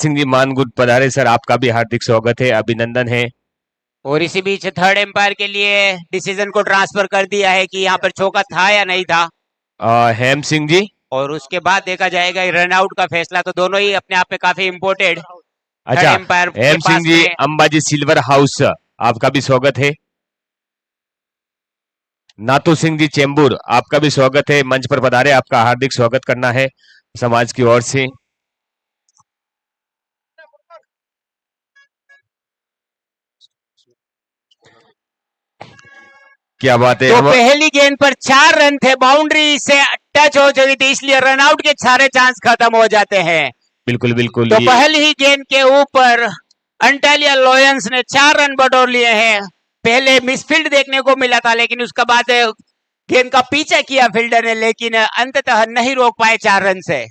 सिंह जी मानगुट पधारे सर, आपका भी हार्दिक स्वागत है, अभिनंदन है। और इसी बीच थर्ड एम्पायर के लिए डिसीजन को ट्रांसफर कर दिया है कि यहाँ पर चौका था या नहीं था। हेम सिंह जी, और उसके बाद देखा जाएगा रन आउट का फैसला। तो दोनों ही अपने आप में काफी इम्पोर्टेंट थर्ड अच्छा एम्पायर के हेम सिंह पास जी में। अंबाजी सिल्वर हाउस, आपका भी स्वागत है। नातू सिंह जी चेंबूर, आपका भी स्वागत है, मंच पर पधारे, आपका हार्दिक स्वागत करना है समाज की ओर से। क्या बात है। तो पहली गेंद पर 4 रन थे, बाउंड्री से टच हो चुकी थी, इसलिए रन आउट के सारे चांस खत्म हो जाते हैं। बिल्कुल बिल्कुल। तो पहली ही गेंद के ऊपर अंटालिया लॉयंस ने 4 रन बटोर लिए हैं। पहले मिसफील्ड देखने को मिला था, लेकिन उसके बाद गेंद का पीछा किया फील्डर ने, लेकिन अंततः नहीं रोक पाए 4 रन से।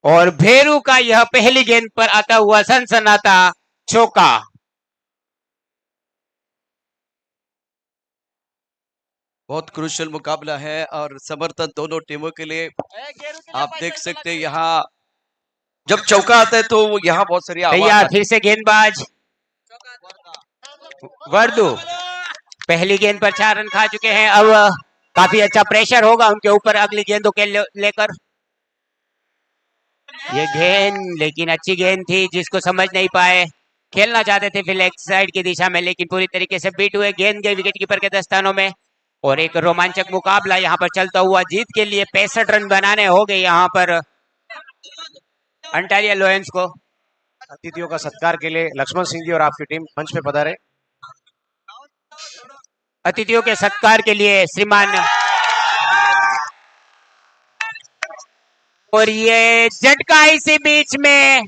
और भेरू का यह पहली गेंद पर आता हुआ सनसनाता चौका। बहुत क्रूशियल मुकाबला है और समर्थन दोनों टीमों के लिए। आप देख सकते हैं यहाँ जब चौका आता है तो यहाँ बहुत सारी तैयार फिर से गेंदबाज वर्दू पहली गेंद पर 4 रन खा चुके हैं। अब काफी अच्छा प्रेशर होगा उनके ऊपर अगली गेंदों के लेकर। ये गेंद लेकिन अच्छी गेंद थी, जिसको समझ नहीं पाए। खेलना चाहते थे फिर लेग साइड की दिशा में, लेकिन पूरी तरीके से बीट हुए। गेंद गई विकेट कीपर के दस्तानों में। और एक रोमांचक मुकाबला यहाँ पर चलता हुआ। जीत के लिए 65 रन बनाने हो गए यहाँ पर अंटारिया लॉयंस को। अतिथियों का सत्कार के लिए लक्ष्मण सिंह जी और आपकी टीम मंच पे पधारे। अतिथियों के सत्कार के लिए श्रीमान। और ये झटका इसी बीच में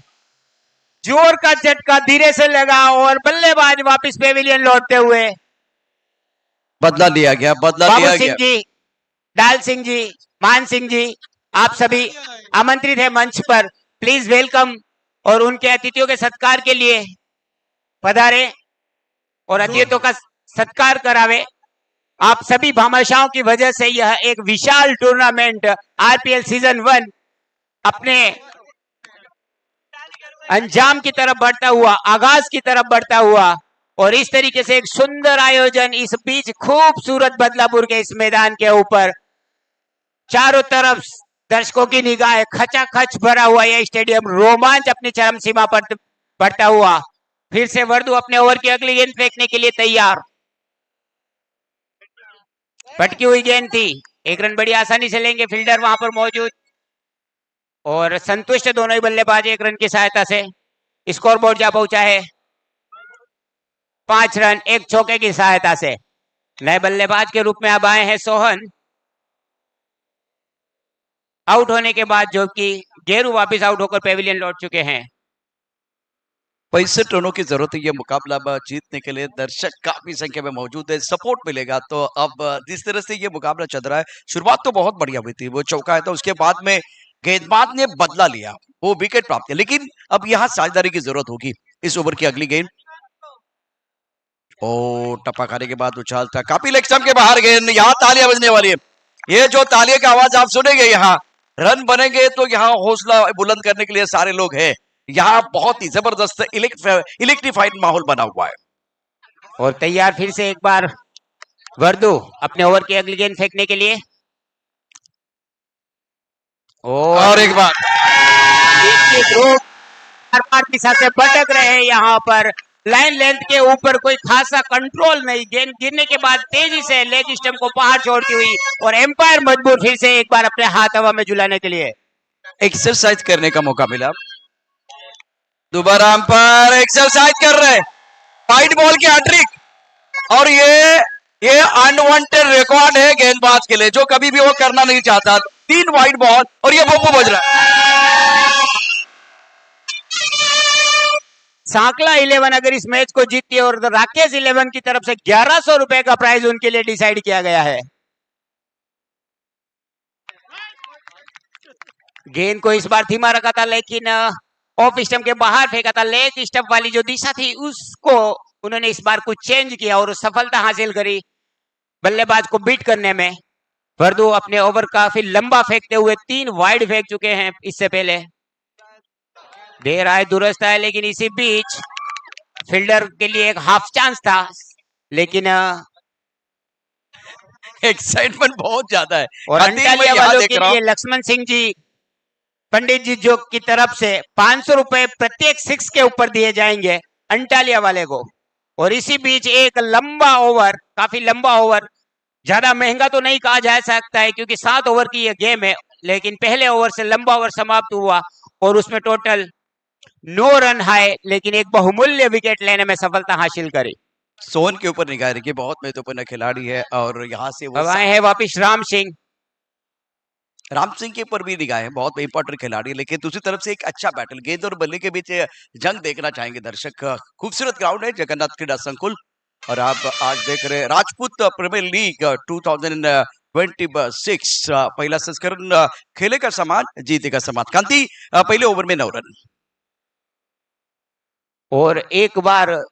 जोर का झटका धीरे से लगा और बल्लेबाज वापस पेविलियन लौटते हुए। बदला लिया गया, बदला लिया बाबू सिंह गया। जी, डाल सिंह जी, मान सिंह जी, आप सभी आमंत्रित है मंच पर, प्लीज वेलकम। और उनके अतिथियों के सत्कार के लिए पधारे और अतिथियों का सत्कार करावे। आप सभी भामाशाहों की वजह से यह एक विशाल टूर्नामेंट आरपीएल सीजन 1 अपने अंजाम की तरफ बढ़ता हुआ, आगाज की तरफ बढ़ता हुआ। और इस तरीके से एक सुंदर आयोजन इस बीच खूबसूरत बदलापुर के इस मैदान के ऊपर, चारों तरफ दर्शकों की निगाह, खचाखच भरा हुआ यह स्टेडियम, रोमांच अपनी चरम सीमा पर बढ़ता हुआ। फिर से वर्दू अपने ओवर की अगली गेंद फेंकने के लिए तैयार। पटकी हुई गेंद थी, 1 रन बड़ी आसानी से लेंगे फील्डर वहां पर मौजूद। और संतुष्ट दोनों ही बल्लेबाज 1 रन की सहायता से। स्कोर बोर्ड जा पहुंचा है 5 रन 1 चौके की सहायता से। नए बल्लेबाज के रूप में अब आए हैं सोहन, आउट होने के बाद, जो कि गेरू वापस आउट होकर पेविलियन लौट चुके हैं। 65 रनों की जरूरत है ये मुकाबला जीतने के लिए। दर्शक काफी संख्या में मौजूद है, सपोर्ट मिलेगा। तो अब जिस तरह से ये मुकाबला चल रहा है, शुरुआत तो बहुत बढ़िया हुई थी, वो चौका है तो उसके बाद में गेंदबाज ने बदला लिया, वो विकेट प्राप्त किया। लेकिन अब यहाँ साझेदारी की जरूरत होगी। इस ओवर की अगली गेंद, ओ टप्पा खाने के बाद उछाल था, काफी लेग स्टंप के बाहर गेंद। यहाँ तालियां बजने वाली है। ये जो तालियों की आवाज आप सुनेंगे, यहाँ रन बनेंगे तो यहाँ हौसला बुलंद करने के लिए सारे लोग हैं। यहाँ बहुत ही जबरदस्त इलेक्ट्रीफाइड माहौल बना हुआ है। और तैयार फिर से एक बार वर्दू अपने ओवर की अगली गेंद फेंकने के लिए। और एक बार दिशा से भटक रहे हैं यहाँ पर। लाइन लेंथ के ऊपर कोई खासा कंट्रोल नहीं। गेंद गिरने के बाद तेजी से लेग स्टंप को बाहर छोड़ती हुई और एम्पायर मजबूर फिर से एक बार अपने हाथ हवा में झुलाने के लिए। एक्सरसाइज करने का मौका मिला। दोबारा अंपायर एक्सरसाइज कर रहे, वाइड बॉल की हैट्रिक। और ये अनवांटेड रिकॉर्ड है गेंदबाज के लिए, जो कभी भी वो करना नहीं चाहता। 3 वाइड बॉल और ये बोबो बज रहा है। सांकला 11 अगर इस मैच को जीतती है और राकेश 11 की तरफ से 1100 रुपए का प्राइज उनके लिए डिसाइड किया गया है। गेंद को इस बार धीमा रखा था, लेकिन ऑफ स्टंप के बाहर फेंका था। लेग स्टंप वाली जो दिशा थी उसको उन्होंने इस बार कुछ चेंज किया और सफलता हासिल करी बल्लेबाज को बीट करने में। वर्दू अपने ओवर काफी लंबा फेंकते हुए 3 वाइड फेंक चुके हैं इससे पहले। दे रहा है, दुरुस्त है, लेकिन इसी बीच फील्डर के लिए एक हाफ चांस था, लेकिन एक्साइटमेंट बहुत ज्यादा है। और कांति, मैं अंटालिया यहाँ वालों देख के रहा लिए हूँ। लक्ष्मण सिंह जी पंडित जी जो की तरफ से 500 रुपए प्रत्येक 6 के ऊपर दिए जाएंगे अंटालिया वाले को। और इसी बीच एक लंबा ओवर, काफी लंबा ओवर, ज्यादा महंगा तो नहीं कहा जा सकता है क्योंकि 7 ओवर की यह गेम है, लेकिन पहले ओवर से लंबा ओवर समाप्त हुआ और उसमें टोटल 9 रन आए, लेकिन एक बहुमूल्य विकेट लेने में सफलता हासिल करी। सोहन के ऊपर निगाह रखिए, बहुत महत्वपूर्ण खिलाड़ी है और यहाँ से वो अब आए हैं वापिस राम सिंह। राम सिंह के ऊपर भी निगाह है, बहुत इंपॉर्टेंट खिलाड़ी है, लेकिन दूसरी तरफ से एक अच्छा बैटल, गेंद और बल्ले के बीच जंग देखना चाहेंगे दर्शक। खूबसूरत ग्राउंड है जगन्नाथ क्रीड़ा संकुल और आप आज देख रहे हैं राजपूत प्रीमियर लीग 2026 पहला संस्करण। खेलेगा समान, जीतेगा समान। कांति, पहले ओवर में 9 रन। और एक बार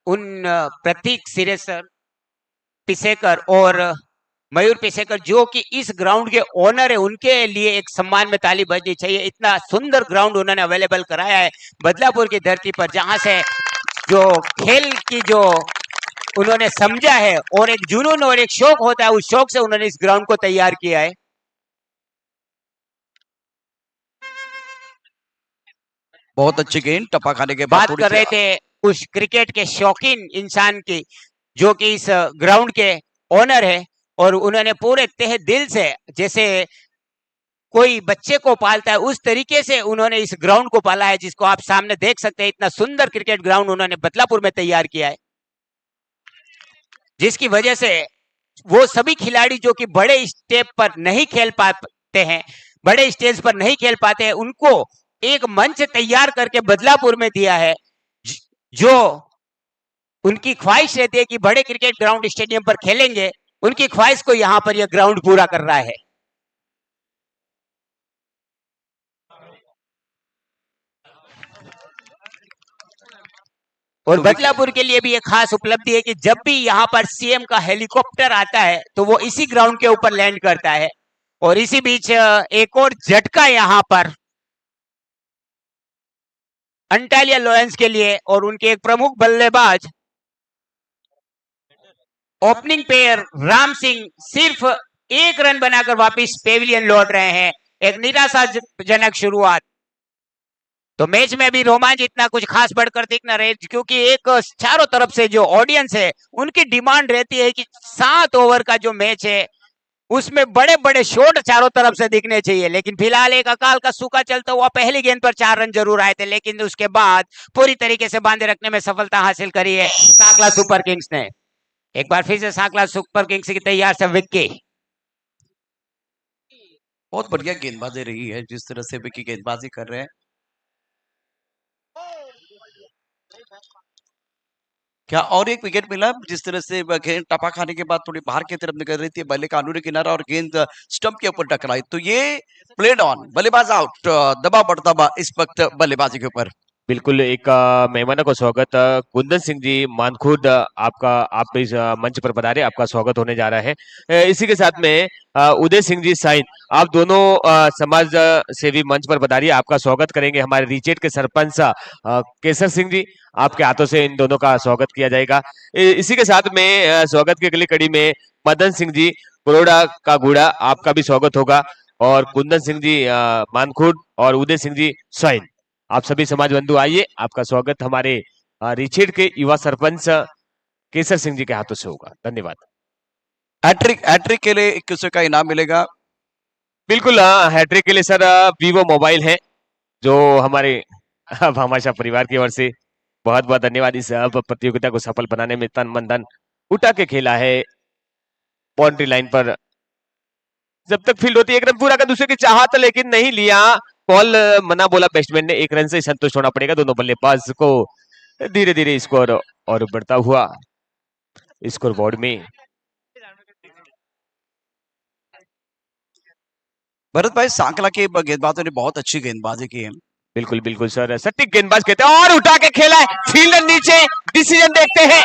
उन प्रतीक सिरेसर पिसेकर और मयूर पिसेकर जो कि इस ग्राउंड के ओनर है, उनके लिए एक सम्मान में ताली बजनी चाहिए। इतना सुंदर ग्राउंड उन्होंने अवेलेबल कराया है बदलापुर की धरती पर, जहां से जो खेल की जो उन्होंने समझा है और एक जुनून और एक शौक होता है, उस शौक से उन्होंने इस ग्राउंड को तैयार किया है। बहुत अच्छी गेंद, टप्पा खाने के बाद बात कर रहे थे उस क्रिकेट के शौकीन इंसान की जो कि इस ग्राउंड के ओनर है, और उन्होंने पूरे तहे दिल से, जैसे कोई बच्चे को पालता है उस तरीके से उन्होंने इस ग्राउंड को पाला है, जिसको आप सामने देख सकते हैं। इतना सुंदर क्रिकेट ग्राउंड उन्होंने बदलापुर में तैयार किया है, जिसकी वजह से वो सभी खिलाड़ी जो कि बड़े स्टेप पर नहीं खेल पाते हैं, बड़े स्टेज पर नहीं खेल पाते हैं, उनको एक मंच तैयार करके बदलापुर में दिया है, जो उनकी ख्वाहिश रहती है कि बड़े क्रिकेट ग्राउंड स्टेडियम पर खेलेंगे, उनकी ख्वाहिश को यहां पर यह ग्राउंड पूरा कर रहा है। और बदलापुर के लिए भी एक खास उपलब्धि है कि जब भी यहां पर सीएम का हेलीकॉप्टर आता है तो वो इसी ग्राउंड के ऊपर लैंड करता है। और इसी बीच एक और झटका यहां पर अंटालिया लॉयंस के लिए, और उनके एक प्रमुख बल्लेबाज ओपनिंग पेयर राम सिंह सिर्फ 1 रन बनाकर वापस पेविलियन लौट रहे हैं। एक निराशाजनक शुरुआत। तो मैच में भी रोमांच इतना कुछ खास बढ़कर दिख न रहे, क्योंकि एक चारों तरफ से जो ऑडियंस है उनकी डिमांड रहती है कि 7 ओवर का जो मैच है उसमें बड़े बड़े शॉट चारों तरफ से दिखने चाहिए। लेकिन फिलहाल एक अकाल का सूखा चलता हुआ पहली गेंद पर 4 रन जरूर आए थे, लेकिन उसके बाद पूरी तरीके से बांधे रखने में सफलता हासिल करी है सांकला सुपर किंग्स ने। एक बार फिर से सांकला सुपर किंग्स की तैयार से विक्की। बहुत बढ़िया गेंदबाजी रही है, जिस तरह से विक्की गेंदबाजी कर रहे हैं। क्या और एक विकेट मिला, जिस तरह से गेंद टपा खाने के बाद थोड़ी बाहर की तरफ निकल रही थी, बल्ले का कानूनी किनारा और गेंद स्टंप के ऊपर टकराई, तो ये प्लेड ऑन, बल्लेबाज आउट, दबाव बढ़ता हुआ इस वक्त बल्लेबाजी के ऊपर। बिल्कुल, एक मेहमानों को स्वागत। कुंदन सिंह जी मानखुर्द, आपका आप इस मंच पर पधारे, आपका स्वागत होने जा रहा है। इसी के साथ में उदय सिंह जी साइन, आप दोनों समाज सेवी मंच पर पधारिए, आपका स्वागत करेंगे। हमारे रिचेट के सरपंच केसर सिंह जी, आपके हाथों से इन दोनों का स्वागत किया जाएगा। इसी के साथ में स्वागत की अगली कड़ी में मदन सिंह जी बड़ोड़ा का गुड़ा, आपका भी स्वागत होगा। और कुंदन सिंह जी मानखुर्द और उदय सिंह जी साइन, आप सभी समाज बंधु आइए, आपका स्वागत हमारे रिचेट के युवा सरपंच केसर सिंह जी के हाथों से होगा। धन्यवाद। हैट्रिक के लिए किसी का इनाम मिलेगा? बिल्कुल, हैट्रिक के लिए सर वीवो मोबाइल है, जो हमारे भामाशाह परिवार की ओर से बहुत बहुत धन्यवाद। इस प्रतियोगिता को सफल बनाने में तन मन धन उठा के खेला है। बाउंड्री लाइन पर जब तक फील्ड होती है, 1 रन पूरा का दूसरे की चाहत, लेकिन नहीं लिया, बॉल मना बोला बैट्समैन ने। 1 रन से संतुष्ट होना पड़ेगा दोनों बल्लेबाज को। धीरे धीरे स्कोर और बढ़ता हुआ स्कोर बोर्ड में। भरत भाई, सांकला के गेंदबाजों ने बहुत अच्छी गेंदबाजी की है। बिल्कुल बिल्कुल सर, सटीक गेंदबाज कहते हैं, और उठा के खेला है, फील्डर नीचे, डिसीजन देखते हैं।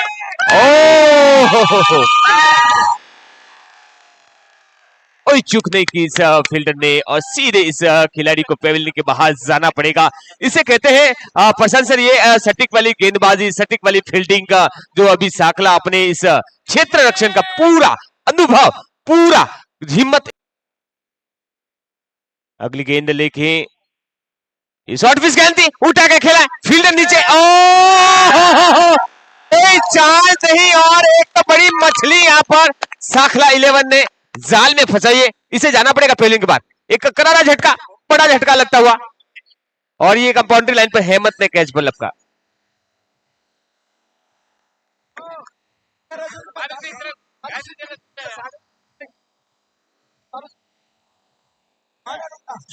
ओ कोई चूक नहीं की इस फील्डर ने और सीधे इस खिलाड़ी को पेविलियन के बाहर जाना पड़ेगा। इसे कहते हैं प्रशांत सर, ये सटीक वाली गेंदबाजी, सटीक वाली फील्डिंग का जो अभी साकला अपने इस क्षेत्र रक्षण का पूरा अनुभव, पूरा हिम्मत। अगली गेंद लेके शॉर्ट पिच गेंद थी, उठा के खेला, फील्डर नीचे, कोई चांस नहीं और एक तो बड़ी मछली यहां पर साखला 11 ने जाल में फंसाई है। इसे जाना पड़ेगा पेविलियन के बाद। एक करारा झटका, बड़ा झटका लगता हुआ और ये बाउंड्री लाइन पर हेमंत ने कैच पर लपका।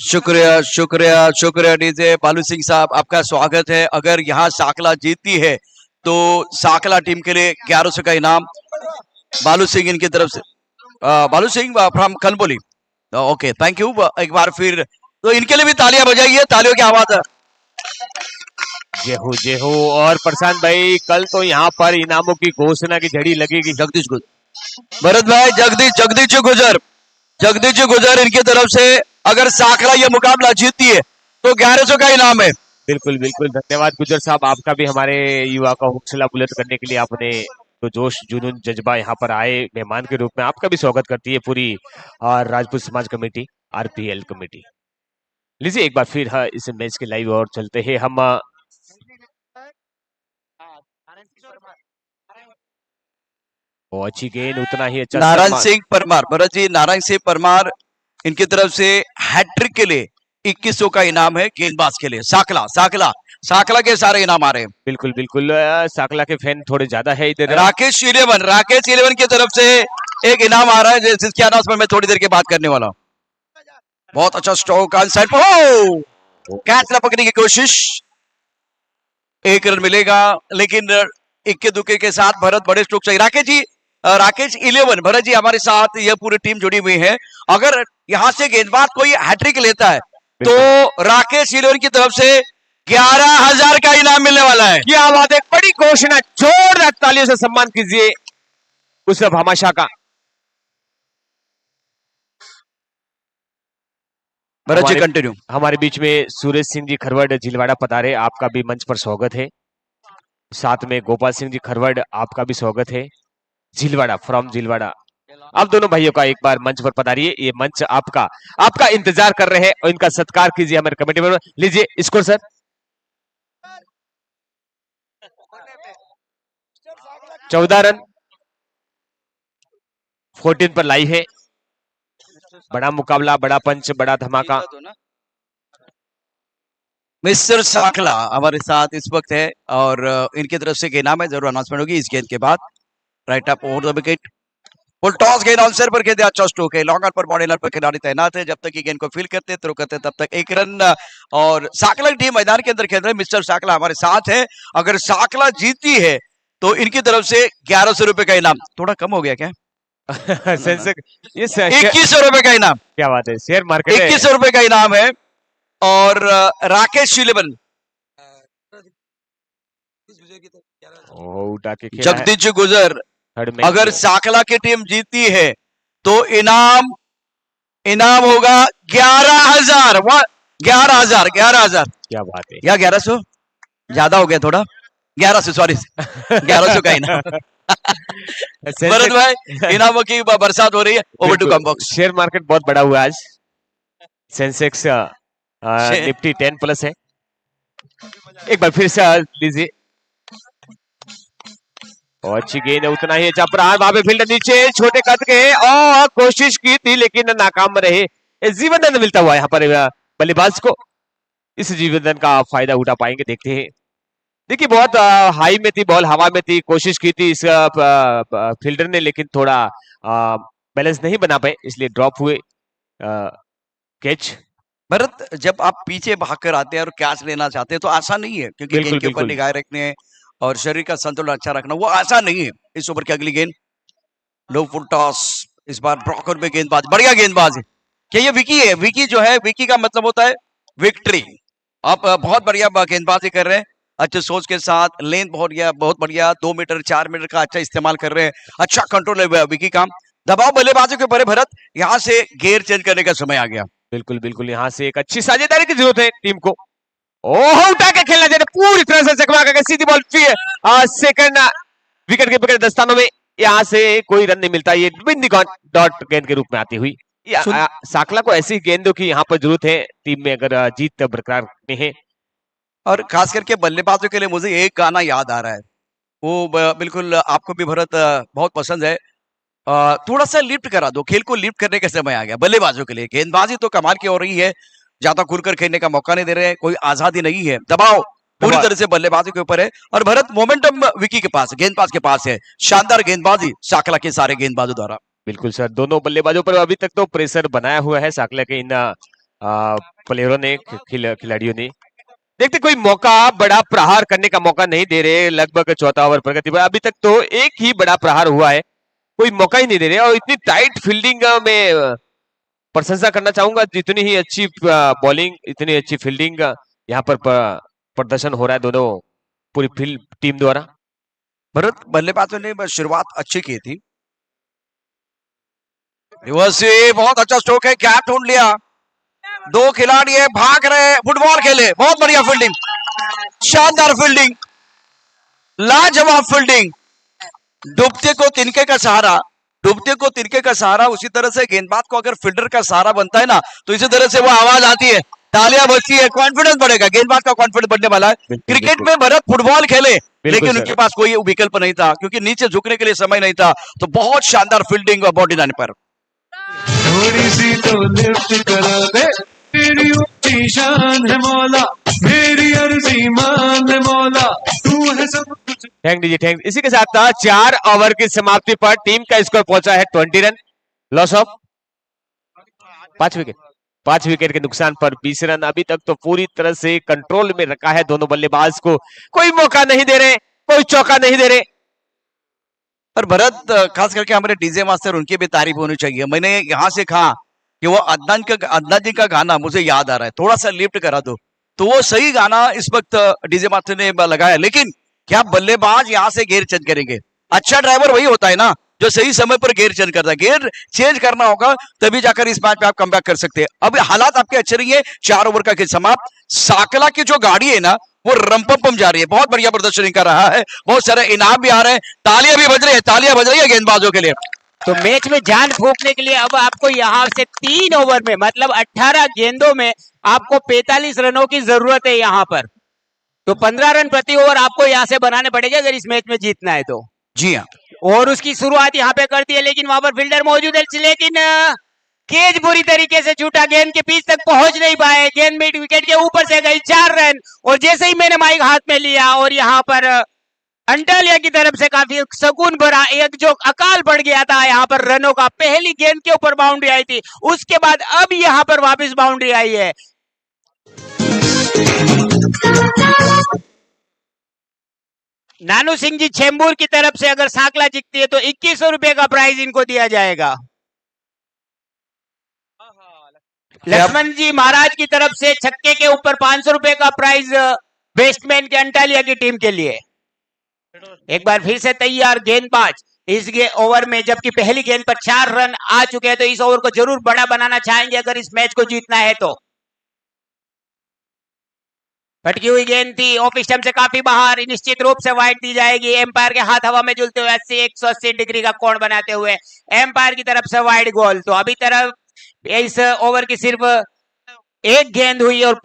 शुक्रिया शुक्रिया शुक्रिया डीजे बालू सिंह साहब, आपका स्वागत है। अगर यहाँ साकला जीतती है तो साकला टीम के लिए 1100 का इनाम बालू सिंह इनकी तरफ से, Balu Singh from Kanboli. Okay, thank you. एक बार फिर तो इनके लिए भी तालियां बजाइए, तालियों की आवाज है। जय हो। और प्रशांत भाई, कल तो यहाँ पर इनामों की घोषणा की झड़ी लगेगी। जगदीश गुजर, भरत भाई, जगदीश गुजर इनकी तरफ से अगर साखला ये मुकाबला जीतती है तो 1100 का इनाम है। बिल्कुल बिल्कुल, धन्यवाद गुजर साहब, आपका भी हमारे युवा का हौसला बुलंद करने के लिए आपने तो जोश जुनून जज्बा यहाँ पर आए मेहमान के रूप में। आपका भी स्वागत करती है पूरी राजपूत समाज कमेटी, आरपीएल कमेटी। लीजिए एक बार फिर इस मैच के लाइव और चलते हैं हम। अच्छी गेंद, उतना ही अच्छा नारायण सिंह परमार, भरत जी, नारायण सिंह परमार इनकी तरफ से हैट्रिक के लिए 2100 का इनाम है गेंदबाज के लिए। साकला के सारे इनाम आ रहे हैं। बिल्कुल बिल्कुल, साकला के फैन थोड़े ज्यादा है इधर। राकेश 11 की तरफ से एक इनाम आ रहा है जिसकी अनाउंसमेंट मैं थोड़ी देर के बाद करने वाला हूं। बहुत अच्छा स्ट्रोक ऑन साइड, कैच लपकने की कोशिश, एक रन मिलेगा लेकिन इक्के दुक्के के साथ भरत बड़े स्ट्रोक चाहिए। राकेश 11, भरत जी हमारे साथ यह पूरी टीम जुड़ी हुई है। अगर यहां से गेंदबाज कोई हैट्रिक लेता है तो राकेश 11 की तरफ से 11,000 का इनाम मिलने वाला है। क्या बात है, बड़ी घोषणा, जोरदार तालियों से सम्मान कीजिए उस भामाशाह का। भरत जी कंटिन्यू। हमारे बीच में सुरेश सिंह जी खरवड़ झिलवाड़ा पधारे, आपका भी मंच पर स्वागत है। साथ में गोपाल सिंह जी खरवड़, आपका भी स्वागत है, झिलवाड़ा, फ्रॉम झिलवाड़ा। आप दोनों भाइयों का एक बार मंच पर पधारिए, ये मंच आपका इंतजार कर रहे हैं और इनका सत्कार कीजिए हमारे कमेटी मेंबर। लीजिए स्कोर सर। 14 रन 14 पर लाई है। बड़ा मुकाबला, बड़ा पंच, बड़ा धमाका। मिस्टर साखला हमारे साथ इस वक्त है और इनकी तरफ से इनाम है, जरूर अनाउंसमेंट होगी इस गेंद के बाद। Right up over the wicket, full toss गेंद ऑन सर पर खेलते, अच्छा स्ट्रोक है। लॉन्ग ऑन पर बॉडी लाइन पर खिलाड़ी तैनात है, जब तक ये गेंद को फील करते थ्रो करते तब तक 1 रन। और साकला टीम मैदान के अंदर खेल रहे हैं, मिस्टर साकला हमारे साथ है। अगर साकला जीतती है तो इनकी तरफ से 1100 रुपए का इनाम। थोड़ा कम हो गया क्या? ये 2100 रुपए का इनाम। क्या बात है, शेयर मार्केट 2100 रुपए का इनाम है। और राकेश 11, उठा के जगदीश गुजर, अगर साकला की टीम जीतती है तो इनाम होगा 11,000। 11,000 क्या बात है, या 1100 ज्यादा हो गया थोड़ा, 1100 सॉरी 1100 का इनाम। भरत भाई, इनामों की बरसात हो रही है। Over to comm box. Share market बहुत बड़ा हुआ आज, सेंसेक्स निफ्टी 10+ है। एक बार फिर से लीजिए, और अच्छी गेंद है, उतना ही वहां पे फील्डर नीचे छोटे कद के और कोशिश की थी लेकिन नाकाम रहे। जीवन दंड मिलता हुआ यहाँ पर बल्लेबाज को। इस जीवन दंड का फायदा उठा पाएंगे, देखते हैं। देखिए बहुत हाई में थी बॉल, हवा में थी, कोशिश की थी इस फील्डर ने लेकिन थोड़ा बैलेंस नहीं बना पाए, इसलिए ड्रॉप हुए कैच। भरत, जब आप पीछे भागकर आते हैं और कैच लेना चाहते हैं तो आसान नहीं है, क्योंकि गेंद के ऊपर निगाह रखने और शरीर का संतुलन अच्छा रखना वो आसान नहीं है। इस ओवर की अगली गेंद, लो फुल टॉस, इस बार ब्रॉकर में गेंदबाज, बढ़िया गेंदबाज है। क्या ये विकी है? विकी जो है, विकी का मतलब होता है विक्ट्री। आप बहुत बढ़िया गेंदबाजी कर रहे हैं, अच्छे सोच के साथ, लेंथ बहुत बढ़िया, 2 मीटर 4 मीटर का अच्छा इस्तेमाल कर रहे हैं, अच्छा कंट्रोल है विकी का। दबाव बल्लेबाजों के ऊपर है भरत, यहाँ से गेयर चेंज करने का समय आ गया। बिल्कुल बिल्कुल, यहाँ से एक अच्छी साझेदारी की जरूरत है टीम को। ओह, उठा के खेलना चाहिए, पूरी तरह से चकमा करके सीधी बॉल सेकंड विकेट के पकड़े दस्तानों में। यहाँ से कोई रन नहीं मिलता, ये बिंदी डॉट गेंद के रूप में आती हुई। साकला को ऐसी गेंदों की यहाँ पर जरूरत है टीम में, अगर जीत बरकरार रखनी है। और खास करके बल्लेबाजों के लिए मुझे एक गाना याद आ रहा है, वो बिल्कुल आपको भी भरत बहुत पसंद है। थोड़ा सा लिफ्ट करा दो, खेल को लिफ्ट करने का समय आ गया बल्लेबाजों के लिए। गेंदबाजी तो कमाल की हो रही है, ज्यादा खुलकर खेलने का मौका नहीं दे रहे, कोई आजादी नहीं है, दबाव पूरी तरह से बल्लेबाजों के ऊपर है। और भरत मोमेंटम विकी के पास, गेंदबाज के पास है। शानदार गेंदबाजी साकला के सारे गेंदबाजों द्वारा। बिल्कुल सर, दोनों बल्लेबाजों पर अभी तक तो प्रेशर बनाया हुआ है साकला के इन प्लेयरों ने, खिलाड़ियों ने। देखते कोई मौका, बड़ा प्रहार करने का मौका नहीं दे रहे। लगभग चौथा ओवर प्रगति पर, अभी तक तो एक ही बड़ा प्रहार हुआ है, कोई मौका ही नहीं दे रहे। और इतनी टाइट फील्डिंग में प्रशंसा करना चाहूंगा, जितनी ही अच्छी बॉलिंग, इतनी अच्छी फील्डिंग यहाँ पर प्रदर्शन हो रहा है दोनों पूरी फील्ड टीम द्वारा। भरत बल्लेबाजों ने शुरुआत अच्छी की थी, बहुत अच्छा स्ट्रोक है, क्या ढूंढ लिया, दो खिलाड़ी है, भाग रहे, फुटबॉल खेले, बहुत बढ़िया फील्डिंग, शानदार फील्डिंग, लाजवाब फील्डिंग। डूबते को तिनके का सहारा, डूबते को तिनके का सहारा। उसी तरह से गेंदबाज को अगर फील्डर का सहारा बनता है ना, तो इसी तरह से वो आवाज आती है, तालियां बजती है, कॉन्फिडेंस बढ़ेगा, गेंदबाज का कॉन्फिडेंस बढ़ने वाला है। क्रिकेट में भरत फुटबॉल खेले, लेकिन उनके पास कोई विकल्प नहीं था, क्योंकि नीचे झुकने के लिए समय नहीं था। तो बहुत शानदार फील्डिंग और बॉडी लाइन पर। थोड़ी सी तो लिफ्ट करा दे, तेरी ऊंची शान है मौला, मेरी अर्जी मान है मौला, तू है सब कुछ। थैंक दीजिए, थैंक। इसी के साथ 4 ओवर की समाप्ति पर टीम का स्कोर पहुंचा है 20 run, loss of 5 wicket. 5 wicket के नुकसान पर 20 रन। अभी तक तो पूरी तरह से कंट्रोल में रखा है दोनों बल्लेबाज को, कोई मौका नहीं दे रहे, कोई चौका नहीं दे रहे। और भरत, खास करके हमारे डीजे मास्टर, उनकी भी तारीफ होनी चाहिए। मैंने यहाँ से कहा कि वो अदनान जी का गाना मुझे याद आ रहा है, थोड़ा सा लिफ्ट करा दो, तो वो सही गाना इस वक्त डीजे मास्टर ने लगाया। लेकिन क्या बल्लेबाज यहाँ से गेयर चेंज करेंगे? अच्छा ड्राइवर वही होता है ना जो सही समय पर गेयर चेंज करता है। गेयर चेंज करना होगा, तभी जाकर इस मैच में आप कमबैक कर सकते हैं। अब हालात आपके अच्छे नहीं है। 4 ओवर का खेल समाप्त। साकला की जो गाड़ी है ना, वो रंपम जा रही है, बहुत बढ़िया प्रदर्शन कर रहा है, बहुत सारे इनाम भी आ रहे हैं, तालियां भी बज रही है, तालियां बज रही है गेंदबाजों के लिए। तो मैच में जान फूंकने के लिए अब आपको यहाँ से 3 ओवर में, मतलब 18 गेंदों में आपको 45 रनों की जरूरत है यहाँ पर। तो 15 रन प्रति ओवर आपको यहाँ से बनाने पड़ेंगे अगर इस मैच में जीतना है तो। जी हाँ, और उसकी शुरुआत यहाँ पे करती है, लेकिन वहां पर फील्डर मौजूद है, लेकिन केज बुरी तरीके से छूटा, गेंद के पीछ तक पहुंच नहीं पाए, गेंद मिड विकेट के ऊपर से गई, 4 रन। और जैसे ही मैंने माइक हाथ में लिया और यहाँ पर अंटालिया की तरफ से काफी सुकून भरा एक जो अकाल पड़ गया था यहाँ पर रनों का, पहली गेंद के ऊपर बाउंड्री आई थी, उसके बाद अब यहाँ पर वापस बाउंड्री आई है। नानू सिंह जी चेंबूर की तरफ से अगर साकला जीतती है तो 2100 रुपए का प्राइज इनको दिया जाएगा। लक्ष्मण जी महाराज की तरफ से छक्के के ऊपर 500 रुपए का प्राइज बेस्टमैन के अंटालिया की टीम के लिए। एक बार फिर से तैयार गेंदबाज इस ओवर में, जबकि पहली गेंद पर 4 रन आ चुके हैं, तो इस ओवर को जरूर बड़ा बनाना चाहेंगे अगर इस मैच को जीतना है तो। भटकी हुई गेंद थी, ऑफ स्टंप से काफी बाहर, निश्चित रूप से वाइड दी जाएगी। एम्पायर के हाथ हवा में झूलते हुए 180 डिग्री का कोण बनाते हुए एम्पायर की तरफ से वाइड गोल। तो अभी तरफ इस ओवर की सिर्फ 1 गेंद हुई और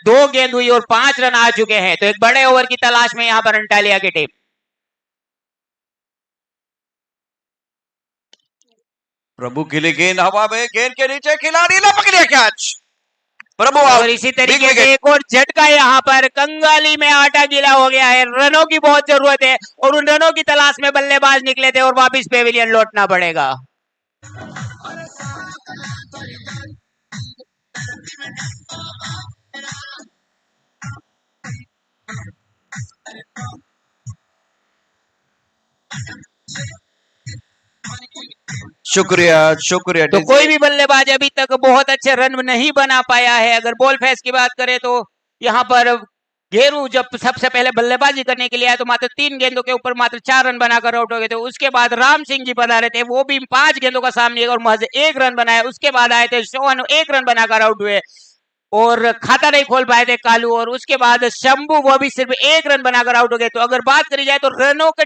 2 गेंद हुई और 5 रन आ चुके हैं। तो एक बड़े ओवर की तलाश में यहां पर अंटालिया की टीम। प्रभु के लिए गेंद हवा में, गेंद के नीचे खिलाड़ी ने पकड़िया कैच। प्रभु और इसी तरीके से एक और झटका यहाँ पर, कंगाली में आटा गीला हो गया है, रनों की बहुत जरूरत है और उन रनों की तलाश में बल्लेबाज निकले थे और वापिस पेविलियन लौटना पड़ेगा। शुक्रिया शुक्रिया। तो कोई भी बल्लेबाज अभी तक बहुत अच्छे रन नहीं बना पाया है। अगर बॉल फेस की बात करें तो यहाँ पर गेरू जब सबसे पहले बल्लेबाजी करने के लिए आया तो मात्र 3 गेंदों के ऊपर मात्र 4 रन बनाकर आउट हो गए थे। उसके बाद राम सिंह जी पधारे थे, वो भी 5 गेंदों का सामने और महज 1 रन बनाया। उसके बाद आए थे सोहन, 1 रन बनाकर आउट हुए और खाता नहीं खोल पाए थे कालू। और उसके बाद शंभू, वो भी सिर्फ 1 रन बनाकर आउट हो गए। तो अगर बात करी जाए तो रनों के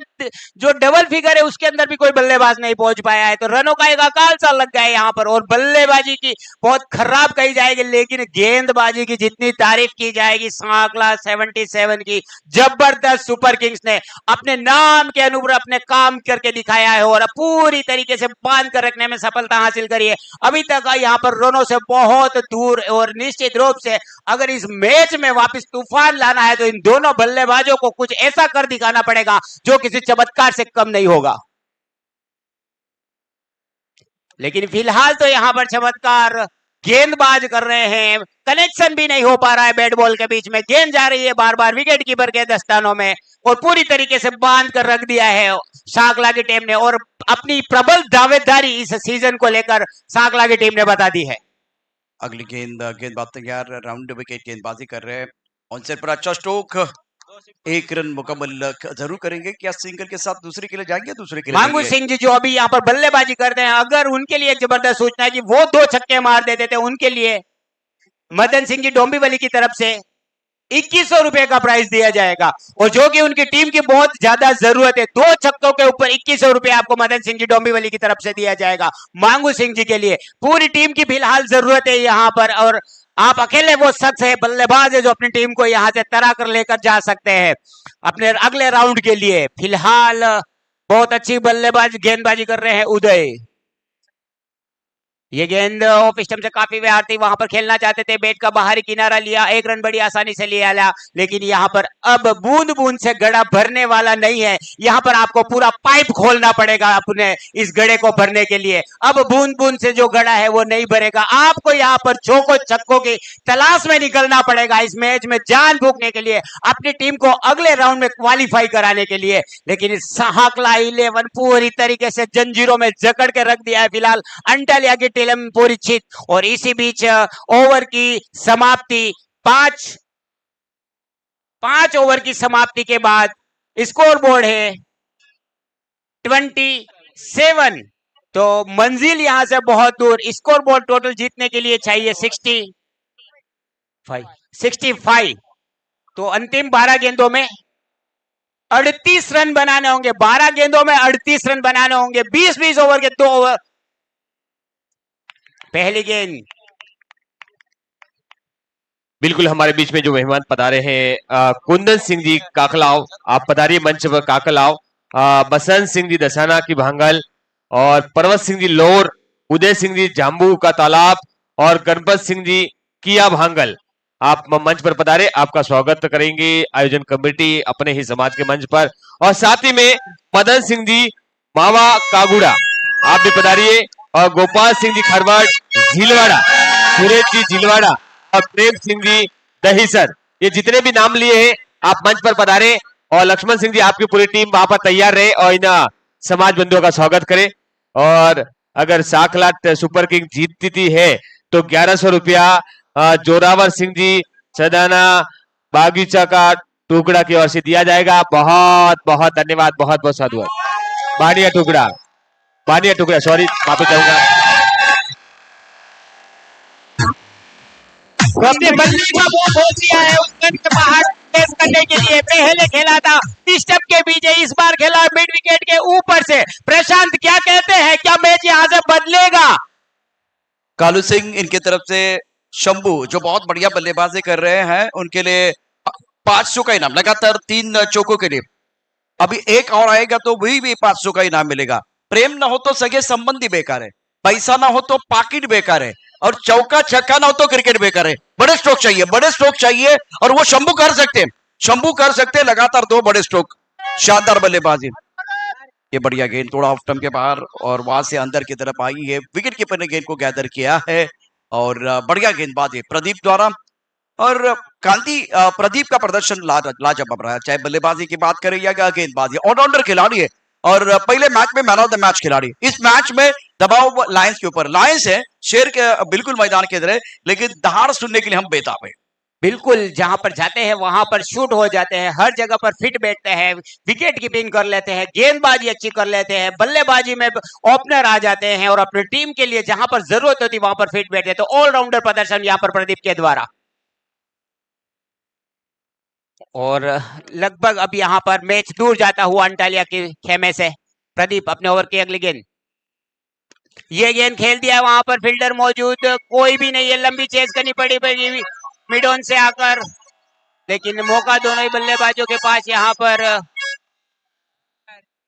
जो डबल फिगर है उसके अंदर भी कोई बल्लेबाज नहीं पहुंच पाया है। तो रनों का एक अकाल सा लग गया है यहाँ पर। और बल्लेबाजी की बहुत खराब कही जाएगी, लेकिन गेंदबाजी की जितनी तारीफ की जाएगी, सांकला 77 की जबरदस्त सुपर किंग्स ने अपने नाम के अनुरूप अपने काम करके दिखाया है और पूरी तरीके से बांध कर रखने में सफलता हासिल करी है। अभी तक यहाँ पर रनों से बहुत दूर और निश्चित रूप से अगर इस मैच में वापस तूफान लाना है तो इन दोनों बल्लेबाजों को कुछ ऐसा कर दिखाना पड़ेगा जो किसी चमत्कार से कम नहीं होगा। लेकिन फिलहाल तो यहां पर चमत्कार गेंदबाज कर रहे हैं, कनेक्शन भी नहीं हो पा रहा है बैट बॉल के बीच में। गेंद जा रही है बार बार विकेट कीपर के दस्तानों में और पूरी तरीके से बांध कर रख दिया है सांकला की टीम ने और अपनी प्रबल दावेदारी इस सीजन को लेकर सांकला की टीम ने बता दी है। अगली गेंदबाज तैयार, राउंड विकेट गेंदबाजी कर रहे हैं। ऑनसेट पर अच्छा स्ट्रोक, 1 रन मुकम्मल जरूर करेंगे। क्या सिंगल के साथ दूसरे के लिए जाएंगे? दूसरे के लिए मांगू सिंह जी जो अभी यहाँ पर बल्लेबाजी करते हैं, अगर उनके लिए एक जबरदस्त सूचना है कि वो 2 छक्के मार देते थे, उनके लिए मदन सिंह जी डोंबिवली की तरफ से 2100 रुपए का प्राइस दिया जाएगा और जो कि उनकी टीम की बहुत ज्यादा जरूरत है। 2 छक्कों के ऊपर 2100 रुपए आपको मदन सिंह जी डोंबिवली की तरफ से दिया जाएगा मांगू सिंह जी के लिए। पूरी टीम की फिलहाल जरूरत है यहाँ पर और आप अकेले वो शख्स है, बल्लेबाज है जो अपनी टीम को यहां से तरा कर लेकर जा सकते हैं अपने अगले राउंड के लिए। फिलहाल बहुत अच्छी गेंदबाजी कर रहे हैं उदय। ये गेंद ऑफ स्टंप से काफी विद्यार्थी वहां पर खेलना चाहते थे, बैट का बाहरी किनारा लिया, 1 रन बड़ी आसानी से लिया लिया, लेकिन यहाँ पर अब बूंद बूंद से गड़ा भरने वाला नहीं है। यहाँ पर आपको पूरा पाइप खोलना पड़ेगा अपने इस गड़े को भरने के लिए। अब बूंद बूंद से जो गड़ा है वो नहीं भरेगा, आपको यहाँ पर चौको छक्कों की तलाश में निकलना पड़ेगा इस मैच में जान फूंकने के लिए, अपनी टीम को अगले राउंड में क्वालिफाई कराने के लिए। लेकिन सांकला 11 पूरी तरीके से जंजीरों में जकड़ के रख दिया है फिलहाल अंटालिया की पूरी चित। और इसी बीच ओवर की समाप्ति, 5 ओवर की समाप्ति के बाद स्कोर बोर्ड है 27। तो मंजिल यहां से बहुत दूर। स्कोर बोर्ड टोटल जीतने के लिए चाहिए 65। तो अंतिम 12 गेंदों में 38 रन बनाने होंगे, 12 गेंदों में 38 रन बनाने होंगे। 20-20 ओवर के 2 ओवर। पहली गेंद। बिल्कुल हमारे बीच में जो मेहमान पधारे हैं कुंदन सिंह जी काकलाव, आप पधारिए मंच पर काकलाव। बसंत सिंह जी दसाना की भांगल और पर्वत सिंह जी लोर, उदय सिंह जी जाम्बू का तालाब और गणपत सिंह जी किया भांगल, आप मंच पर पधारे, आपका स्वागत करेंगे आयोजन कमेटी अपने ही समाज के मंच पर। और साथ ही में मदन सिंह जी मावा कागुड़ा, आप भी पधारिए। और गोपाल सिंह जी खरवाड़ झीलवाड़ा, सुरेश जी झीलवाड़ा और प्रेम सिंह जी दहीसर, ये जितने भी नाम लिए हैं आप मंच पर पधारे। और लक्ष्मण सिंह जी आपकी पूरी टीम वहां पर तैयार रहे और इन समाज बंधुओं का स्वागत करे। और अगर सांकला सुपर किंग जीतती है तो 1100 रुपया जोरावर सिंह जी सदाना बागीचा का टुकड़ा की ओर से दिया जाएगा। बहुत बहुत धन्यवाद, बहुत बहुत साधुवाद। बानिया टुकड़ा सॉरी, माफी चाहूंगा। अपने बल्ले का वो खोल दिया है उस रन के बाहर पेश करने के लिए। पहले खेला था स्टंप के पीछे, इस बार खेला मिड विकेट के ऊपर से। प्रशांत क्या कहते हैं, क्या मैच यहां से बदलेगा? कालू सिंह इनके तरफ से शंभू जो बहुत बढ़िया बल्लेबाजी कर रहे हैं उनके लिए 500 का इनाम, लगातार 3 चौकों के लिए। अभी एक और आएगा तो वही भी 500 का इनाम मिलेगा। प्रेम ना हो तो सगे संबंधी बेकार है, पैसा ना हो तो पाकिट बेकार है, और चौका छक्का ना हो तो क्रिकेट बेकार है। बड़े स्ट्रोक चाहिए और वो शंभू कर सकते हैं लगातार 2 बड़े स्ट्रोक। शानदार बल्लेबाजी। ये बढ़िया गेंद थोड़ा ऑफ स्टंप के बाहर और वहां से अंदर की तरफ आई है। विकेट कीपर ने गेंद को गैदर किया है और बढ़िया गेंदबाजी प्रदीप द्वारा। और कांति प्रदीप का प्रदर्शन लाजवाब रहा है, चाहे बल्लेबाजी की बात करें या गेंदबाजी। ऑलराउंडर खिलाड़ी है और पहले मैच में मैन ऑफ द मैच खिलाड़ी। इस मैच में दबाव लायंस के ऊपर, लायंस है शेर के बिल्कुल मैदान के अंदर है, लेकिन दहाड़ सुनने के लिए हम बेताब है। बिल्कुल जहां पर जाते हैं वहां पर शूट हो जाते हैं, हर जगह पर फिट बैठते हैं, विकेट कीपिंग कर लेते हैं, गेंदबाजी अच्छी कर लेते हैं, बल्लेबाजी में ओपनर आ जाते हैं और अपनी टीम के लिए जहां पर जरूरत होती वहां पर फिट बैठते हैं। तो ऑलराउंडर प्रदर्शन यहां पर प्रदीप के द्वारा। और लगभग अब यहां पर मैच दूर जाता हुआ अंटालिया के खेमे से। प्रदीप अपने ओवर की अगली गेंद, ये गेंद खेल दिया है, वहां पर फील्डर मौजूद कोई भी नहीं है, लंबी चेज करनी पड़ी मिड ऑन से आकर, लेकिन मौका दोनों ही बल्लेबाजों के पास यहां पर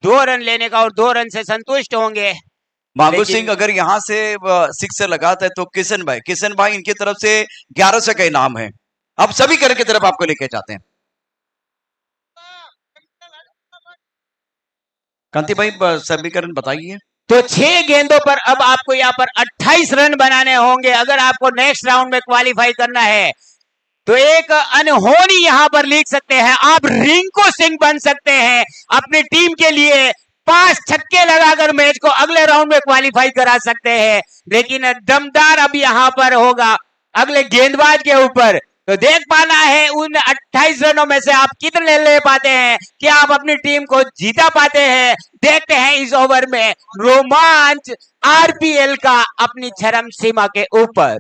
2 रन लेने का, और 2 रन से संतुष्ट होंगे। मांगू सिंह अगर यहाँ से सिक्सर लगाता है तो किशन भाई इनकी तरफ से 1100 का इनाम है। अब सभी करण की तरफ आपको लेके जाते हैं। कांति भाई समीकरण बताइए। तो 6 गेंदों पर अब आपको यहाँ पर 28 रन बनाने होंगे अगर आपको नेक्स्ट राउंड में क्वालिफाई करना है। तो एक अनहोनी यहां पर लिख सकते हैं, आप रिंकू सिंह बन सकते हैं, अपनी टीम के लिए 5 छक्के लगाकर मैच को अगले राउंड में क्वालिफाई करा सकते हैं। लेकिन दमदार अब यहां पर होगा अगले गेंदबाज के ऊपर। तो देख पाना है उन 28 रनों में से आप कितने ले पाते हैं, क्या आप अपनी टीम को जीता पाते हैं। देखते हैं इस ओवर में रोमांच आरपीएल का अपनी चरम सीमा के ऊपर।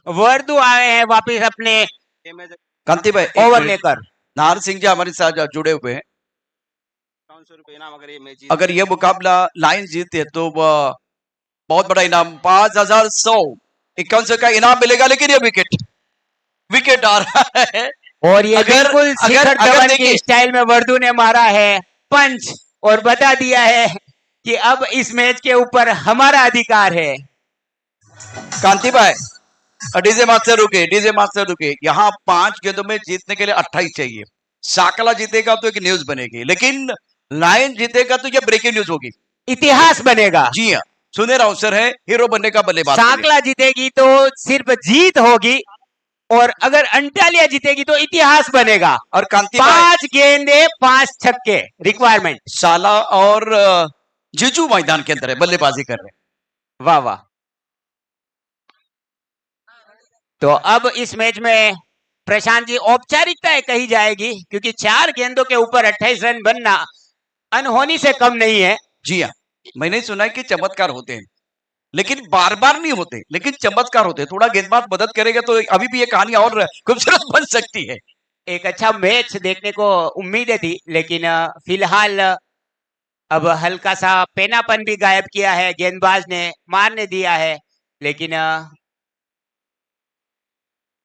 वर्दू आए हैं वापिस अपने कांति भाई ओवर लेकर। नाहर सिंह जी हमारे साथ जुड़े हुए हैं। अगर ये मुकाबला लाइन जीते तो बहुत बड़ा इनाम 5100 5100 का इनाम मिलेगा। लेकिन ये विकेट आ रहा है और ये बिल्कुल शिखर धवन की स्टाइल में वर्दू ने मारा है पंच और बता दिया है कि अब इस मैच के ऊपर हमारा अधिकार है। कांति भाई डीजे मास्टर रुके यहाँ 5 गेंदों में जीतने के लिए 28 चाहिए। साकला जीतेगा तो एक न्यूज बनेगी, लेकिन लायन जीतेगा तो ये ब्रेकिंग न्यूज होगी, इतिहास बनेगा। जी हाँ, सुनहरा अवसर है हीरो बनने का बल्लेबाज। साकला जीतेगी तो सिर्फ जीत होगी, और अगर अंटालिया जीतेगी तो इतिहास बनेगा। और कांति 5 गेंदे 5 छक्के रिक्वायरमेंट। साला और जीजू मैदान के अंदर है, बल्लेबाजी कर रहे हैं। वाह वाह। तो अब इस मैच में प्रशांत जी औपचारिकताएं कही जाएगी, क्योंकि 4 गेंदों के ऊपर 28 रन बनना अनहोनी से कम नहीं है। जी हाँ, मैंने सुना है कि चमत्कार होते हैं, लेकिन बार बार नहीं होते, लेकिन चमत्कार होते हैं। थोड़ा गेंदबाज मदद करेगा तो अभी भी ये कहानी और खूबसूरत बन सकती है। एक अच्छा मैच देखने को उम्मीदें थी, लेकिन फिलहाल अब हल्का सा पेनापन भी गायब किया है, गेंदबाज ने मारने दिया है। लेकिन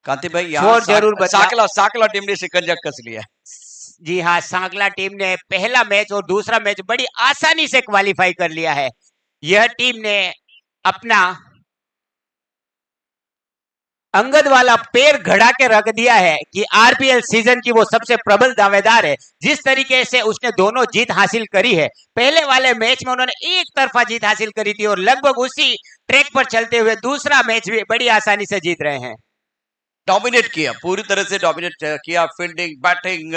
कांति भाई यहाँ साकला टीम ने शिकंजा कस लिया। जी हाँ, सांकला टीम ने पहला मैच और दूसरा मैच बड़ी आसानी से क्वालिफाई कर लिया है। यह टीम ने अपना अंगद वाला पैर घड़ा के रख दिया है कि आरपीएल सीजन की वो सबसे प्रबल दावेदार है। जिस तरीके से उसने दोनों जीत हासिल करी है, पहले वाले मैच में उन्होंने एक तरफा जीत हासिल करी थी, और लगभग उसी ट्रैक पर चलते हुए दूसरा मैच भी बड़ी आसानी से जीत रहे हैं। डोमिनेट किया, पूरी तरह से डोमिनेट किया, फील्डिंग, बैटिंग,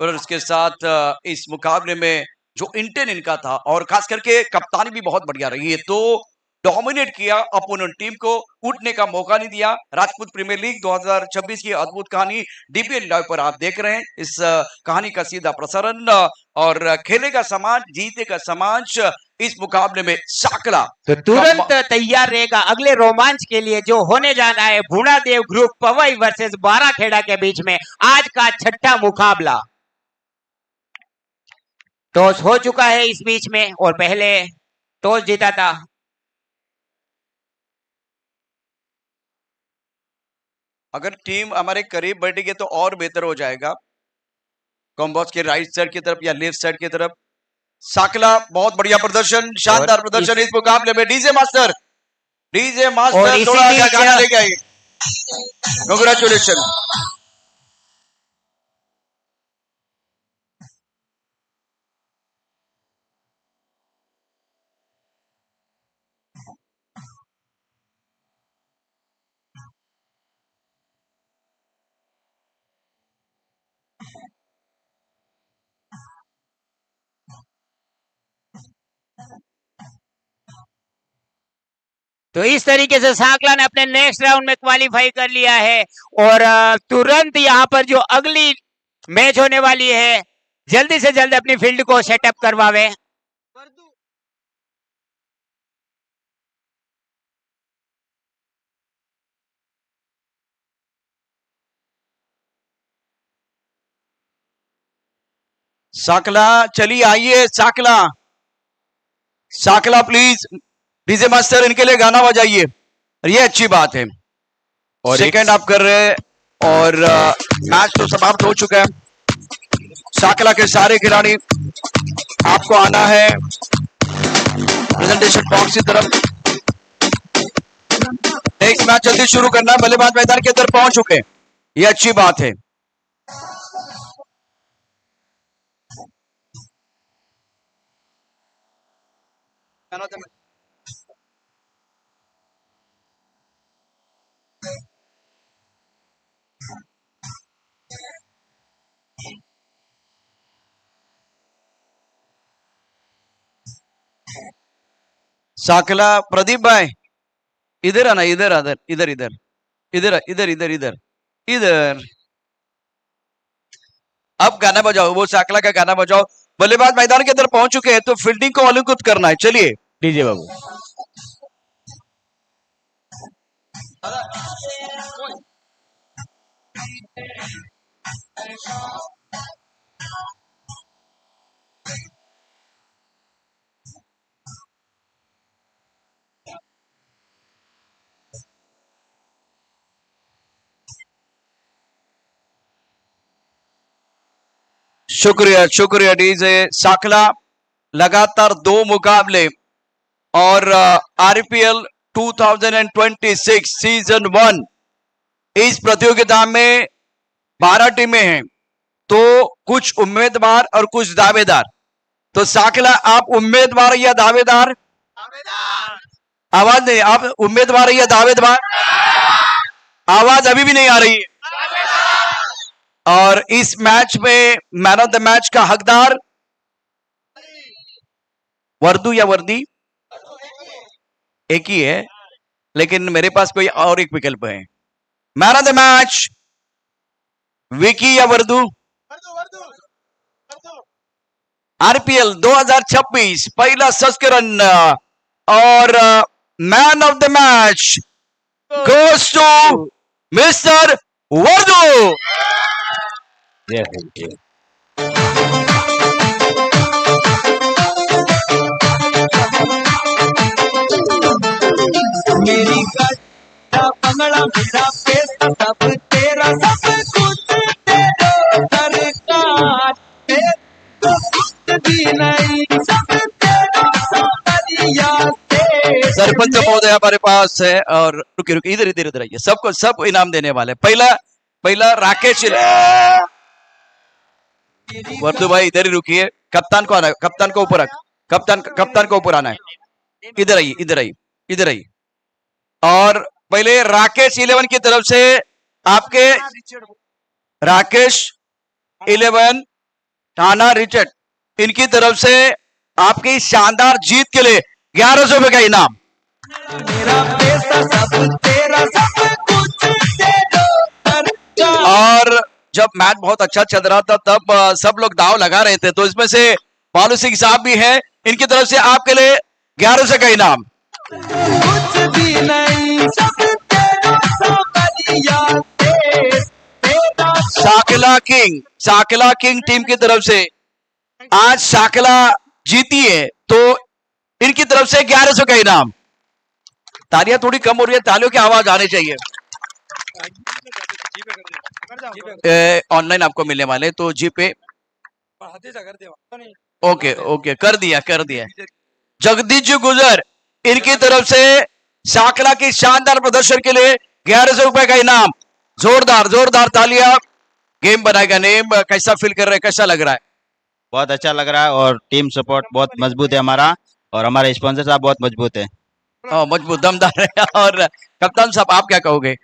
और उसके साथ इस मुकाबले में जो इंटेन इनका था, और खास करके कप्तानी भी बहुत बढ़िया रही है। तो डोमिनेट किया, अपोनेंट टीम को उठने का मौका नहीं दिया। राजपूत प्रीमियर लीग 2026 की अद्भुत कहानी डीपीएल लाइव पर आप देख रहे हैं। इस कहानी का सीधा प्रसारण, और खेलेगा समाज जीतेगा समाज इस मुकाबले में साकला तो तुरंत तैयार रहेगा अगले रोमांच के लिए जो होने जा रहा है भूणादेव ग्रुप पवई वर्सेस बाराखेड़ा के बीच में आज का 6ठा मुकाबला। टॉस हो चुका है इस बीच में, और पहले टॉस जीता था अगर टीम हमारे करीब बैठेगी तो और बेहतर हो जाएगा। कॉम्बॉक्स के राइट साइड की तरफ या लेफ्ट साइड की तरफ साकला बहुत बढ़िया प्रदर्शन, शानदार प्रदर्शन इस मुकाबले में। डीजे मास्टर थोड़ा गाना लेके आइए। कांग्रेचुलेशन। तो इस तरीके से सांकला ने अपने नेक्स्ट राउंड में क्वालिफाई कर लिया है और तुरंत यहाँ पर जो अगली मैच होने वाली है जल्दी से जल्द अपनी फील्ड को सेटअप करवावे। साकला चलिए आइए, Sakla Sakla please DJ master इनके लिए गाना बजाइए। ये अच्छी बात है। और सेकंड आप कर रहे हैं और मैच तो समाप्त हो चुका है। साकला के सारे खिलाड़ी आपको आना है प्रेजेंटेशन बॉक्स की तरफ। नेक्स्ट मैच जल्दी शुरू करना है। बल्लेबाज मैदान के अंदर पहुंच चुके हैं, ये अच्छी बात है। साकला प्रदीप भाई इधर आना, इधर इधर इधर इधर इधर इधर इधर इधर इधर। अब गाना बजाओ, वो साकला का गाना बजाओ। बल्लेबाज मैदान के अंदर पहुंच चुके हैं तो फील्डिंग को अलंकृत करना है। चलिए डीजे बाबू। शुक्रिया शुक्रिया डीजे। साकला लगातार 2 मुकाबले और आरपीएल 2026 सीजन 1 इस प्रतियोगिता में 12 टीमें हैं, तो कुछ उम्मीदवार और कुछ दावेदार। तो साकला आप उम्मीदवार या दावेदार? आवाज नहीं, आप उम्मीदवार या दावेदार? आवाज अभी भी नहीं आ रही है। और इस मैच में मैन ऑफ द मैच का हकदार वर्दू या वर्दी एक ही है, लेकिन मेरे पास कोई और एक विकल्प है। Man of the match Vicky या वर्दू? आरपीएल 2026 पहला संस्करण और man of the match goes to mister Vardu. मेरी बंगला मेरा पैसा सब तेरा, सब कुछ तेरा सरकार, तो कुछ भी नहीं, सब तेरा सौंदर्या से। सरपंच महोदय हमारे पास है और रुकिए रुकिए इधर इधर इधर आइए। सबको सब इनाम देने वाले। पहला राकेश वर्दू भाई इधर ही रुकिए। कप्तान को आना है, कप्तान को ऊपर रख, कप्तान को ऊपर आना है। इधर आइए इधर आइए इधर आइए। और पहले राकेश 11 की तरफ से आपके राकेश 11 टाना रिचर्ड, इनकी तरफ से आपकी शानदार जीत के लिए 1100 रुपए का इनाम। मेरा पैसा सब तेरा, सब कुछ तेरा सरकार। और जब मैच बहुत अच्छा चल रहा था तब सब लोग दाव लगा रहे थे, तो इसमें से बालू सिंह साहब भी हैं, इनकी तरफ से आपके लिए 1100 का इनाम। कुछ भी नहीं, सब तेरा सौंदर्या से, तेरा साकला किंग टीम की तरफ से आज साकला जीती है, तो इनकी तरफ से 1100 का इनाम। तालियां थोड़ी कम हो रही है, तालियों की आवाज आनी चाहिए। ऑनलाइन आपको मिलने वाले, तो जी पे ओके ओके कर दिया। जगदीश जी गुजर, इनकी तरफ से साकला की शानदार प्रदर्शन के लिए 1100 रुपए का इनाम। जोरदार तालियां। गेम बनाएगा नेम, कैसा फील कर रहे हैं, कैसा लग रहा है? बहुत अच्छा लग रहा है और टीम सपोर्ट बहुत मजबूत है हमारा, और हमारे स्पॉन्सर साहब बहुत मजबूत है। मजबूत दमदार है। और कप्तान साहब आप क्या कहोगे?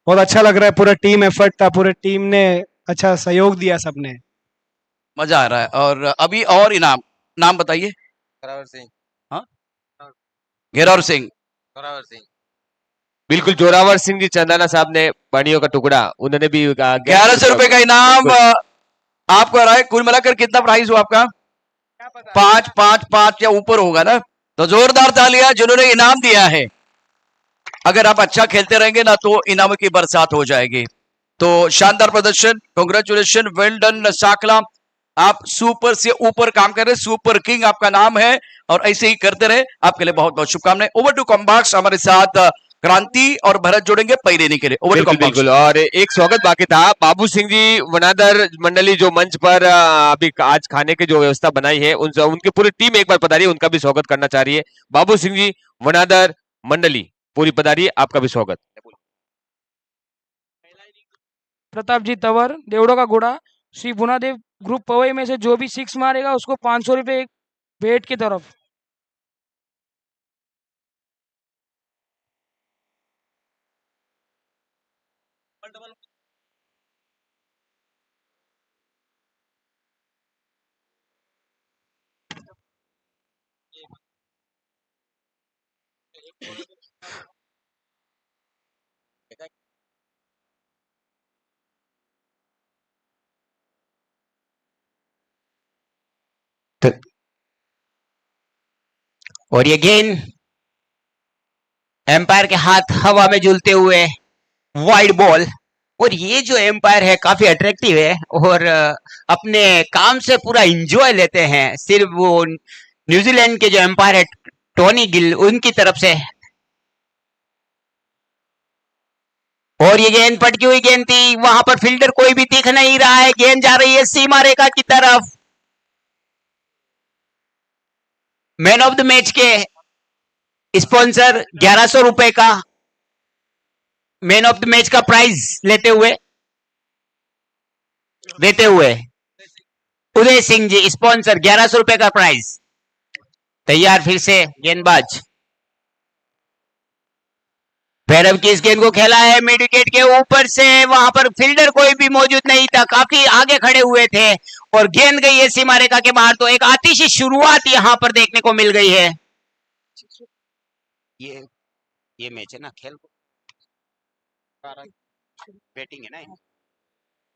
बहुत अच्छा लग रहा है, पूरा टीम एफर्ट था, पूरे टीम ने अच्छा सहयोग दिया सबने। मजा आ रहा है। और अभी और इनाम, नाम बताइए। घेरौर सिंह बिल्कुल जोरावर सिंह जी चंदाना साहब ने बाणियों का टुकड़ा, उन्होंने भी 1100 रुपए का इनाम आपको आ रहा है। कुल मिलाकर कितना प्राइस हुआ आपका? 5 या ऊपर होगा ना। तो जोरदार तालियां जिन्होंने इनाम दिया है। अगर आप अच्छा खेलते रहेंगे ना तो इनामों की बरसात हो जाएगी। तो शानदार प्रदर्शन, कांग्रेचुलेशन, वेल डन साकला। आप सुपर से ऊपर काम कर रहे हैं, सुपर किंग आपका नाम है और ऐसे ही करते रहे। आपके लिए बहुत बहुत शुभकामनाएं। ओवर टू कॉम्बॉक्स, हमारे साथ क्रांति और भरत जोड़ेंगे पैरेनी के लिए। ओवर टू बिल्कुल कॉम्बॉक्स। बिल्कुल। और एक स्वागत बाकी था, बाबू सिंह जी वनादर मंडली जो मंच पर अभी आज खाने की जो व्यवस्था बनाई है, उनकी पूरी टीम एक बार पधारी, उनका भी स्वागत करना चाह रही है। बाबू सिंह जी वनादर मंडली पूरी पधारी, आपका भी स्वागत। प्रताप जी तंवर, देवड़ों का घोड़ा, श्री भुनादेव ग्रुप पवई में से जो भी 6 मारेगा उसको 500 रुपये भेंट की तरफ। और ये गेंद एम्पायर के हाथ हवा में झूलते हुए वाइड बॉल। और ये जो एम्पायर है काफी अट्रैक्टिव है और अपने काम से पूरा एंजॉय लेते हैं। सिर्फ वो न्यूजीलैंड के जो एम्पायर है टोनी गिल, उनकी तरफ से। और ये गेंद पटकी हुई गेंद थी, वहां पर फील्डर कोई भी दिख नहीं रहा है। गेंद जा रही है सीमा रेखा की तरफ। मैन ऑफ द मैच के स्पॉन्सर 1100 रुपए का मैन ऑफ द मैच का प्राइज देते हुए उदय सिंह जी, स्पॉन्सर 1100 रुपए का प्राइज। तैयार फिर से गेंदबाज भैरव की इस गेंद को खेला है मिड विकेट के ऊपर से। वहां पर फील्डर कोई भी मौजूद नहीं था, काफी आगे खड़े हुए थे और गेंद गई है सीमा रेखा के बाहर। तो एक आतिशी शुरुआत यहां पर देखने को मिल गई है। ये मैच है ना, खेल बैटिंग है ना।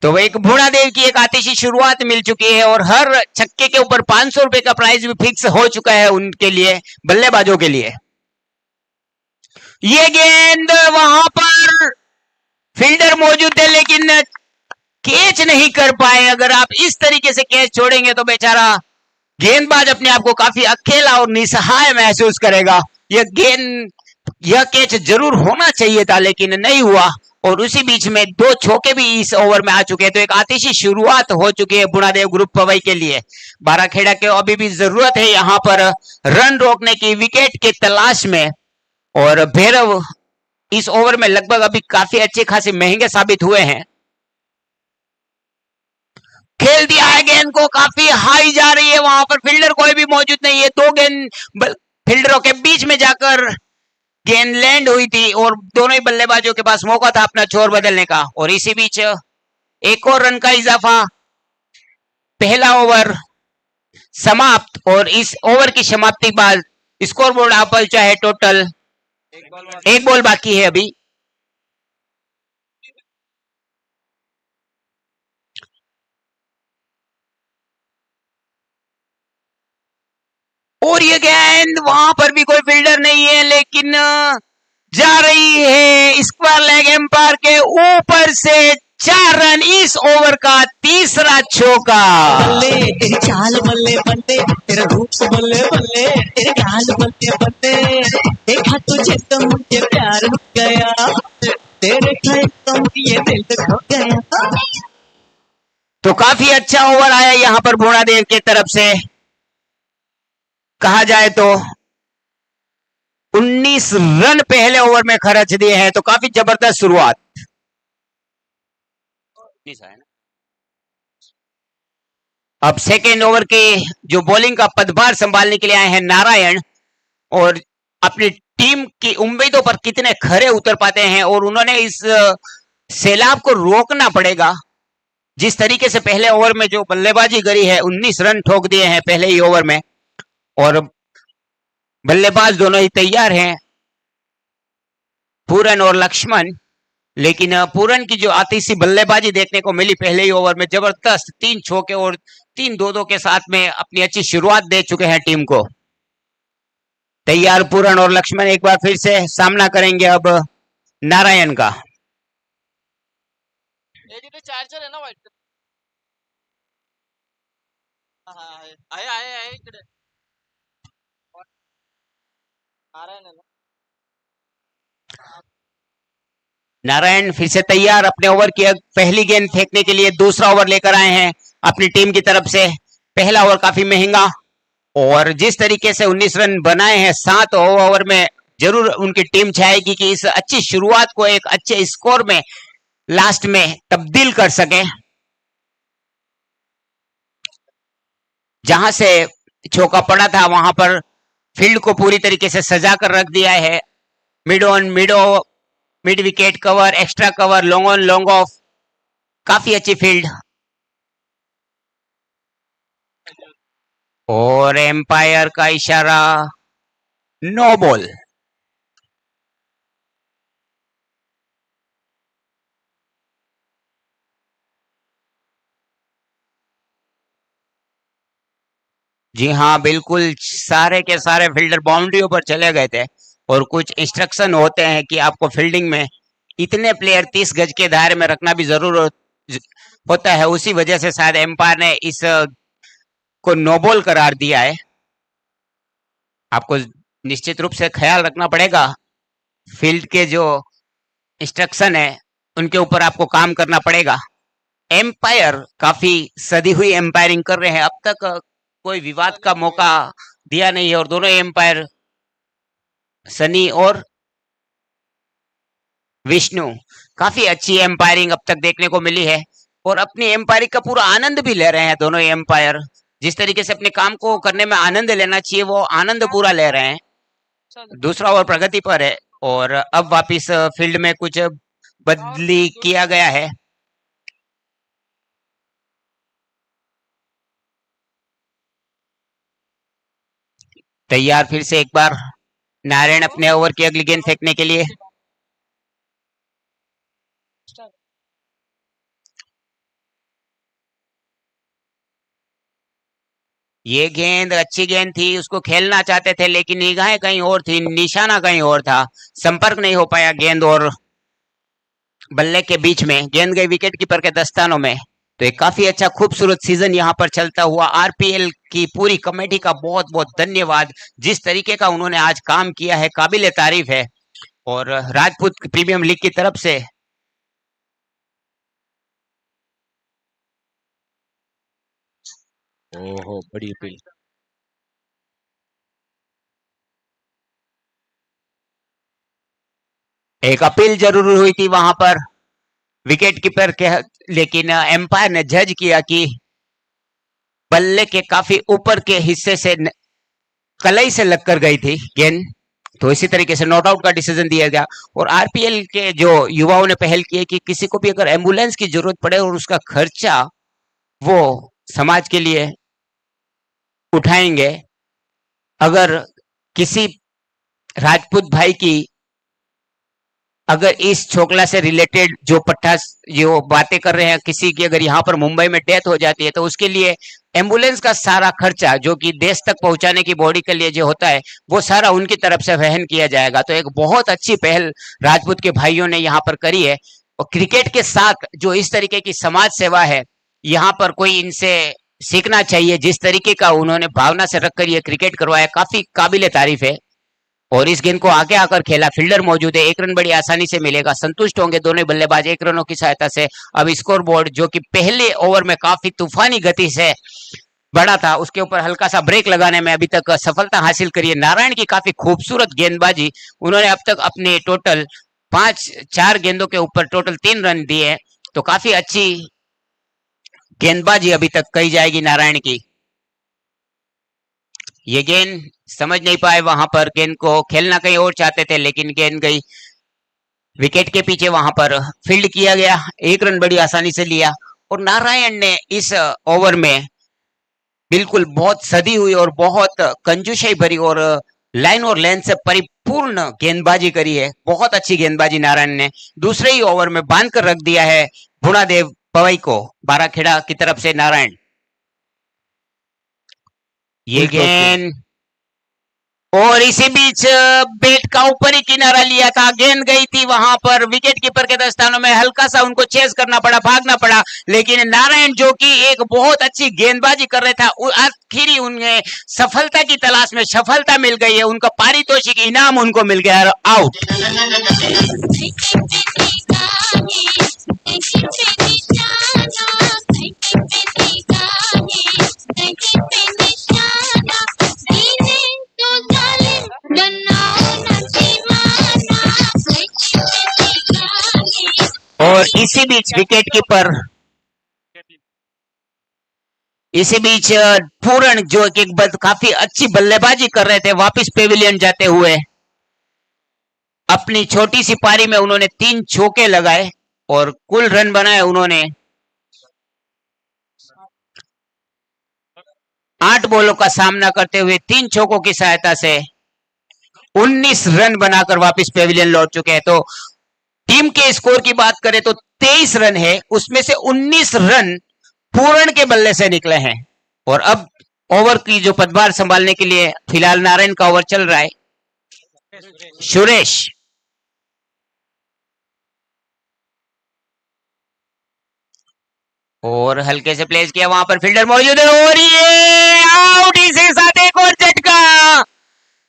तो एक भुनादेव की एक आतिशी शुरुआत मिल चुकी है और हर छक्के के ऊपर 500 रुपए का प्राइज भी फिक्स हो चुका है उनके लिए, बल्लेबाजों के लिए। ये गेंद वहां पर फील्डर मौजूद है लेकिन कैच नहीं कर पाए। अगर आप इस तरीके से कैच छोड़ेंगे तो बेचारा गेंदबाज अपने आप को काफी अकेला और निसहाय महसूस करेगा। यह कैच जरूर होना चाहिए था लेकिन नहीं हुआ और उसी बीच में 2 छक्के भी इस ओवर में आ चुके हैं। तो एक आतिशी शुरुआत हो चुकी है बुनादेव ग्रुप पवई के लिए। बाराखेड़ा के अभी भी जरूरत है यहां पर रन रोकने की, विकेट की तलाश में। और भैरव इस ओवर में लगभग अभी काफी अच्छे खासे महंगे साबित हुए हैं। खेल दिया है गेंद को, काफी हाई जा रही है, वहां पर फील्डर कोई भी मौजूद नहीं है। 2 गेंद फील्डरों के बीच में जाकर गेंद लैंड हुई थी और दोनों ही बल्लेबाजों के पास मौका था अपना छोर बदलने का। और इसी बीच एक और रन का इजाफा, पहला ओवर समाप्त। और इस ओवर की समाप्ति के बाद स्कोरबोर्ड आप पहुंचा है टोटल 1 बॉल बाकी है अभी। और ये गेंद वहां पर भी कोई फील्डर नहीं है लेकिन जा रही है स्क्वायर लेग एम्पायर के ऊपर से। 4 रन इस ओवर का तीसरा चौका। बल्ले तेरी चाल बल्ले बल्ले, तेरा रूप से बल्ले बल्ले, तेरे गाल बल्ले बल्ले। देखा तुझे तो मुझे प्यार हो गया, तेरे ख्याल तो मुझे दिल खो गया। तो काफी अच्छा ओवर आया यहां पर भुनादेव की तरफ से। कहा जाए तो 19 रन पहले ओवर में खर्च दिए हैं, तो काफी जबरदस्त शुरुआत। अब सेकेंड ओवर के जो बॉलिंग का पदभार संभालने के लिए आए हैं नारायण, और अपनी टीम की उम्मीदों पर कितने खरे उतर पाते हैं। और उन्होंने इस सैलाब को रोकना पड़ेगा। जिस तरीके से पहले ओवर में जो बल्लेबाजी करी है, 19 रन ठोक दिए हैं पहले ही ओवर में और बल्लेबाज दोनों ही तैयार हैं। पूरन और लक्ष्मण, लेकिन पूरन की जो आतिशी बल्लेबाजी देखने को मिली पहले ही ओवर में, जबरदस्त 3 चौके और 3 2-2 के साथ में अपनी अच्छी शुरुआत दे चुके हैं टीम को। तैयार पूरन और लक्ष्मण एक बार फिर से सामना करेंगे अब नारायण का। चार्जर है ना वाइट आए आए आए इकडे नारायण है ना। नारायण फिर से तैयार अपने ओवर की पहली गेंद फेंकने के लिए, दूसरा ओवर लेकर आए हैं अपनी टीम की तरफ से। पहला ओवर काफी महंगा, और जिस तरीके से 19 रन बनाए हैं 7 ओवर में, जरूर उनकी टीम चाहेगी कि इस अच्छी शुरुआत को एक अच्छे स्कोर में लास्ट में तब्दील कर सके। जहां से चौका पड़ा था वहां पर फील्ड को पूरी तरीके से सजा कर रख दिया है। Mid on mid wicket cover, extra cover, long on long off, काफी अच्छी फील्ड। और एम्पायर का इशारा, नो बॉल। जी हाँ, बिल्कुल सारे के सारे फील्डर बाउंड्रियों पर चले गए थे, और कुछ इंस्ट्रक्शन होते हैं कि आपको फील्डिंग में इतने प्लेयर 30 गज के दायरे में रखना भी जरूर होता है। उसी वजह से शायद एम्पायर ने इस को नो बॉल करार दिया है। आपको निश्चित रूप से ख्याल रखना पड़ेगा, फील्ड के जो इंस्ट्रक्शन है उनके ऊपर आपको काम करना पड़ेगा। एम्पायर काफी सदी हुई एम्पायरिंग कर रहे हैं, अब तक कोई विवाद का मौका दिया नहीं है, और दोनों एम्पायर सनी और विष्णु काफी अच्छी एम्पायरिंग अब तक देखने को मिली है, और अपनी एम्पायरिंग का पूरा आनंद भी ले रहे हैं दोनों एम्पायर। जिस तरीके से अपने काम को करने में आनंद लेना चाहिए वो आनंद पूरा ले रहे हैं। दूसरा ओवर प्रगति पर है, और अब वापिस फील्ड में कुछ बदली किया गया है। तैयार फिर से एक बार नारायण अपने ओवर की अगली गेंद फेंकने के लिए। ये गेंद अच्छी गेंद थी, उसको खेलना चाहते थे, लेकिन निगाहें कहीं और थी, निशाना कहीं और था, संपर्क नहीं हो पाया गेंद और बल्ले के बीच में। गेंद गई विकेट कीपर के दस्तानों में। तो एक काफी अच्छा खूबसूरत सीजन यहाँ पर चलता हुआ। आरपीएल की पूरी कमेटी का बहुत बहुत धन्यवाद, जिस तरीके का उन्होंने आज काम किया है काबिले तारीफ है। और राजपूत प्रीमियम लीग की तरफ से ओहो, बड़ी अपील। एक अपील जरूर हुई थी वहां पर विकेट कीपर के, लेकिन एम्पायर ने जज किया कि बल्ले के काफी ऊपर के हिस्से से कलाई से लगकर गई थी गेंद, तो इसी तरीके से नॉट आउट का डिसीजन दिया गया। और आरपीएल के जो युवाओं ने पहल की है कि किसी को भी अगर एम्बुलेंस की जरूरत पड़े और उसका खर्चा वो समाज के लिए उठाएंगे, अगर किसी राजपूत भाई की अगर इस छोकला से रिलेटेड जो पट्टा जो बातें कर रहे हैं, किसी की अगर यहाँ पर मुंबई में डेथ हो जाती है तो उसके लिए एम्बुलेंस का सारा खर्चा जो कि देश तक पहुंचाने की बॉडी के लिए जो होता है वो सारा उनकी तरफ से वहन किया जाएगा। तो एक बहुत अच्छी पहल राजपूत के भाइयों ने यहाँ पर करी है। और क्रिकेट के साथ जो इस तरीके की समाज सेवा है, यहाँ पर कोई इनसे सीखना चाहिए। जिस तरीके का उन्होंने भावना से रखकर ये क्रिकेट करवाया, काफी काबिले तारीफ है। और इस गेंद को आगे आकर खेला, फील्डर मौजूद है, 1 रन बड़ी आसानी से मिलेगा, संतुष्ट होंगे दोनों बल्लेबाज 1 रनों की सहायता से। अब स्कोर बोर्ड जो कि पहले ओवर में काफी तूफानी गति से बढ़ा था, उसके ऊपर हल्का सा ब्रेक लगाने में अभी तक सफलता हासिल करी है। नारायण की काफी खूबसूरत गेंदबाजी, उन्होंने अब तक अपने टोटल 4 गेंदों के ऊपर टोटल 3 रन दिए, तो काफी अच्छी गेंदबाजी अभी तक कही जाएगी नारायण की। ये गेंद समझ नहीं पाए वहां पर, गेंद को खेलना कहीं और चाहते थे, लेकिन गेंद गई विकेट के पीछे, वहां पर फील्ड किया गया, 1 रन बड़ी आसानी से लिया। और नारायण ने इस ओवर में बिल्कुल बहुत सदी हुई और बहुत कंजूसी भरी और लाइन और लेंथ से परिपूर्ण गेंदबाजी करी है। बहुत अच्छी गेंदबाजी नारायण ने दूसरे ही ओवर में बांध कर रख दिया है भुनादेव पवई को। बाराखेड़ा की तरफ से नारायण, ये गेंद और इसी बीच बैट का ऊपरी किनारा लिया था, गेंद गई थी वहां पर विकेट कीपर के दस्तानों में। हल्का सा उनको चेस करना पड़ा, भागना पड़ा, लेकिन नारायण जो कि एक बहुत अच्छी गेंदबाजी कर रहे था, आखिरी उन्हें सफलता की तलाश में सफलता मिल गई है। उनका पारितोषिक इनाम उनको मिल गया, आउट। और इसी बीच विकेट कीपर, इसी बीच पूरण जो कि काफी अच्छी बल्लेबाजी कर रहे थे, वापस पेविलियन जाते हुए अपनी छोटी सी पारी में उन्होंने 3 चौके लगाए और कुल रन बनाए उन्होंने 8 बॉलों का सामना करते हुए 3 चौकों की सहायता से 19 रन बनाकर वापस पेविलियन लौट चुके हैं। तो टीम के स्कोर की बात करें तो 23 रन है, उसमें से 19 रन पूरण के बल्ले से निकले हैं। और अब ओवर की जो पदभार संभालने के लिए फिलहाल नारायण का ओवर चल रहा है। सुरेश, और हल्के से प्लेस किया, वहां पर फील्डर मौजूद है और ये आउट। इसी साथ एक और झटका,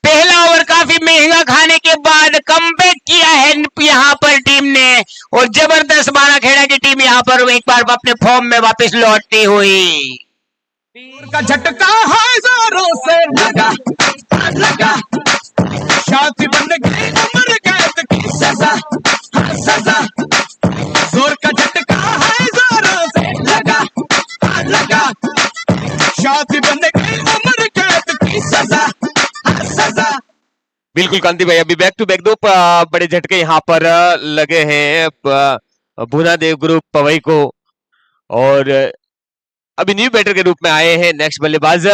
पहला ओवर काफी महंगा खाने के बाद कमबैक किया है यहां पर टीम ने, और जबरदस्त बाराखेड़ा की टीम यहां पर एक बार अपने फॉर्म में वापस लौटती हुई। का झटका हजारों से लगा लगा, शादी बन गई उम्र कैद की सजा सजा, जोर का झटका हजारों से लगा लगा, शादी बन गई उम्र कैद की सजा सजा। बिल्कुल कांति भाई, अभी बैक टू बैक 2 बड़े झटके यहाँ पर लगे हैं भुनादेव ग्रुप पवई को, और अभी न्यू बैटर के रूप में आए हैं नेक्स्ट बल्लेबाज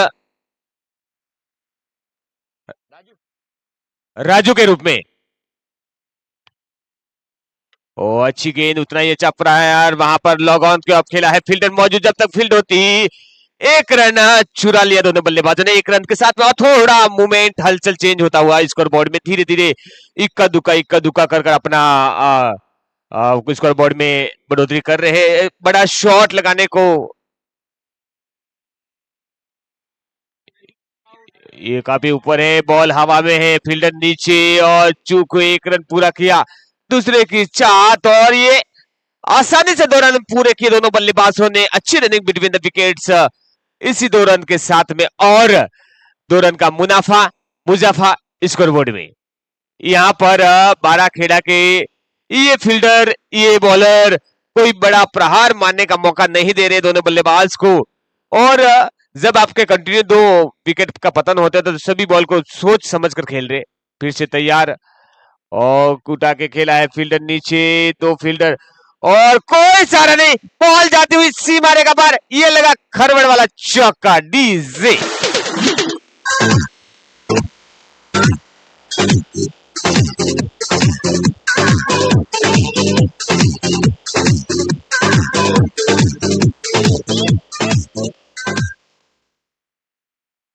राजू के रूप में। ओ अच्छी गेंद, उतना ही चप रहा है यार, वहां पर लॉग ऑन के ऑफ खेला है, फील्डर मौजूद, जब तक फील्ड होती 1 रन चुरा लिया दोनों बल्लेबाजों ने। 1 रन के साथ में थोड़ा मूवमेंट, हलचल चेंज होता हुआ स्कोर बोर्ड में धीरे धीरे इक्का दुक्का कर अपना स्कोर बोर्ड में बढ़ोतरी कर रहे हैं। बड़ा शॉट लगाने को, ये काफी ऊपर है, बॉल हवा में है, फील्डर नीचे और चूक 1 रन पूरा किया दूसरे की चाहत, और ये आसानी से 2 रन पूरे किए दोनों बल्लेबाजों ने। अच्छी रनिंग बिटवीन द विकेट्स इसी 2 रन के साथ में, और 2 रन का मुनाफा स्कोरबोर्ड में। यहाँ पर बाराखेड़ा के ये फील्डर, ये बॉलर कोई बड़ा प्रहार मारने का मौका नहीं दे रहे दोनों बल्लेबाज को, और जब आपके कंटिन्यू 2 विकेट का पतन होता है तो सभी बॉल को सोच समझ कर खेल रहे। फिर से तैयार और कुटा के खेला है, फील्डर नीचे, 2 फील्डर और कोई सारा नहीं, बॉल जाती हुई सीमा रेखा पार, ये लगा खरवड़ वाला चौका, डीजे।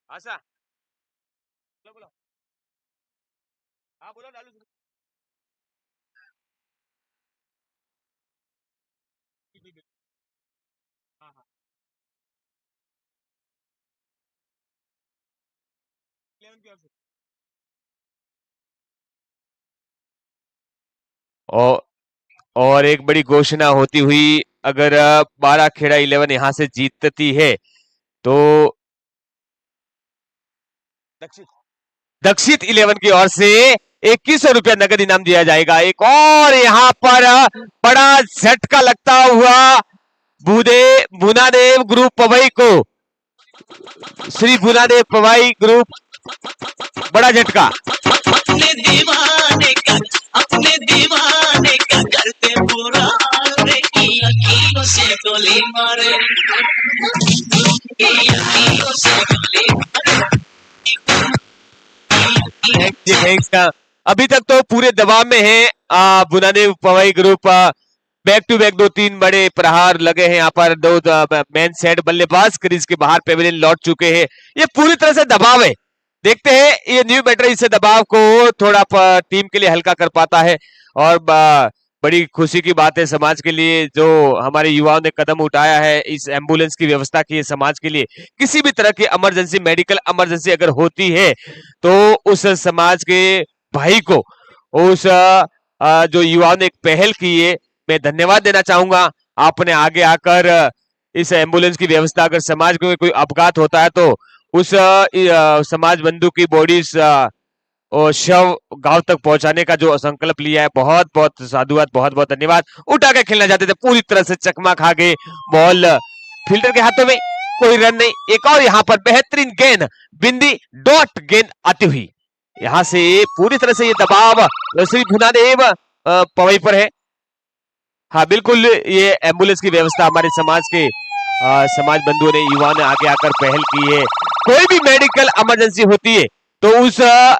आशा बोलो, हाँ बोलो लालू। हाँ हाँ, और एक बड़ी घोषणा होती हुई, अगर बाराखेड़ा 11 यहां से जीतती है तो दक्षित 11 की ओर से 2100 रुपया नगद इनाम दिया जाएगा। एक और यहाँ पर बड़ा झटका लगता हुआ भुनादेव ग्रुप पवई को, श्री भुनादेव पवई ग्रुप, बड़ा झटका। अपने दीवाने का करते बुरा रे, की अखियों से गोली मारे, की अखियों से गोली मारे। थैंक्स का अभी तक तो पूरे दबाव में है बुनादेव पवई ग्रुप। बैक टू बैक 2-3 बड़े प्रहार लगे हैं यहाँ पर। दो मैन सेट बल्लेबाज क्रीज के बाहर पेविलियन लौट चुके हैं। ये पूरी तरह से दबाव है। देखते हैं ये न्यू बैटर इस दबाव को थोड़ा टीम के लिए हल्का कर पाता है। और बड़ी खुशी की बात है समाज के लिए जो हमारे युवाओं ने कदम उठाया है, इस एम्बुलेंस की व्यवस्था की है समाज के लिए। किसी भी तरह की इमरजेंसी, मेडिकल इमरजेंसी अगर होती है तो उस समाज के भाई को, उस जो युवाओं ने एक पहल की है, मैं धन्यवाद देना चाहूंगा। आपने आगे आकर इस एम्बुलेंस की व्यवस्था, अगर समाज को कोई अपघात होता है तो उस समाज बंधु की बॉडी और शव गांव तक पहुंचाने का जो संकल्प लिया है, बहुत बहुत साधुवाद, बहुत बहुत धन्यवाद। उठा के खेलना चाहते थे, पूरी तरह से चकमा खा गए। बॉल फील्डर के हाथों में, कोई रन नहीं। एक और यहाँ पर बेहतरीन गेंद, बिंदी डॉट गेंद आती हुई, यहाँ से पूरी तरह से ये दबाव श्री भुनादेव पवई पर है। हाँ बिल्कुल, ये एम्बुलेंस की व्यवस्था हमारे समाज के समाज बंधुओं ने, युवाओं ने आगे आकर पहल की है। कोई भी मेडिकल इमरजेंसी होती है तो उसका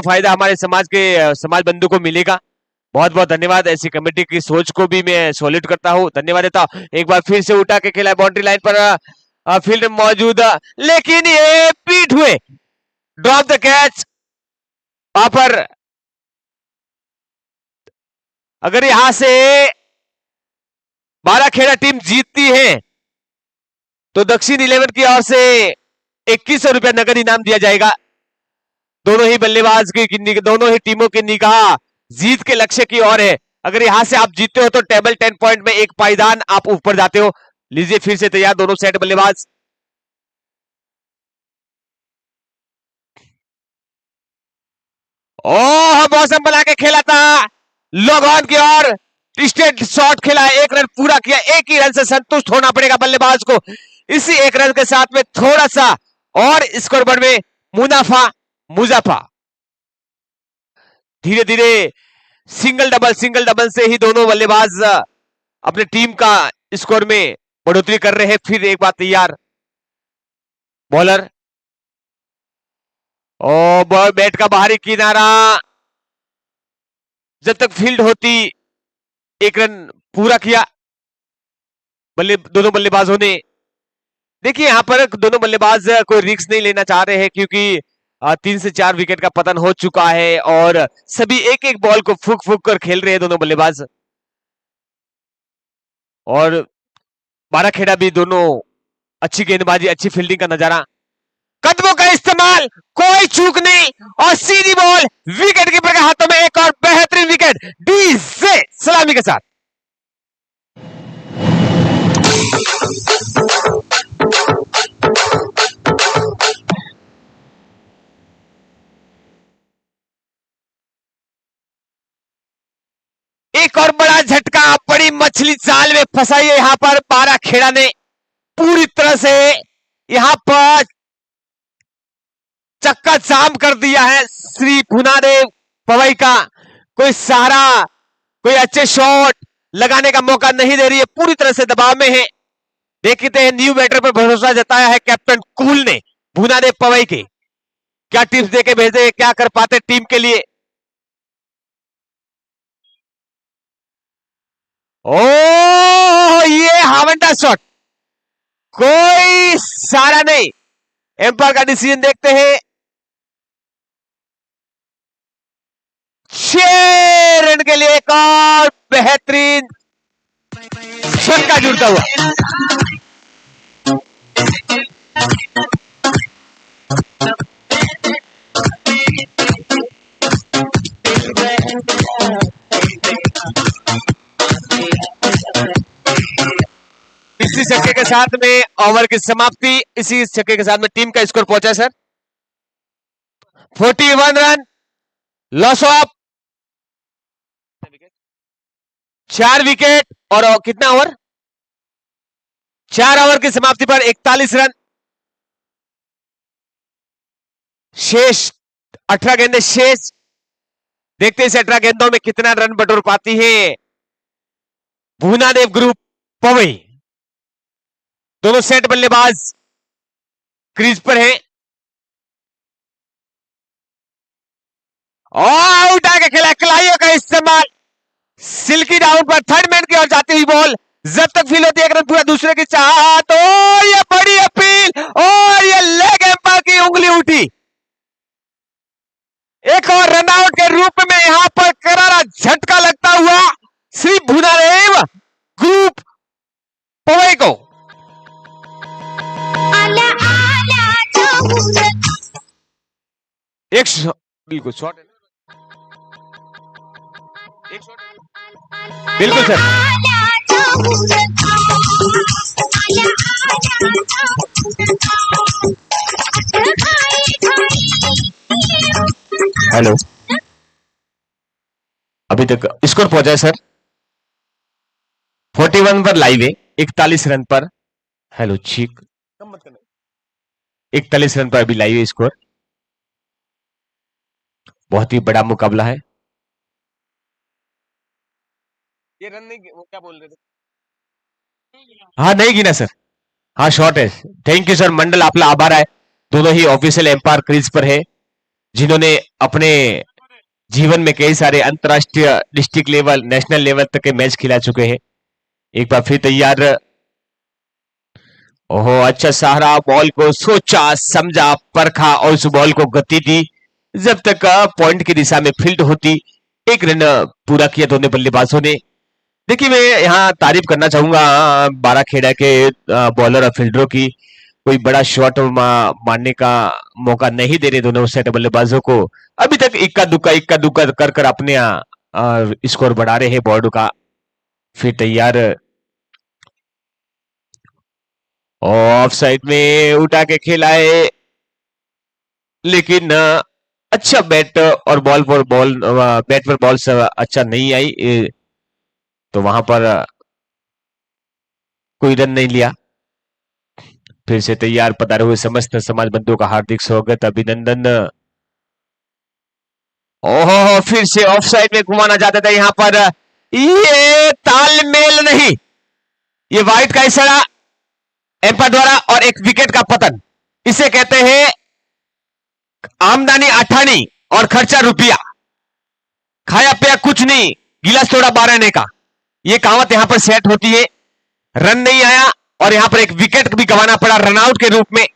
फायदा हमारे समाज के समाज बंधु को मिलेगा। बहुत बहुत धन्यवाद। ऐसी कमेटी की सोच को भी मैं सॉलिड करता हूँ, धन्यवाद देता हूँ। एक बार फिर से उठा के खेला है, बाउंड्री लाइन पर फील्ड मौजूद, लेकिन ये पीठ हुए, ड्रॉप द कैच। वहां पर अगर यहां से बाराखेड़ा टीम जीतती है तो दक्षिण 11 की ओर से 2100 रुपया नगद इनाम दिया जाएगा। दोनों ही बल्लेबाज की, दोनों ही टीमों की निगाह जीत के लक्ष्य की ओर है। अगर यहां से आप जीतते हो तो टेबल 10 पॉइंट में एक पायदान आप ऊपर जाते हो। लीजिए फिर से तैयार दोनों सेट बल्लेबाज। ओह, मौसम बना के खेला था, लॉग ऑन की ओर स्ट्रेट शॉट खेला, एक रन पूरा किया। एक ही रन से संतुष्ट होना पड़ेगा बल्लेबाज को। इसी एक रन के साथ में थोड़ा सा और स्कोरबोर्ड में मुनाफा धीरे धीरे सिंगल डबल से ही दोनों बल्लेबाज अपने टीम का स्कोर में बढ़ोतरी कर रहे हैं। फिर एक बार तैयार बॉलर, और बैट का बाहरी किनारा, जब तक फील्ड होती, एक रन पूरा किया दोनों बल्लेबाजों ने। देखिए यहां पर दोनों बल्लेबाज कोई रिस्क नहीं लेना चाह रहे हैं क्योंकि 3 से 4 विकेट का पतन हो चुका है और सभी एक एक बॉल को फूक फूक कर खेल रहे हैं दोनों बल्लेबाज। और बाराखेड़ा भी दोनों अच्छी गेंदबाजी, अच्छी फील्डिंग का नजारा, कदमों का इस्तेमाल, कोई चूक नहीं और सीधी बॉल विकेट कीपर के हाथों में। एक और बेहतरीन विकेट डी से सलामी के साथ। एक और बड़ा झटका, बड़ी मछली जाल में फंसाई है यहां पर बाराखेड़ा ने। पूरी तरह से यहां पर चक्का जाम कर दिया है श्री भुनादेव पवई का। कोई सहारा, कोई अच्छे शॉट लगाने का मौका नहीं दे रही है, पूरी तरह से दबाव में है। देखते हैं न्यू बैटर पर भरोसा जताया है कैप्टन कूल ने भुनादेव पवई के। क्या टिप्स देके भेजे, क्या कर पाते टीम के लिए। ओ, ये हावंडा शॉट, कोई सहारा नहीं। एम्पायर का डिसीजन देखते हैं। 6 रन के लिए एक और बेहतरीन छक्का जुड़ता हुआ। इसी छक्के के साथ में ओवर की समाप्ति। इसी छक्के के साथ में टीम का स्कोर पहुंचा sir 41 run, loss of 4 wicket और कितना ओवर, 4 ओवर की समाप्ति पर 41 रन शेष, 18 गेंदें शेष। देखते हैं इस 18 गेंदों में कितना रन बटोर पाती है भुनादेव ग्रुप पवई। दोनों सेट बल्लेबाज क्रीज पर हैं। और उठा के खेला, कलाइयों का इस्तेमाल, सिल्की डाउन पर थर्ड मैन की ओर जाती हुई बॉल, जब तक फील होती है एक रन पूरा दूसरे की चाहत, और ये बड़ी अपील और ये लेग एम्पायर की उंगली उठी। एक और रनआउट के रूप में यहां पर करारा झटका लगता हुआ श्री भुनादेव ग्रुप पवई को। एक बिल्कुल शॉट है, एक शॉट है बिल्कुल सर। हेलो, अभी तक स्कोर पहुंचा है सर 41 पर लाइव है, 41 रन पर। हेलो चीक, 41 रन पर अभी लाइव है स्कोर। बहुत ही बड़ा मुकाबला है। ये रन नहीं, वो क्या बोल रहे थे? हाँ नहीं गिना सर, हाँ शॉट है। थैंक यू सर मंडल, आपला आभार है। दोनों ही ऑफिशियल एम्पायर क्रीज पर है, जिन्होंने अपने जीवन में कई सारे अंतरराष्ट्रीय, डिस्ट्रिक्ट लेवल, नेशनल लेवल तक के मैच खिला चुके हैं। एक बार फिर तैयार। ओहो, अच्छा सहारा, बॉल को सोचा समझा परखा और उस बॉल को गति दी, जब तक पॉइंट की दिशा में फील्ड होती। एक रन पूरा किया दोनों बल्लेबाजों ने। देखिए, मैं यहाँ तारीफ करना चाहूंगा बाराखेड़ा के बॉलर और फील्डरों की। कोई बड़ा शॉट मारने का मौका नहीं दे रहे दोनों सेट बल्लेबाजों को। अभी तक इक्का दुक्का कर कर अपने स्कोर बढ़ा रहे हैं बोर्ड का। फिर तैयार, ऑफ साइड में उठा के खेला है, लेकिन अच्छा बैट और बॉल पर बॉल, बैट पर बॉल अच्छा नहीं आई, तो वहां पर कोई रन नहीं लिया। फिर से तैयार पधारे हुए समस्त समाज बंधुओं का हार्दिक स्वागत, अभिनंदन। ओहो, फिर से ऑफ साइड में घुमाना चाहता था यहां पर। ये तालमेल नहीं, ये वाइट का इशारा एम्पायर द्वारा और एक विकेट का पतन। इसे कहते हैं आमदनी 18 और खर्चा रुपया, खाया पिया कुछ नहीं, गिलास थोड़ा 12 ने का। ये कहावत यहां पर सेट होती है। रन नहीं आया और यहां पर एक विकेट भी गंवाना पड़ा रनआउट के रूप में।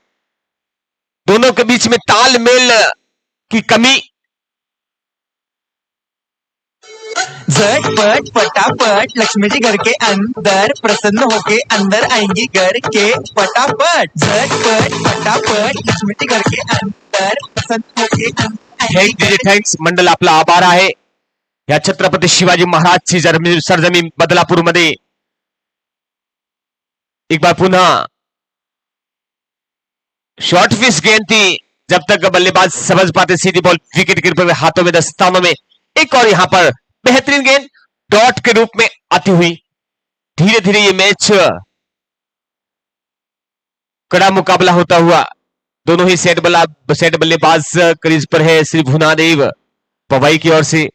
दोनों के बीच में तालमेल की कमी। झटपट फटाफट लक्ष्मी जी घर के अंदर प्रसन्न होके अंदर आएंगी घर के फटाफट। झटपट फटाफट लक्ष्मी जी घर के अंदर प्रसन्न होके अंदर। थँक्स मंडल, आपला आभार आहे। या छत्रपती शिवाजी महाराजची सरजमीन बदलापूर मध्ये एक बार पुनः शॉर्ट फिश गेंद थी, जब तक बल्लेबाज समझ पाते सीधी बॉल विकेट कीपर हाथों में, दस्तानों में। एक और यहां पर बेहतरीन गेंद डॉट के रूप में आती हुई। धीरे धीरे ये मैच कड़ा मुकाबला होता हुआ। दोनों ही सेट बल्लेबाज क्रीज पर है। श्री भुनादेव पवई की ओर से।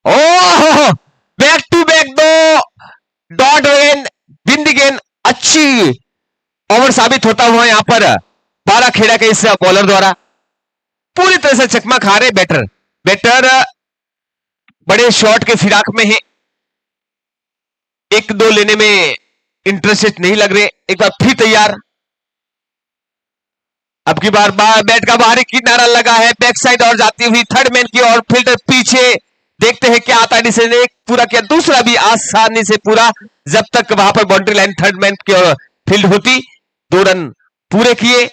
ओह, बैक टू बैक दो डॉट गेंद, बिंदी गेंद, अच्छी ओवर साबित होता हुआ यहां पर बाराखेड़ा के इस बॉलर द्वारा। पूरी तरह से चकमा खा रहे बैटर बड़े शॉट के फिराक में है। एक दो लेने में इंटरेस्टेड नहीं लग रहे। एक बार फिर तैयार। अब की बार बैट का बाहरी किनारा लगा है, बैक साइड और जाती हुई थर्ड मैन की और फील्डर पीछे। देखते हैं क्या आता है। डिसीजन एक पूरा किया, दूसरा भी आसानी से पूरा, जब तक वहां पर बाउंड्री लाइन थर्ड मैन की ओर फील्ड होती। 2 रन पूरे किए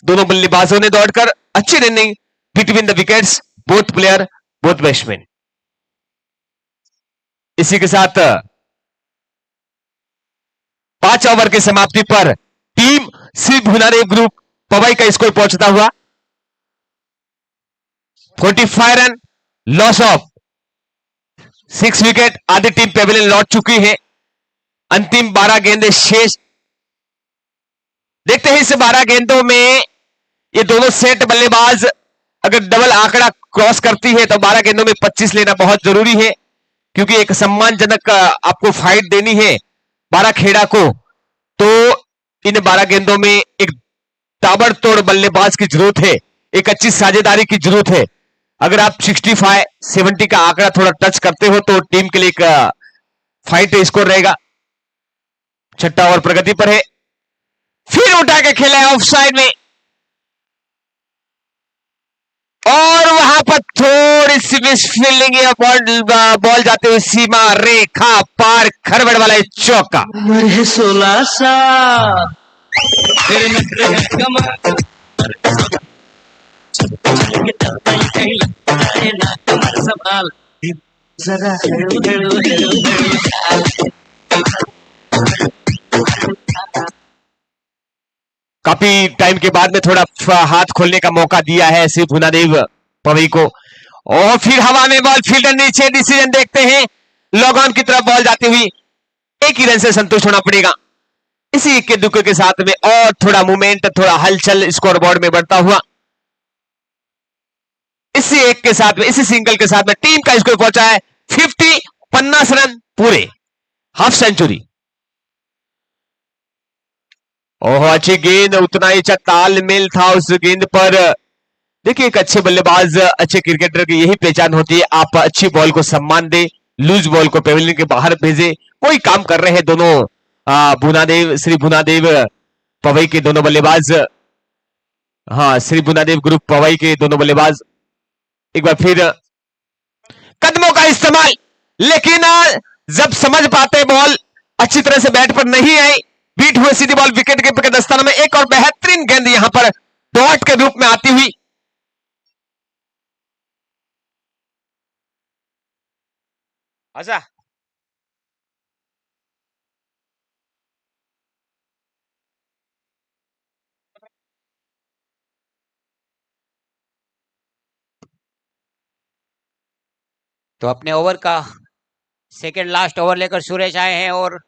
दोनों बल्लेबाजों ने दौड़कर। अच्छी running between the wickets, both player, both batsman. इसी के साथ 5 ओवर की समाप्ति पर टीम श्री भुनादेव ग्रुप पवई का स्कोर पहुंचता हुआ 45 रन, लॉस ऑफ 6 विकेट। आधी टीम पेविलियन लौट चुकी है। अंतिम 12 गेंदें शेष। देखते हैं इस 12 गेंदों में ये दोनों सेट बल्लेबाज अगर डबल आंकड़ा क्रॉस करती है तो 12 गेंदों में 25 लेना बहुत जरूरी है, क्योंकि एक सम्मानजनक आपको फाइट देनी है बाराखेड़ा को। तो इन 12 गेंदों में एक ताबड़तोड़ बल्लेबाज की जरूरत है। एक अच्छी साझेदारी की जरूरत है। अगर आप 65-70 का आंकड़ा थोड़ा टच करते हो तो टीम के लिए एक फाइट स्कोर रहेगा। छठा ओवर प्रगति पर है, फिर उठा के खेला है ऑफ साइड में, और वहां पर थोड़ी सी मिस फील्डिंग है, बॉल जाते हुए सीमा रेखा पार, खरबड़ वाला चौका। उम्र है 16 साल, तेरे नखरे हैं कमाल, कहीं लगता है ना कमर संभाल, जरा हेड़ू हेड़ू हेड़ू हेड़ू चाल। काफी टाइम के बाद में थोड़ा हाथ खोलने का मौका दिया है श्री भुनादेव पवई को, और फिर हवा में बॉल, फील्डर नीचे, डिसीजन देखते हैं, लॉग ऑन की तरफ बॉल जाती हुई, एक ही रन से संतुष्ट होना पड़ेगा। इसी इक्के दुक्के के साथ में और थोड़ा मूवमेंट, थोड़ा हलचल स्कोर बोर्ड में बढ़ता हुआ, इसी एक के साथ में, इसी सिंगल के साथ में टीम का स्कोर पहुंचा है 50 रन पूरे, हाफ सेंचुरी। ओह अच्छी गेंद, उतना ही अच्छा तालमेल था उस गेंद पर। देखिए एक अच्छे बल्लेबाज, अच्छे क्रिकेटर की यही पहचान होती है, आप अच्छी बॉल को सम्मान दे, लूज बॉल को पेविलियन के बाहर भेजे। कोई काम कर रहे हैं दोनों श्री भुनादेव पवई के दोनों बल्लेबाज, हाँ श्री भुनादेव ग्रुप पवई के दोनों बल्लेबाज। एक बार फिर कदमों का इस्तेमाल, लेकिन जब समझ पाते बॉल अच्छी तरह से बैट पर नहीं आई, बीट हुए सीधी बॉल विकेट के दस्ताने में, एक और बेहतरीन गेंद यहां पर डॉट के रूप में आती हुई। अच्छा तो अपने ओवर का सेकंड लास्ट ओवर लेकर सुरेश आए हैं, और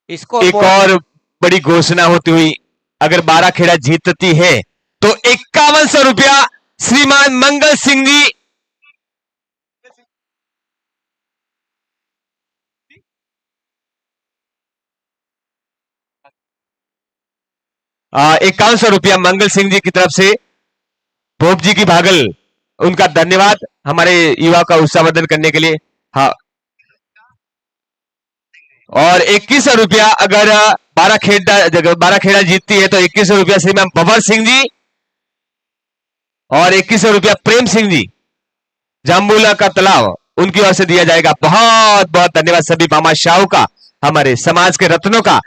इसको एक और बड़ी घोषणा होती हुई, अगर 12 खेड़ा जीतती है तो 5100 रुपया श्रीमान मंगल सिंह जी, ₹5100 मंगल सिंह जी की तरफ से भोप जी की भागल, उनका धन्यवाद हमारे युवा का उत्साहवर्धन करने के लिए। हाँ, और 2100 रुपया अगर 12 खेड़ा जीतती है तो 2100 रुपया श्रीमान बबर सिंह जी, और 2100 रुपया प्रेम सिंह जी, जाम्बूला का तालाब, उनकी ओर से दिया जाएगा। बहुत बहुत धन्यवाद सभी मामा शाह का, हमारे समाज के रत्नों का,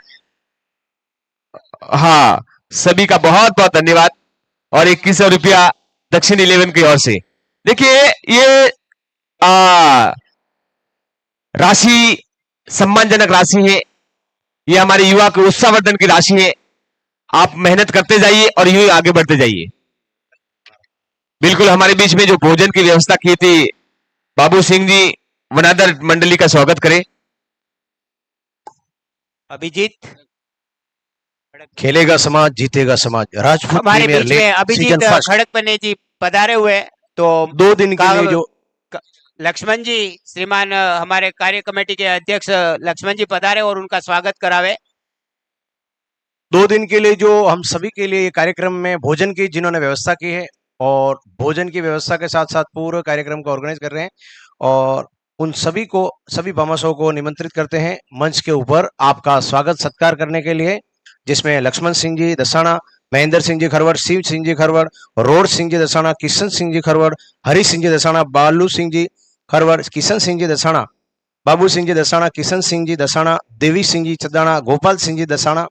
हाँ सभी का बहुत बहुत धन्यवाद। और 2100 रुपया दक्षिण 11 की ओर से। देखिए ये राशि सम्मानजनक राशि है, ये हमारे युवा के उत्साहवर्धन की राशि है। आप मेहनत करते जाइए और यूं आगे बढ़ते जाइए। बिल्कुल हमारे बीच में जो भोजन की व्यवस्था की थी, बाबू सिंह जी वनादर मंडली का स्वागत करें। अभिजीत, खेलेगा समाज जीतेगा समाज, राजपूत हमारे प्रीमियर बीच में लीग अभिजीत सीजन फर्स्ट खड़कपन्ने जी पधारे हुए, तो 2 दिन के लिए जो लक्ष्मण जी, श्रीमान हमारे कार्य कमेटी के अध्यक्ष लक्ष्मण जी पधारे और उनका स्वागत करावे। 2 दिन के लिए जो हम सभी के लिए ये कार्यक्रम में भोजन की जिन्होंने व्यवस्था की है, और भोजन की व्यवस्था के साथ साथ पूरे कार्यक्रम को ऑर्गेनाइज कर रहे हैं, और उन सभी को, सभी भामाशाहों को निमंत्रित करते हैं मंच के ऊपर आपका स्वागत सत्कार करने के लिए, जिसमें लक्ष्मण सिंह जी दसाना, महेंद्र सिंह जी खरवड़, शिव सिंह जी खरवड़, रोड सिंह जी दसाना, किशन सिंह जी खरवड़, हरि सिंह जी दसाना, बालू सिंह जी खरवड़, किशन सिंह जी दसाना, बाबू सिंह जी दसाना, किशन सिंह जी दसाना, देवी सिंह जी चदाना, गोपाल सिंह जी दसाना,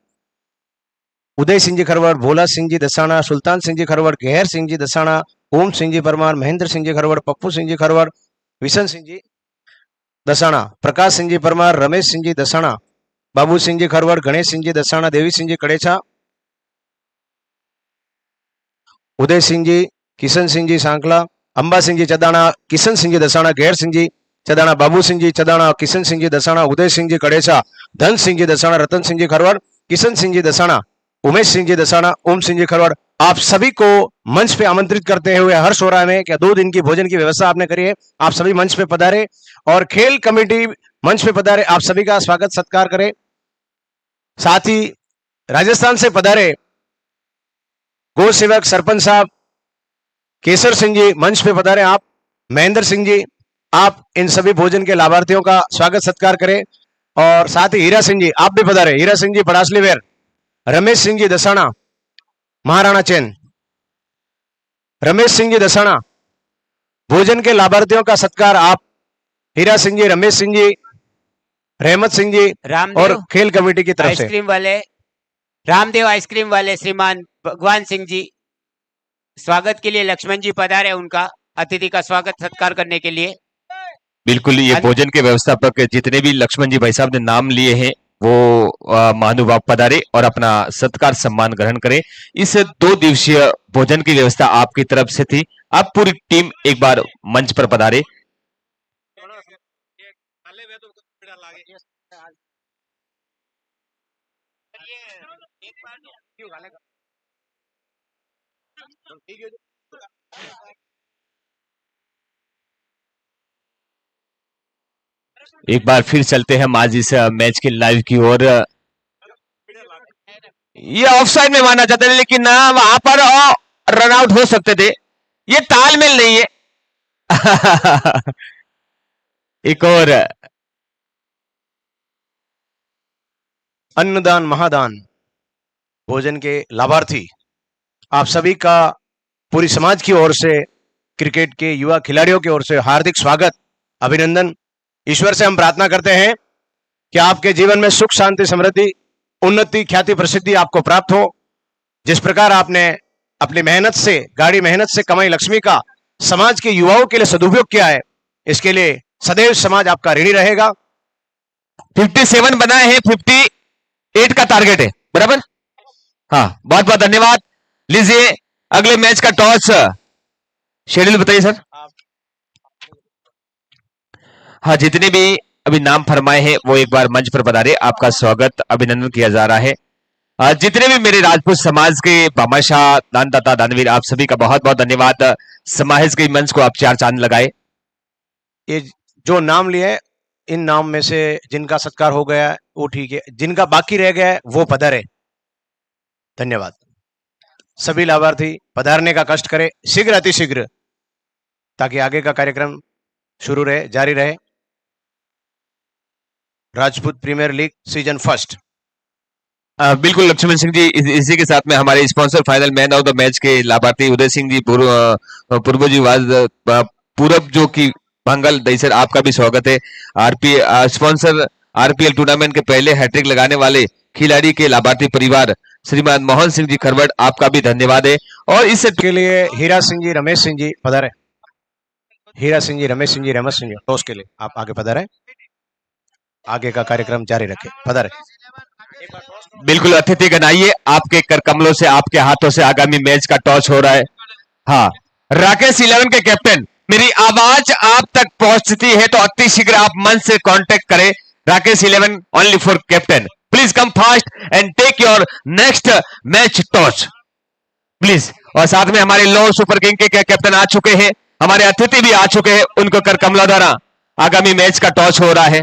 उदय सिंह जी खरवड़, भोला सिंह जी दसाना, सुल्तान सिंह जी खरवड़, गहर सिंह जी दसाना, ओम सिंह जी परमार, महेंद्र सिंह जी खरवड़, पप्पू सिंह जी खरवड़, विशन सिंह जी दसाना, प्रकाश सिंह जी परमार, रमेश सिंह जी दसाना, बाबू सिंह जी खरवड़, गणेश सिंह जी दसाना, देवी सिंह जी कड़ेछा, उदय सिंह जी, किशन सिंह जी सांकला, अंबा सिंह जी चदाना, किशन सिंह जी दसाना, गैर सिंह जी चदाना, बाबू सिंह जी चदाना, किशन सिंह जी दसाना, उदय सिंह जी कड़ेछा, धन सिंह जी दसाना, रतन सिंह जी खरवड़, किशन सिंह जी दसाना, उमेश सिंह जी दसाना, ओम सिंह जी खरवड़, आप सभी को मंच पे आमंत्रित करते हुए हर्ष हो रहा है कि 2 दिन की भोजन की व्यवस्था आपने करी है। आप सभी मंच पे पधारे और खेल कमेटी मंच पे पधारे, आप सभी का स्वागत सत्कार करें। साथ ही राजस्थान से पधारे गौ सेवक सरपंच साहब केसर सिंह जी मंच पे पधारे। आप महेंद्र सिंह जी, आप इन सभी भोजन के लाभार्थियों का स्वागत सत्कार करें। और साथ ही हीरा सिंह जी, आप भी पधारे। हीरा सिंह जी पड़ासली वेर, रमेश सिंह जी दसाना, महाराणा चैन। रमेश सिंह जी दसाना, भोजन के लाभार्थियों का सत्कार आप हीरा सिंह जी, रमेश सिंह जी, रहमत सिंह जी रामदेव और खेल कमेटी की तरफ से। आइसक्रीम वाले, रामदेव आइसक्रीम वाले श्रीमान भगवान सिंह जी, स्वागत के लिए लक्ष्मण जी पधारे, उनका अतिथि का स्वागत सत्कार करने के लिए। बिल्कुल, ये भोजन के व्यवस्थापक जितने भी लक्ष्मण जी भाई साहब ने नाम लिए हैं वो महानुभाव पधारे और अपना सत्कार सम्मान ग्रहण करें। इस 2 दिवसीय भोजन की व्यवस्था आपकी तरफ से थी। आप पूरी टीम एक बार मंच पर पधारे। एक बार फिर चलते हैं हम आज इस मैच के लाइव की ओर। ये ऑफसाइड में माना जाता है, लेकिन वहां पर रन आउट हो सकते थे। ये तालमेल नहीं है। एक और अन्नदान महादान भोजन के लाभार्थी आप सभी का पूरी समाज की ओर से, क्रिकेट के युवा खिलाड़ियों की ओर से हार्दिक स्वागत, अभिनंदन। ईश्वर से हम प्रार्थना करते हैं कि आपके जीवन में सुख, शांति, समृद्धि, उन्नति, ख्याति, प्रसिद्धि आपको प्राप्त हो। जिस प्रकार आपने अपनी मेहनत से, गाड़ी मेहनत से कमाई लक्ष्मी का समाज के युवाओं के लिए सदुपयोग किया है, इसके लिए सदैव समाज आपका ऋणी रहेगा। 57 बनाए हैं, 58 का टारगेट है, बराबर। हाँ, बहुत बहुत धन्यवाद। लीजिए अगले मैच का टॉस शेड्यूल बताइए सर। हाँ, जितने भी अभी नाम फरमाए हैं वो एक बार मंच पर पधारे। आपका स्वागत, अभिनंदन किया जा रहा है। जितने भी मेरे राजपूत समाज के भामाशाह, दानदाता, दानवीर, आप सभी का बहुत बहुत धन्यवाद। समाज के मंच को आप 4 चांद लगाए। ये जो नाम लिए, इन नाम में से जिनका सत्कार हो गया है वो ठीक है, जिनका बाकी रह गया है वो पधारे। धन्यवाद। सभी लाभार्थी पधारने का कष्ट करें शीघ्र, अतिशीघ्र, ताकि आगे का कार्यक्रम शुरू रहे, जारी रहे। Rajput premier league season first. बिल्कुल लक्ष्मण सिंह जी, इसी के साथ में हमारे sponsor final man of the match के लाभार्थी उदय सिंह जी, पूर्व जी पूरब जो की भंगल दहीसर, आपका भी स्वागत है। स्पॉन्सर आरपीएल टूर्नामेंट के पहले हैट्रिक लगाने वाले खिलाड़ी के लाभार्थी परिवार श्रीमान मोहन सिंह जी खरवट, आपका भी धन्यवाद है। और इस के लिए हीरा सिंह जी, रमेश सिंह जी पधारे। हीरा सिंह जी, रमेश सिंह जी, रहमत सिंह जी, टॉस के लिए आप आगे पधारे। आगे का कार्यक्रम जारी रखें, पधारे। बिल्कुल अतिथि गणाइए, आपके कर कमलों से, आपके हाथों से आगामी मैच का टॉस हो रहा है। हाँ, राकेश 11 के कैप्टन, मेरी आवाज आप तक पहुंचती है तो अति शीघ्र आप मंच से कांटेक्ट करें। Rakesh 11 only for captain, please come fast and take your next match toss please. और साथ में हमारे लो सुपर किंग के कैप्टन आ चुके हैं, हमारे अतिथि भी आ चुके हैं, उनको कर कमला द्वारा आगामी मैच का टॉस हो रहा है।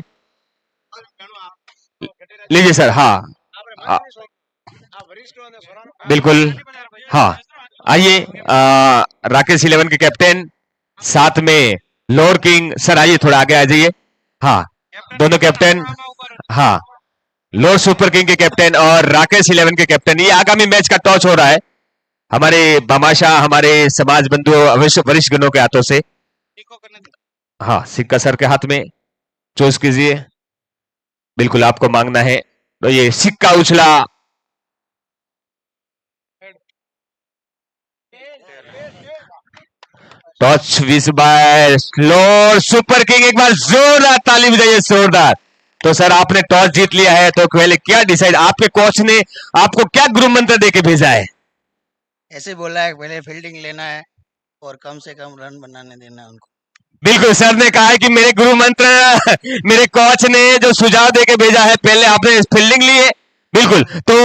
लीजिए सर। हाँ बिल्कुल, हाँ आइए। राकेश 11 के कैप्टन, साथ में लोअर किंग सर, आइए थोड़ा आगे आ जाइए। हाँ, दोनों कैप्टन, हाँ लोअर सुपर किंग के कैप्टन और राकेश 11 के कैप्टन, ये आगामी मैच का टॉस हो रहा है हमारे भामाशाह, हमारे समाज बंधु अवश्य वरिष्ठ गणों के हाथों से। हाँ, सिक्का सर के हाथ में चूज कीजिए। बिल्कुल आपको मांगना है तो ये सिक्का उछला। टॉस विस बाय लोअर सुपर किंग, एक बार जोरदार ताली बजाइए, जोरदार। तो सर आपने टॉस जीत लिया है, तो पहले क्या डिसाइड, आपके कोच ने आपको क्या गुरु मंत्र देके भेजा है? ऐसे बोला है पहले फील्डिंग लेना है और कम से कम रन बनाने देना है उनको। बिल्कुल, सर ने कहा है कि मेरे गुरु मंत्र, मेरे कोच ने जो सुझाव देके भेजा है, पहले आपने फील्डिंग ली है। बिल्कुल, तो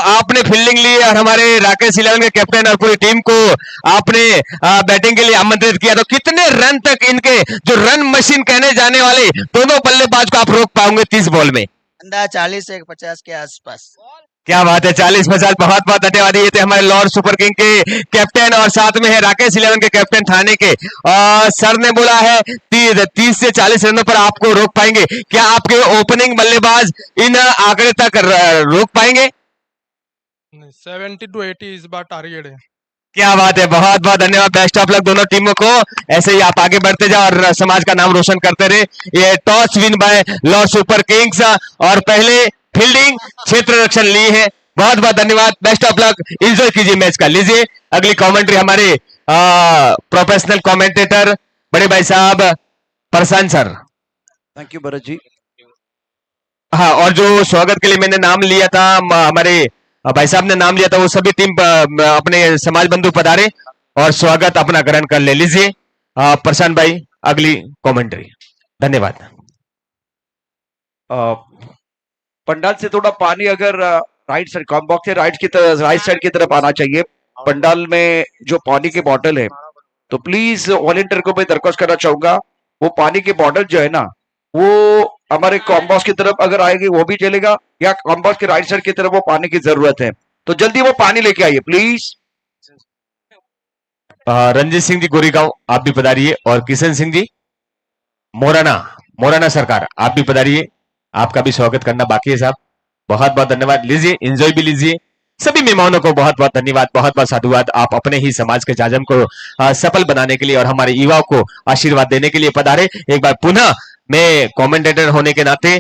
आपने फील्डिंग ली और हमारे राकेश 11 के कैप्टन और पूरी टीम को आपने बैटिंग के लिए आमंत्रित किया। तो कितने रन तक इनके जो रन मशीन कहने जाने वाले दोनों बल्लेबाज को आप रोक पाओगे 30 बॉल में? अंदाज 40 से 50 के आसपास। क्या बात है, 40-50, बहुत बहुत धन्यवाद। ये थे हमारे लॉर्ड सुपर किंग के कैप्टन और साथ में है राकेश 11 के कैप्टन थाने के। सर ने बोला है 30 से 40 रनों पर आपको रोक पाएंगे, क्या आपके ओपनिंग बल्लेबाज इन आंकड़े तक रोक पाएंगे? 70 to 80 इस बार टारगेट है। क्या बात है, बहुत बहुत धन्यवाद। बेस्ट ऑफ लक दोनों टीमों को, ऐसे ही आप आगे बढ़ते जाओ और समाज का नाम रोशन करते रहे। ये toss win bye Lord super Kings और पहले फील्डिंग क्षेत्र रक्षण ली है। बहुत बहुत धन्यवाद, बेस्ट ऑफ लक, एंजॉय कीजिए मैच का। लीजिए अगली कमेंट्री हमारे प्रोफेशनल कमेंटेटर बड़े भाई साहब प्रशांत sir. Thank you Bharat ji. हाँ, और जो स्वागत के लिए मैंने नाम लिया था, हमारे भाई साहब ने नाम लिया था, वो सभी टीम अपने समाज बंधु पधारे और स्वागत अपना ग्रहण कर ले। लीजिए प्रशांत भाई अगली कमेंट्री। धन्यवाद। पंडाल से थोड़ा पानी अगर राइट साइड कॉम्बॉक्स से राइट साइड की तरफ आना चाहिए। पंडाल में जो पानी की बॉटल है, तो प्लीज वॉलेंटियर को मैं दरख्वास्त करना चाहूंगा, वो पानी की बॉटल जो है ना, वो हमारे कॉम्बॉक्स की तरफ अगर आएगी वो भी चलेगा, या कॉम्बॉक्स के राइट साइड की तरफ वो पानी की जरूरत है, तो जल्दी वो पानी लेके आइए प्लीज। रंजीत सिंह जी गोरीगांव आप भी पधारिए, और किशन सिंह जी मोराना सरकार आप भी पधारिए, आपका भी स्वागत करना बाकी है साहब। बहुत बहुत धन्यवाद। लीजिए एंजॉय भी लीजिए। सभी मेहमानों को बहुत बहुत धन्यवाद, बहुत बहुत साधुवाद। आप अपने ही समाज के जाजम को सफल बनाने के लिए और हमारे युवाओं को आशीर्वाद देने के लिए पधारे। एक बार पुनः मैं कमेंटेटर होने के नाते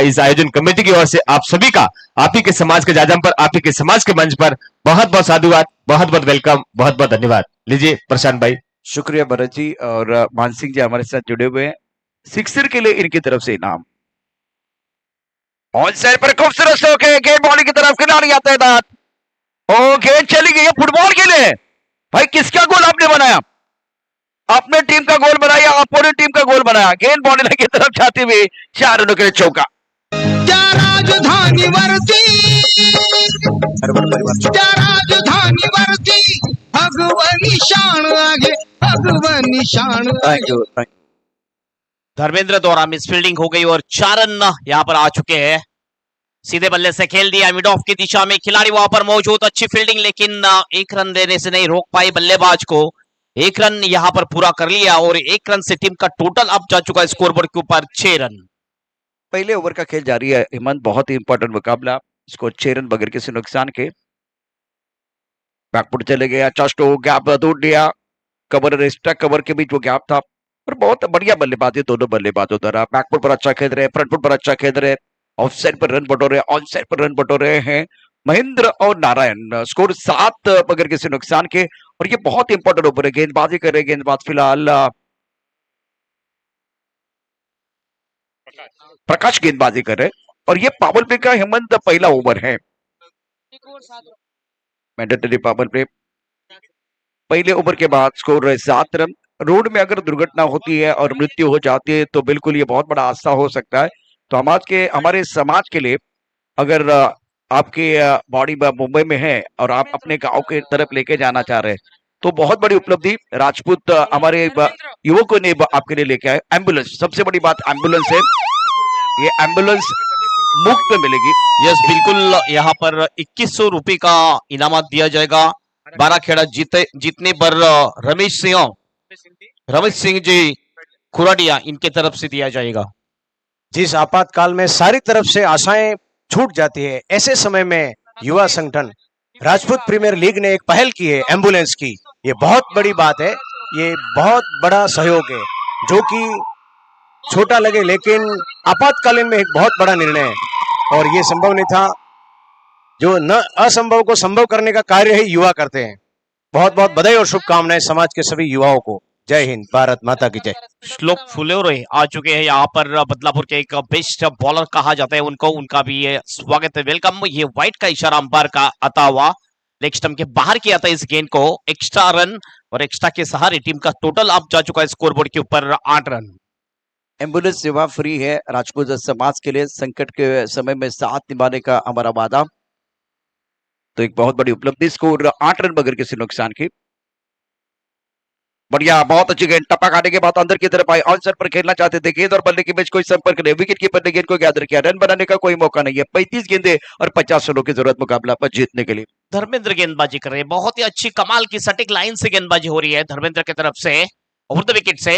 इस आयोजन कमेटी की ओर से आप सभी का, आप ही के समाज के जाजम पर, आप ही के समाज के मंच पर बहुत बहुत साधुवाद, बहुत बहुत वेलकम, बहुत बहुत धन्यवाद। लीजिए प्रशांत भाई। शुक्रिया भरत जी, और मान सिंह जी हमारे साथ जुड़े हुए हैं। सिक्सर के लिए इनकी तरफ से इनाम। ऑन साइड पर खूबसूरत से होके गेंद बॉलिंग की तरफ खिलाड़ी आता है दांत, और गेंद चली गई है फुटबॉल के लिए। भाई किसका गोल आपने बनाया? अपने टीम का गोल बनाया, अपोनेंट टीम का गोल बनाया। गेंद बॉलिंग की तरफ जाती हुई 4 रनों के लिए चौका। राजधानी वर्ती भगवान निशान आगे, भगवान निशान। Thank you. धर्मेंद्र द्वारा मिस फील्डिंग हो गई और 4 रन यहाँ पर आ चुके हैं। सीधे बल्ले से खेल दिया मिड ऑफ की दिशा में, खिलाड़ी वहां पर मौजूद, अच्छी फील्डिंग, लेकिन 1 रन देने से नहीं रोक पाई बल्लेबाज को। 1 रन यहाँ पर पूरा कर लिया और 1 रन से टीम का टोटल अब जा चुका है स्कोरबोर्ड के ऊपर 6 रन। पहले ओवर का खेल जारी है हेमंत, बहुत ही इंपॉर्टेंट मुकाबला। इसको 6 रन बगैर किसी नुकसान के। बैकफुट चले गया, चस्टो गैप दूर दिया, कवर स्टक कवर के बीच वो गैप था, और बहुत बढ़िया बल्लेबाजी दोनों बल्लेबाजों द्वारा। बैकफुट पर अच्छा खेल रहे, फ्रंट फुट पर अच्छा खेल रहे, ऑफ साइड पर रन बटोरे, ऑन साइड पर रन बटोरे हैं महेंद्र और नारायण। स्कोर 7 बगैर किसी नुकसान के, और ये बहुत इंपॉर्टेंट ओवर है। गेंदबाजी कर रहे गेंदबाज फिलहाल प्रकाश गेंदबाजी कर रहे, और ये पावर प्ले का हेमंत पहला ओवर है। मैंडेटरी पावर प्ले पहले ओवर के बाद स्कोर है 7 रन। रोड में अगर दुर्घटना होती है और मृत्यु हो जाती है तो बिल्कुल ये बहुत बड़ा हादसा हो सकता है। तो हमारे समाज के लिए, अगर आपके बॉडी मुंबई में है और आप अपने गांव के तरफ लेके जाना चाह रहे हैं, तो बहुत बड़ी उपलब्धि राजपूत हमारे युवकों ने आपके लिए लेके आए। एम्बुलेंस, सबसे बड़ी बात एम्बुलेंस है। ये एम्बुलेंस मुफ्त में मिलेगी। यस बिल्कुल, यहाँ पर 2100 रुपए का इनामत दिया जाएगा। 12 खेड़ा जीतने पर रमेश सिंह जी खुराडिया इनके तरफ से दिया जाएगा। जिस आपातकाल में सारी तरफ से आशाएं छूट जाती है, ऐसे समय में युवा संगठन राजपूत प्रीमियर लीग ने एक पहल की है एम्बुलेंस की। ये बहुत बड़ी बात है, ये बहुत बड़ा सहयोग है, जो कि छोटा लगे लेकिन आपातकालीन में एक बहुत बड़ा निर्णय है, और ये संभव नहीं था। जो न असंभव को संभव करने का कार्य ही युवा करते हैं। बहुत बहुत बधाई और शुभकामनाएं समाज के सभी युवाओं को। जय हिंद, भारत माता की जय। श्लोक फुलेरे आ चुके हैं यहाँ पर, बदलापुर के एक बेस्ट बॉलर कहा जाता है उनको, उनका भी ये स्वागत है, वेलकम। ये व्हाइट का इशारा अंपायर का आता हुआ लेग स्टंप के बाहर किया था इस गेंद को। एक्स्ट्रा रन और एक्स्ट्रा के सहारे टीम का टोटल अब जा चुका है स्कोरबोर्ड के ऊपर 8 रन। एम्बुलेंस सेवा फ्री है राजपूत समाज के लिए, संकट के समय में साथ निभाने का हमारा वादा। तो एक बहुत बड़ी उपलब्धि। स्कोर 8 रन बगैर किसी नुकसान की। बढ़िया, बहुत अच्छी गेंद, टप्पा खाने के बाद अंदर की तरफ आए, आंसर पर खेलना चाहते थे, गेंद और बल्ले के बीच कोई संपर्क नहीं, विकेट कीपर ने गेंद को गैदर किया, रन बनाने का कोई मौका नहीं है। 35 गेंदे और 50 रनों की जरूरत मुकाबला पर जीतने के लिए। धर्मेंद्र गेंदबाजी कर रहे हैं, बहुत ही अच्छी कमाल की सटीक लाइन से गेंदबाजी हो रही है धर्मेंद्र की तरफ से ओवर द विकेट से।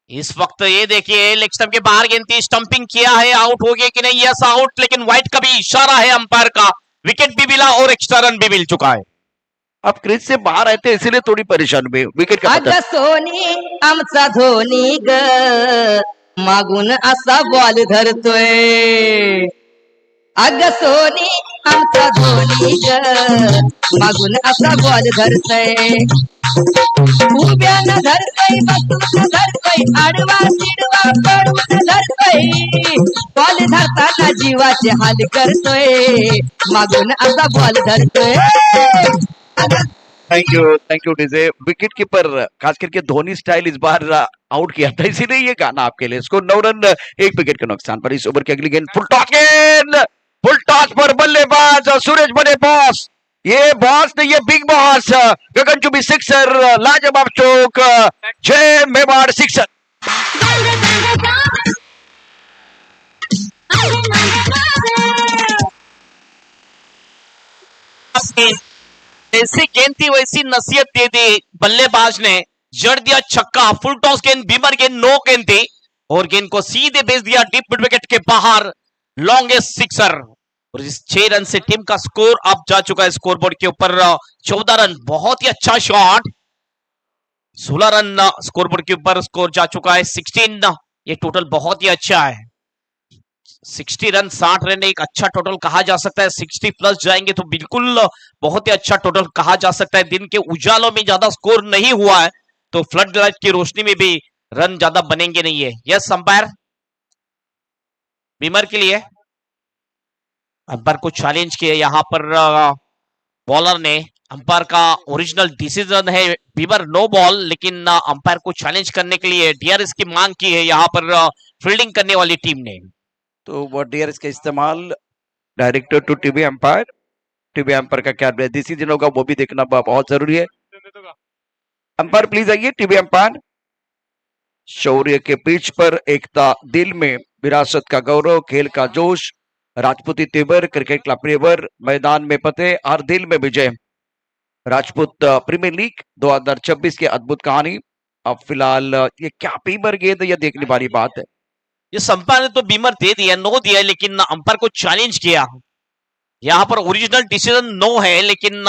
इस वक्त ये देखिए लेग स्टंप के बाहर गेंद थी, स्टंपिंग किया है, आउट हो गया कि नहीं, यस आउट, लेकिन व्हाइट का भी इशारा है अंपायर का, विकेट भी मिला और एक्स्ट्रा रन भी मिल चुका है। अब क्रीज से बाहर आए थे इसीलिए थोड़ी परेशान हुए, विकेट का अग सोनी आमचा धोनी ग मागून असा बॉल धरतोय, अग सोनी आमचा धोनी ग मागून असा बॉल धरतोय, उभ्यानं धरतोय, बसून धरतोय, आडवा तिडवा पडून धरतोय, बॉल धरताना जीवाचे हाल करतोय, मागून असा बॉल धरतोय। Thank you DJ. Wicket keeper खास करके धोनी स्टाइल इस बार आउट किया था, इसीलिए ये गाना आपके लिए। इसको 9 रन 1 विकेट के नुकसान पर। इस ओवर की अगली गेंद फुल टॉस गेंद, फुल टॉस पर बल्लेबाज सूरज बने बॉस, ये बॉस नहीं ये बिग बॉस, गगनचुंबी सिक्सर, लाजवाब चौक, जय मेवाड़ सिक्सर। जैसी गेंद थी वैसी नसीहत दे दी बल्लेबाज ने, जड़ दिया छक्का, फुल टॉस गेंद, बीमर गेंद, नो गेंद थी और गेंद को सीधे भेज दिया डीप मिड विकेट के बाहर, लॉन्गेस्ट सिक्सर। और इस 6 रन से टीम का स्कोर अब जा चुका है स्कोरबोर्ड के ऊपर 14 रन, बहुत ही अच्छा शॉट, 16 रन स्कोरबोर्ड के ऊपर स्कोर जा चुका है 16, ये टोटल बहुत ही अच्छा है। 60 रन 60 रन एक अच्छा टोटल कहा जा सकता है, 60 प्लस जाएंगे तो बिल्कुल बहुत ही अच्छा टोटल कहा जा सकता है। दिन के उजालों में ज्यादा स्कोर नहीं हुआ है तो फ्लड लाइट की रोशनी में भी रन ज्यादा बनेंगे नहीं है। यस अंपायर, बीमर के लिए अंपायर को चैलेंज किया यहाँ पर बॉलर ने, अंपायर का ओरिजिनल डिसीजन है बीमर नो बॉल, लेकिन अंपायर को चैलेंज करने के लिए डीआरएस की मांग की है यहाँ पर फील्डिंग करने वाली टीम ने। तो वो डीआरएस का इस्तेमाल director to TV umpire, TV umpire का क्या डिसीजन होगा वो भी देखना बहुत जरूरी है। अंपायर प्लीज आइए, टीवी एम्पायर। शौर्य के पिच पर एकता दिल में, विरासत का गौरव, खेल का जोश, राजपूती तेवर, क्रिकेट क्लब प्रेवर, मैदान में फतेह हर दिल में विजय, राजपूत प्रीमियर लीग 2026 की अद्भुत कहानी। अब फिलहाल ये क्या बीमर गेंद, ये देखने वाली बात है। ये अंपायर ने तो बीमर दे दिया, नो दिया, लेकिन अंपायर को चैलेंज किया। यहाँ पर ओरिजिनल डिसीजन नो है, लेकिन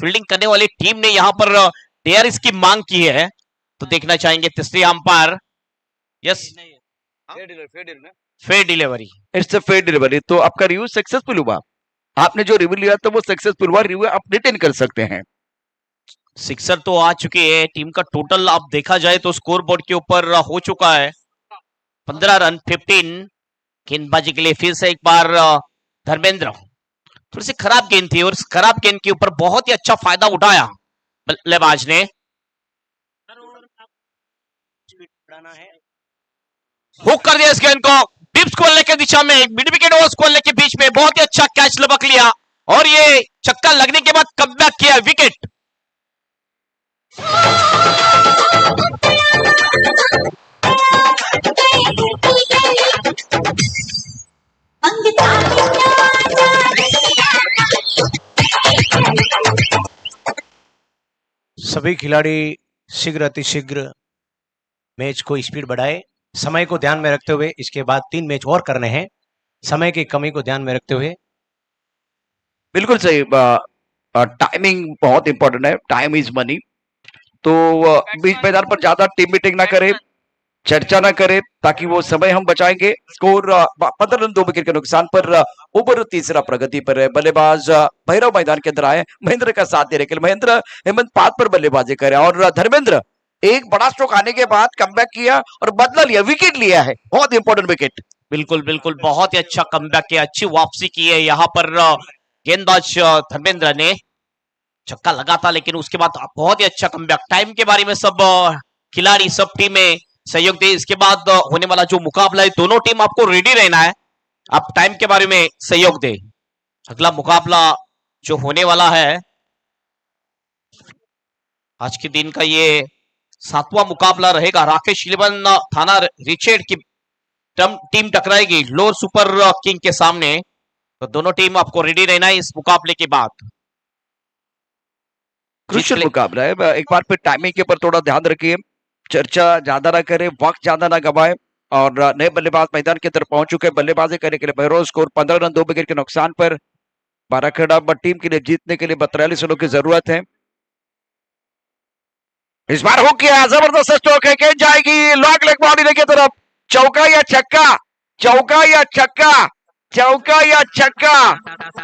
फील्डिंग करने वाली टीम ने यहाँ पर डीआरएस की मांग की है, तो देखना चाहेंगे तीसरी umpire. Yes, fair delivery, it's a fair delivery. तो आपका रिव्यू सक्सेसफुल हुआ, आपने जो रिव्यू लिया था वो सक्सेसफुल हुआ, रिव्यू आप रिटर्न कर सकते हैं। सिक्सर तो आ चुकी है, टीम का टोटल आप देखा जाए तो स्कोर बोर्ड के ऊपर हो चुका है 15 रन 15। गेंदबाजी के लिए फिर से एक बार धर्मेंद्र, थोड़ी सी खराब गेंद थी और खराब गेंद के ऊपर बहुत ही अच्छा फायदा उठाया बल्लेबाज ने। हुक कर दिया इस गेंद को डीप स्कोर के दिशा में, मिड विकेट और स्कोर के बीच में बहुत ही अच्छा कैच लपक लिया और ये छक्का लगने के बाद कमबैक किया विकेट। सभी खिलाड़ी शीघ्र अतिशीघ्र मैच को स्पीड बढ़ाए, समय को ध्यान में रखते हुए। इसके बाद 3 मैच और करने हैं, समय की कमी को ध्यान में रखते हुए। बिल्कुल सही, टाइमिंग बहुत इंपॉर्टेंट है, टाइम इज मनी। तो बीच मैदान पर ज्यादा टीम मीटिंग ना करे, चर्चा ना करे, ताकि वो समय हम बचाएंगे। स्कोर 15 रन 2 विकेट के नुकसान पर ओवर तीसरा प्रगति पर है। बल्लेबाज भैरव मैदान के अंदर आए महेंद्र का साथ देने के लिए। महेंद्र हेमंत पाद पर बल्लेबाजी करे और धर्मेंद्र एक बड़ा स्ट्रोक आने के बाद कमबैक किया और बदला लिया, विकेट लिया है, बहुत इंपॉर्टेंट विकेट। बिल्कुल बिल्कुल, बहुत ही अच्छा कमबैक किया, अच्छी वापसी की है यहाँ पर गेंदबाज धर्मेंद्र ने। छक्का लगा था लेकिन उसके बाद बहुत ही अच्छा कमबैक। टाइम के बारे में सब खिलाड़ी सब टीमें सहयोग दे। इसके बाद होने वाला जो मुकाबला है दोनों टीम आपको रेडी रहना है, आप टाइम के बारे में सहयोग दे। अगला मुकाबला जो होने वाला है आज के दिन का, ये सातवां मुकाबला रहेगा। राकेश 11 थाना रिचेड की टीम टकराएगी लोअर सुपर किंग के सामने। तो दोनों टीम आपको रेडी रहना है इस मुकाबले के बाद। क्रुशियल मुकाबला है। एक बार फिर टाइमिंग के ऊपर थोड़ा ध्यान रखिए, चर्चा ज्यादा ना करें, वक्त ज्यादा ना गवाए। और नए बल्लेबाज मैदान की तरफ पहुंच चुके हैं बल्लेबाजी करने के लिए। भैरव स्कोर 15 रन 2 विकेट के नुकसान पर। बाराखेड़ा टीम के लिए जीतने के लिए 42 रनों की जरूरत है। इस बार हो किया जबरदस्त स्ट्रोक है कि जाएगी लॉन्ग लेग बाउंड्री की तरफ। चौका या छक्का, चौका या छक्का, चौका या छक्का,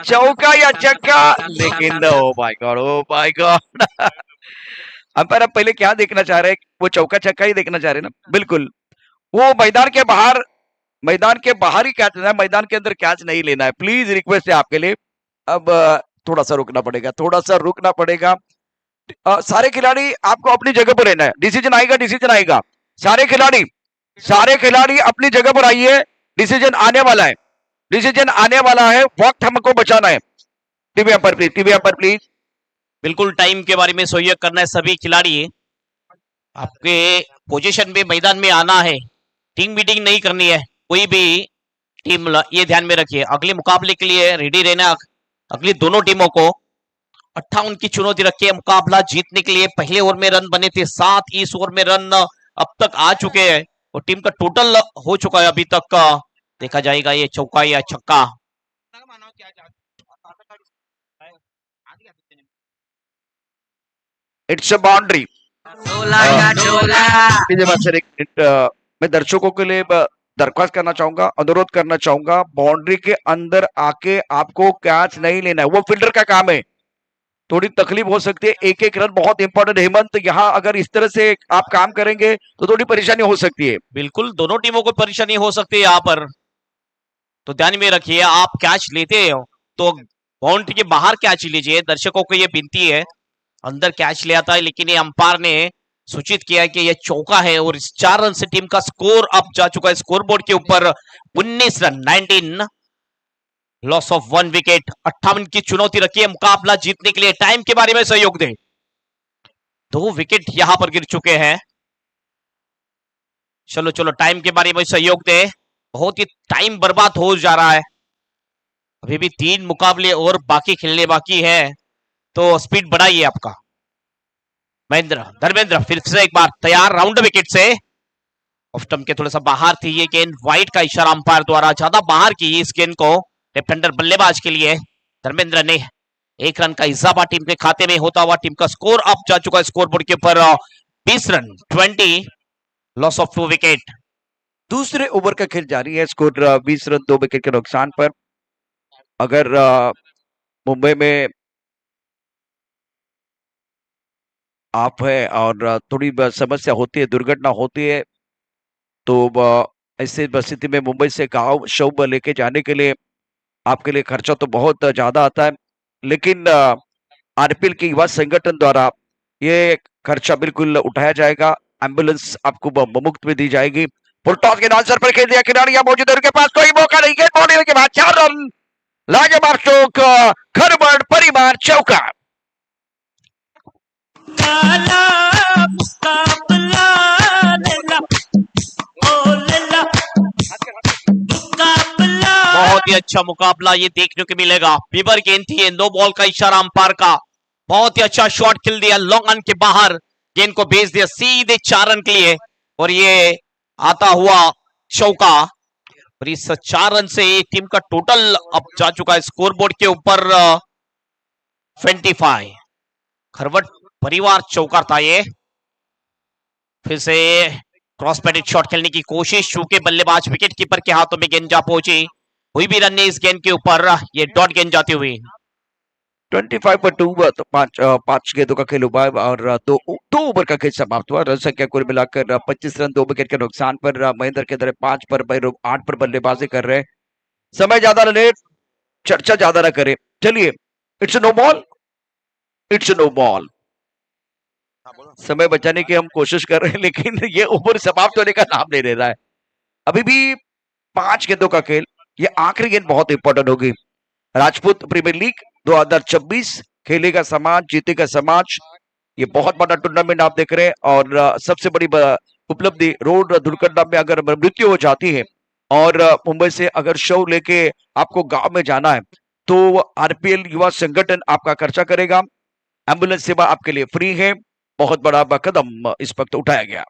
चौका या छक्का, लेकिन oh my God, oh my God. Umpire अब पहले क्या देखना चाह रहे हैं? वो चौका छक्का ही देखना चाह रहे हैं ना? बिल्कुल, वो मैदान के बाहर ही कैच लेना है, मैदान के अंदर कैच नहीं लेना है। प्लीज रिक्वेस्ट है आपके लिए। अब थोड़ा सा रुकना पड़ेगा, थोड़ा सा रुकना पड़ेगा। सारे खिलाड़ी आपको अपनी जगह पर रहना है। डिसीजन आएगा, डिसीजन आएगा। सारे खिलाड़ी अपनी जगह पर आइए। डिसीजन आने वाला है, डिसीजन आने वाला है। वक्त हमको बचाना है। TV umpire please, TV umpire please. बिल्कुल टाइम के बारे में सहयोग करना है सभी खिलाड़ी। आपके पोजीशन में मैदान में आना है, टीम मीटिंग नहीं करनी है कोई भी टीम, ये ध्यान में रखिए। अगले मुकाबले के लिए रेडी रहना। अगली दोनों टीमों को 58 की चुनौती रखी है मुकाबला जीतने के लिए। पहले ओवर में रन बने थे 7, इस ओवर में रन अब तक आ चुके हैं और टीम का टोटल हो चुका है अभी तक का। देखा जाएगा ये चौका या छक्का। It's a boundary. मैं दर्शकों के लिए दरख्वास्त करना चाहूंगा, अनुरोध करना चाहूंगा, बाउंड्री के अंदर आके आपको कैच नहीं लेना है। वो फील्डर का काम है। थोड़ी तकलीफ हो सकती है, एक एक रन बहुत इंपॉर्टेंट। हेमंत, यहाँ अगर इस तरह से आप काम करेंगे तो थोड़ी परेशानी हो सकती है। बिल्कुल दोनों टीमों को परेशानी हो सकती है यहाँ पर, तो ध्यान में रखिए। आप कैच लेते हो तो बाउंड्री के बाहर कैच लीजिए। दर्शकों को ये विनती है, अंदर कैच ले आता है, लेकिन ये अंपायर ने सूचित किया है कि यह चौका है और इस 4 रन से टीम का स्कोर अप जा चुका है स्कोर बोर्ड के ऊपर 19 रन 19, लॉस ऑफ 1 विकेट। 58 की चुनौती रखी है मुकाबला जीतने के लिए। टाइम के बारे में सहयोग दे। 2 विकेट यहां पर गिर चुके हैं। चलो चलो टाइम के बारे में सहयोग दे। बहुत ही टाइम बर्बाद हो जा रहा है। अभी भी 3 मुकाबले और बाकी खेलने बाकी है, तो स्पीड बढ़ाइए आपका। महेंद्र, धर्मेंद्र फिर से एक बार तैयार राउंड विकेट से। ऑफ स्टंप के थोड़ा सा बाहर थी ये गेंद। वाइड का इशारा अंपायर द्वारा, ज्यादा बाहर की इस गेंद को लेफ्ट हैंडर बल्लेबाज के लिए। धर्मेंद्र ने 1 रन का इजाफा टीम के खाते में होता हुआ टीम का स्कोर अप जा चुका है स्कोर बोर्ड के ऊपर 20 रन 20, लॉस ऑफ 2 विकेट। दूसरे ओवर का खेल जारी है। स्कोर 20 रन 2 विकेट के नुकसान पर। अगर मुंबई में आप है और थोड़ी समस्या होती है, दुर्घटना होती है, तो ऐसे स्थिति में मुंबई से गांव शव लेके जाने के लिए आपके लिए खर्चा तो बहुत ज्यादा आता है, लेकिन आरपीएल के युवा संगठन द्वारा ये खर्चा बिल्कुल उठाया जाएगा। एम्बुलेंस आपको मुफ्त में दी जाएगी। फुल टॉस के आंसर पर खेल दिया खिलाड़ी मौजूद है, उनके पास कोई मौका नहीं है। बॉडी के बाद 4 रन, लाजवाब स्ट्रोक, खरबड़ परिवार चौका। बहुत ही अच्छा मुकाबला ये देखने को मिलेगा। बीबर गेंद थी, नो बॉल का इशारा अंपायर का। बहुत ही अच्छा शॉट खेल दिया, लॉन्ग ऑन के बाहर गेंद को भेज दिया सीधे 4 रन के लिए और ये आता हुआ चौका। और इस 4 रन से टीम का टोटल अब जा चुका है स्कोर बोर्ड के ऊपर 25। खरवट परिवार चौका था ये। फिर से क्रॉस पैडेड शॉट खेलने की कोशिश, चूंकि बल्लेबाज विकेट कीपर के हाथों में गेंद जा पहुंची। कोई भी रन नहीं इस गेंद के ऊपर, ये डॉट गेंद जाती हुई। 25 पर 2, तो 5 गेंदों का खेल हुआ और 2 ओवर का खेल समाप्त हुआ। रन संख्या कुल मिलाकर 25 रन 2 विकेट के नुकसान पर। महेंद्र के दर 5 पर, भैरव 8 पर बल्लेबाजी कर रहे हैं। समय ज्यादा न ले, चर्चा ज्यादा न करे, चलिए। It's no ball, it's no ball. समय बचाने की हम कोशिश कर रहे हैं, लेकिन ये ओवर समाप्त होने का नाम नहीं ले रहा है। अभी भी 5 गेंदों का खेल, ये आखिरी गेंद बहुत इंपॉर्टेंट होगी। राजपूत प्रीमियर लीग 2026 खेलेगा समाज, जीतेगा समाज। ये बहुत बड़ा टूर्नामेंट आप देख रहे हैं और सबसे बड़ी उपलब्धि रोड दुर्घटना में अगर मृत्यु हो जाती है और मुंबई से अगर शव लेके आपको गांव में जाना है तो आरपीएल युवा संगठन आपका खर्चा करेगा। एम्बुलेंस सेवा आपके लिए फ्री है। बहुत बड़ा कदम इस वक्त उठाया गया।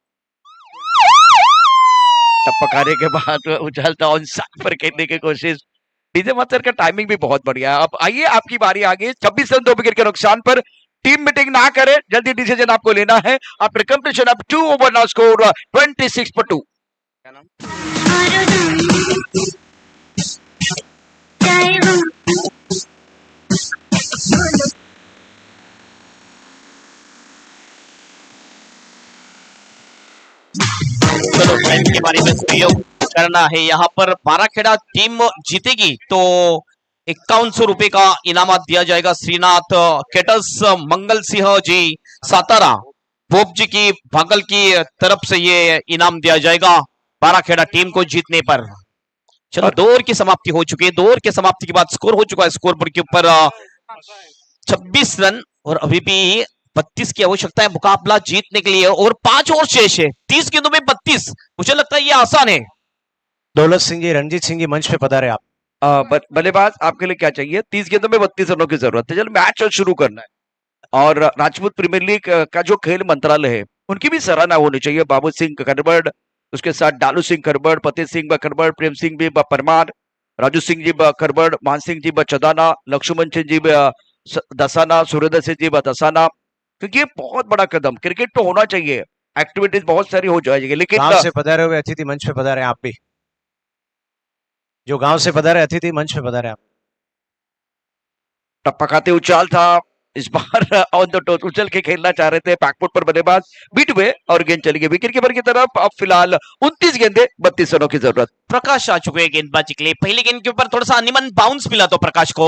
टपकाने के बाद उछलता ऑन साइड पर खेलने की कोशिश। डीजे मास्टर का टाइमिंग भी बहुत बढ़िया है। अब आइए आपकी बारी आ गई। 26 रन 2 विकेट के नुकसान पर टीम मीटिंग ना करें, जल्दी डिसीजन आपको लेना है। After completion of 2 over now score 26 for 2। चलो टाइम के बारे में प्रयोग करना है। यहाँ पर बाराखेड़ा टीम जीतेगी तो 5100 रुपए का इनामत दिया जाएगा। श्रीनाथ केटस मंगल सिंह जी सातारा बोप जी की भागल की तरफ से ये इनाम दिया जाएगा बाराखेड़ा टीम को जीतने पर। चलो 2 ओवर की समाप्ति हो चुकी है। 2 ओवर की समाप्ति के बाद स्कोर हो चुका है स्कोर बोर्ड के ऊपर 26 रन और अभी भी 32 की आवश्यकता है मुकाबला जीतने के लिए और 5 ओवर शेष है। 30 गेंदों में 32, मुझे लगता है ये आसान है। दौलत सिंह जी, रणजीत सिंह जी मंच पे पधारे आप। बल्लेबाज आपके लिए क्या चाहिए? 30 गेंदों में 32 रनों की जरूरत है। चलो मैच शुरू करना है और राजपूत प्रीमियर लीग का जो खेल मंत्रालय है उनकी भी सराहना होनी चाहिए। बाबू सिंह खरबड़, उसके साथ डालू सिंह खरबड़, फतेह सिंह खरबड़, प्रेम सिंह भी परमार, राजू सिंह जी खरबड़, मान सिंह जी चदाना, लक्ष्मण सिंह जी दसाना, सूर्यदर सिंह जी दसाना। क्योंकि ये बहुत बड़ा कदम, क्रिकेट तो होना चाहिए, एक्टिविटीज बहुत सारी हो जाएगी, लेकिन गांव से पधारे हुए अतिथि मंच पे पधारे आप भी। जो गांव से पधारे अतिथि मंच पे पधारे आप। टप्पा खाते उछाल था इस बार ऑन द टॉस, उछल के खेलना चाह रहे थे। बैकफुट पर बल्लेबाज बीट हुए और गेंद चली गई विकेट कीपर की तरफ। अब फिलहाल 29 गेंदें 32 रनों की जरूरत। प्रकाश आ चुके हैं गेंदबाजी के लिए। पहली गेंद के ऊपर थोड़ा सा अनिमन बाउंस मिला तो प्रकाश को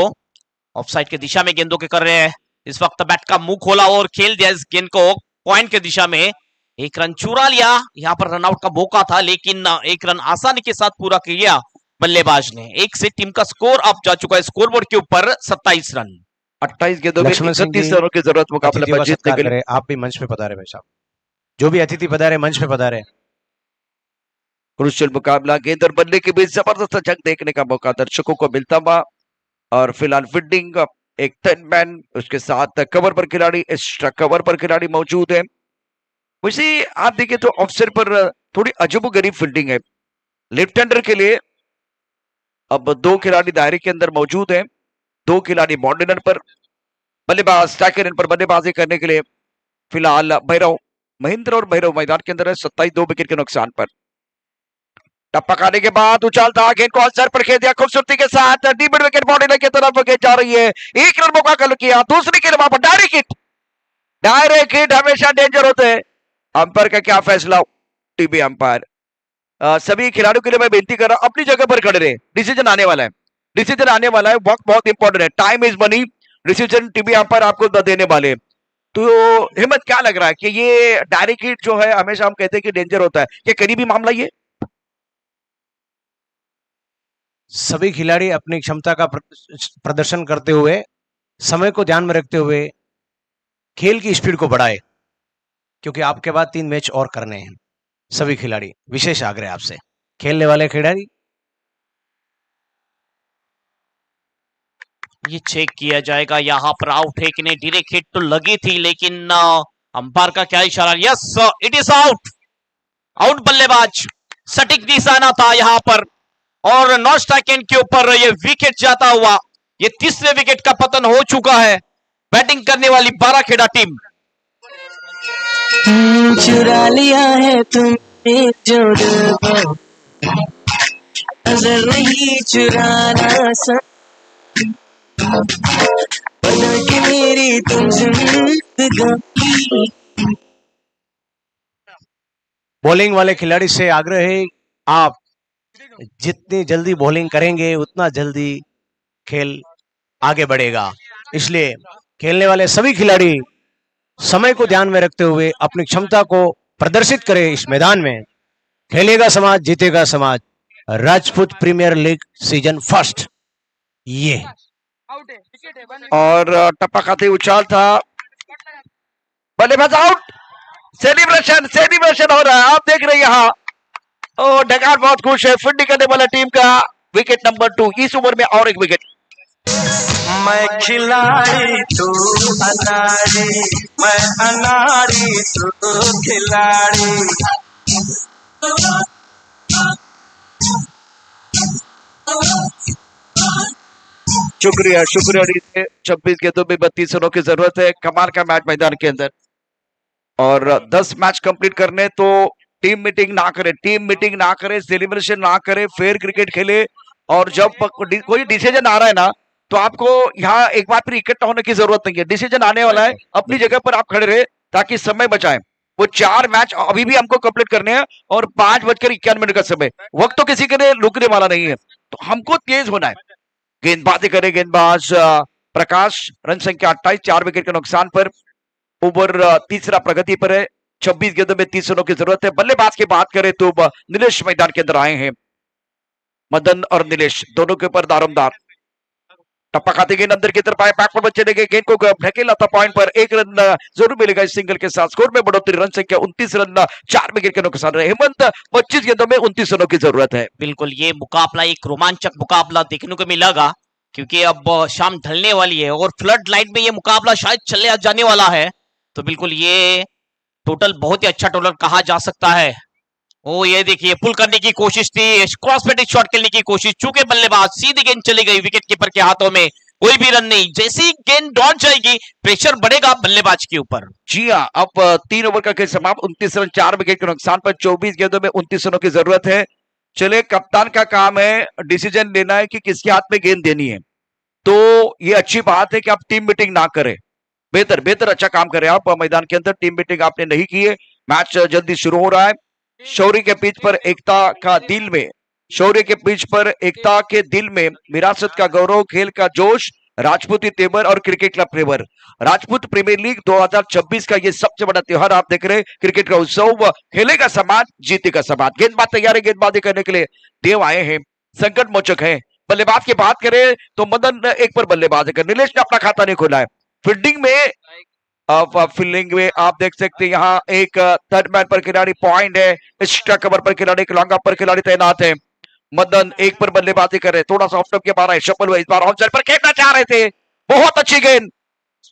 ऑफसाइड की दिशा में गेंदों के कर रहे हैं। इस वक्त बैट का मुंह खोला और खेल दिया इस गेंद को पॉइंट की दिशा में। 1 रन चुरा लिया। यहाँ पर रनआउट का मौका था लेकिन 1 रन आसानी के साथ पूरा किया बल्लेबाज ने। 1 से टीम का स्कोर अब जा चुका है स्कोरबोर्ड के ऊपर 27 रन। 28 गेंदों में 31 रनों की जरूरत मुकाबला जीतने के लिए। आप भी मंच पे पधारे भाई साहब। जो भी अतिथि पधारे मंच पे पधारे। क्रूशियल मुकाबला, गेंद और बल्ले के बीच जबरदस्त जंग देखने का मौका दर्शकों को मिलता हुआ। और फिलहाल फील्डिंग एक 10 मैन, उसके साथ कवर पर खिलाड़ी, एक्स्ट्रा कवर पर खिलाड़ी मौजूद है। वैसे आप देखिए तो ऑफसाइड पर थोड़ी अजब-ओ-गरीब फील्डिंग है। लेफ्ट हैंडर के लिए अब 2 खिलाड़ी दायरे के अंदर मौजूद है, 2 खिलाड़ी बाउंड्री पर, बल्लेबाज स्ट्राइकर इन पर बल्लेबाजी करने के लिए फिलहाल भैरव, महेंद्र और भैरव मैदान के अंदर है। 27 2 विकेट के नुकसान पर। टप्पा खाने के बाद उछालता गेंद को सर पर खेल दिया खूबसूरती के साथ। डीप मिड विकेट बाउंड्री की तरफ गेंद जा रही है। 1 रन मौका कल किया। दूसरी गेंद वहां पर डायरेक्ट हिट। डायरेक्ट हिट हमेशा डेंजर होते हैं। अंपायर का क्या फैसला? टीवी अंपायर सभी खिलाड़ियों के लिए मैं बेनती कर रहा हूं अपनी जगह पर खड़े रहे। डिसीजन आने वाला है, डिसीजन आने वाला है। वक्त बहुत इंपॉर्टेंट है। Time is money. Decision TV umpire आपको देने वाले। तो हिम्मत क्या लग रहा है कि ये डायरेक्ट हिट जो है हमेशा हम कहते हैं कि डेंजर होता है, ये करीबी मामला ये? सभी खिलाड़ी अपनी क्षमता का प्रदर्शन करते हुए, समय को ध्यान में रखते हुए खेल की स्पीड को बढ़ाए, क्योंकि आपके बाद 3 मैच और करने हैं। सभी खिलाड़ी, विशेष आग्रह आपसे, खेलने वाले खिलाड़ी। ये चेक किया जाएगा यहाँ पर। आउट है कि नहीं? डायरेक्ट हिट तो लगी थी लेकिन अंपायर का क्या इशारा? Yes, it is out. Out बल्लेबाज, सटीक निशाना था यहाँ पर और नॉन स्ट्राइक एंड के ऊपर ये विकेट जाता हुआ। ये तीसरे विकेट का पतन हो चुका है। बैटिंग करने वाली बाराखेड़ा टीम। चुरा लिया है तुमने जो दिल को, नजर नहीं चुराना बदल के मेरी तुम जिंदगी। बॉलिंग वाले खिलाड़ी से आग्रह है, आप जितनी जल्दी बॉलिंग करेंगे उतना जल्दी खेल आगे बढ़ेगा। इसलिए खेलने वाले सभी खिलाड़ी समय को ध्यान में रखते हुए अपनी क्षमता को प्रदर्शित करें। इस मैदान में खेलेगा समाज, जीतेगा समाज। Rajput premier league season first. ये और टप्पा खाते उछाल था बल्लेबाज आउट। सेलिब्रेशन हो रहा है, आप देख रहे हैं यहाँ। ओ डगार बहुत खुश है। फील्डिंग करने वाला टीम का विकेट नंबर 2 इस ओवर में और एक विकेट। मैं खिलाड़ी तू अनाड़ी, मैं अनाड़ी तू खिलाड़ी। शुक्रिया शुक्रिया। 26 गेंदों में 32 रनों की जरूरत है। कमाल का मैच मैदान के अंदर, और 10 मैच कंप्लीट करने तो टीम मीटिंग ना करे, सेलिब्रेशन ना करे, फेयर क्रिकेट खेले। और जब कोई डिसीजन आ रहा है ना, तो आपको यहाँ एक बार फिर इकट्ठा होने की जरूरत नहीं है। डिसीजन आने वाला है, अपनी जगह पर आप खड़े रहे ताकि समय बचाएं। वो 4 मैच अभी भी हमको कंप्लीट करने हैं और 5:51 का समय। वक्त तो किसी के लिए रुकने वाला नहीं है, तो हमको तेज होना है। गेंदबाजी करे गेंदबाज प्रकाश, रन संख्या 28, 4 विकेट के नुकसान पर। ओवर तीसरा प्रगति पर है। 26 गेंदों में 30 रनों की जरूरत है। बल्लेबाज की बात करें तो नीलेश मैदान के अंदर आए हैं। मदन और नीलेश दोनों के ऊपर दारोमदार। टप्पा खाते गेंद अंदर की तरफ आए, बैकवर्ड में चले गए, गेंद को ढकेला था पॉइंट पर। 1 रन जरूर मिलेगा इस सिंगल के साथ। स्कोर में बढ़ोतरी, रन संख्या 29 रन, 4 विकेट के नुकसान रहे। हेमंत 25 गेंदों में 29 रनों की जरूरत है। बिल्कुल ये मुकाबला एक रोमांचक मुकाबला देखने को मिलेगा, क्योंकि अब शाम ढलने वाली है और फ्लड लाइट में ये मुकाबला शायद चले जाने वाला है। तो बिल्कुल ये टोटल बहुत ही अच्छा टोटल कहा जा सकता है। ओ ये देखिए, पुल करने की कोशिश थी, क्रॉस पेटिंग शॉट खेलने की कोशिश, चूंकि बल्लेबाज सीधी गेंद चली गई विकेट कीपर के हाथों में, कोई भी रन नहीं। जैसे ही गेंद डॉट जाएगी, प्रेशर बढ़ेगा बल्लेबाज के ऊपर। जी हाँ, अब 3 ओवर का खेल समाप्त। 29 रन, 4 विकेट के नुकसान पर। 24 गेंदों में 29 रनों की जरूरत है। चले, कप्तान का काम है डिसीजन लेना है कि किसके हाथ में गेंद देनी है। तो ये अच्छी बात है कि आप टीम मीटिंग ना करें। बेहतर अच्छा काम करें आप मैदान के अंदर। टीम मीटिंग आपने नहीं की है। मैच जल्दी शुरू हो रहा है। शौर्य के पिच पर एकता का दिल में, शौर्य के पिच पर एकता के दिल में विरासत का गौरव, खेल का जोश, राजपूती तेवर और क्रिकेट का फ्लेवर। राजपूत प्रीमियर लीग 2026 का ये सबसे बड़ा त्योहार आप देख रहे हैं। क्रिकेट का उत्सव, खेलेगा समाज, जीतेगा समाज। गेंदबाज तैयार है गेंदबाजी करने के लिए। देव आए हैं, संकट मोचक है। बल्लेबाज की बात करें तो मदन एक पर बल्लेबाज है। नीलेश ने अपना खाता नहीं खोला है। फील्डिंग में आप देख सकते हैं यहाँ एक थर्ड मैन पर खिलाड़ी पॉइंट है, एक्स्ट्रा कवर पर खिलाड़ी, लॉन्ग ऑफ पर खिलाड़ी तैनात है। मदन एक पर बल्लेबाजी कर रहे, थोड़ा सा ऑफ स्टंप के बाहर है। शफल हुआ, इस बार ऑन साइड पर खेलना चाह रहे थे। बहुत अच्छी गेंद,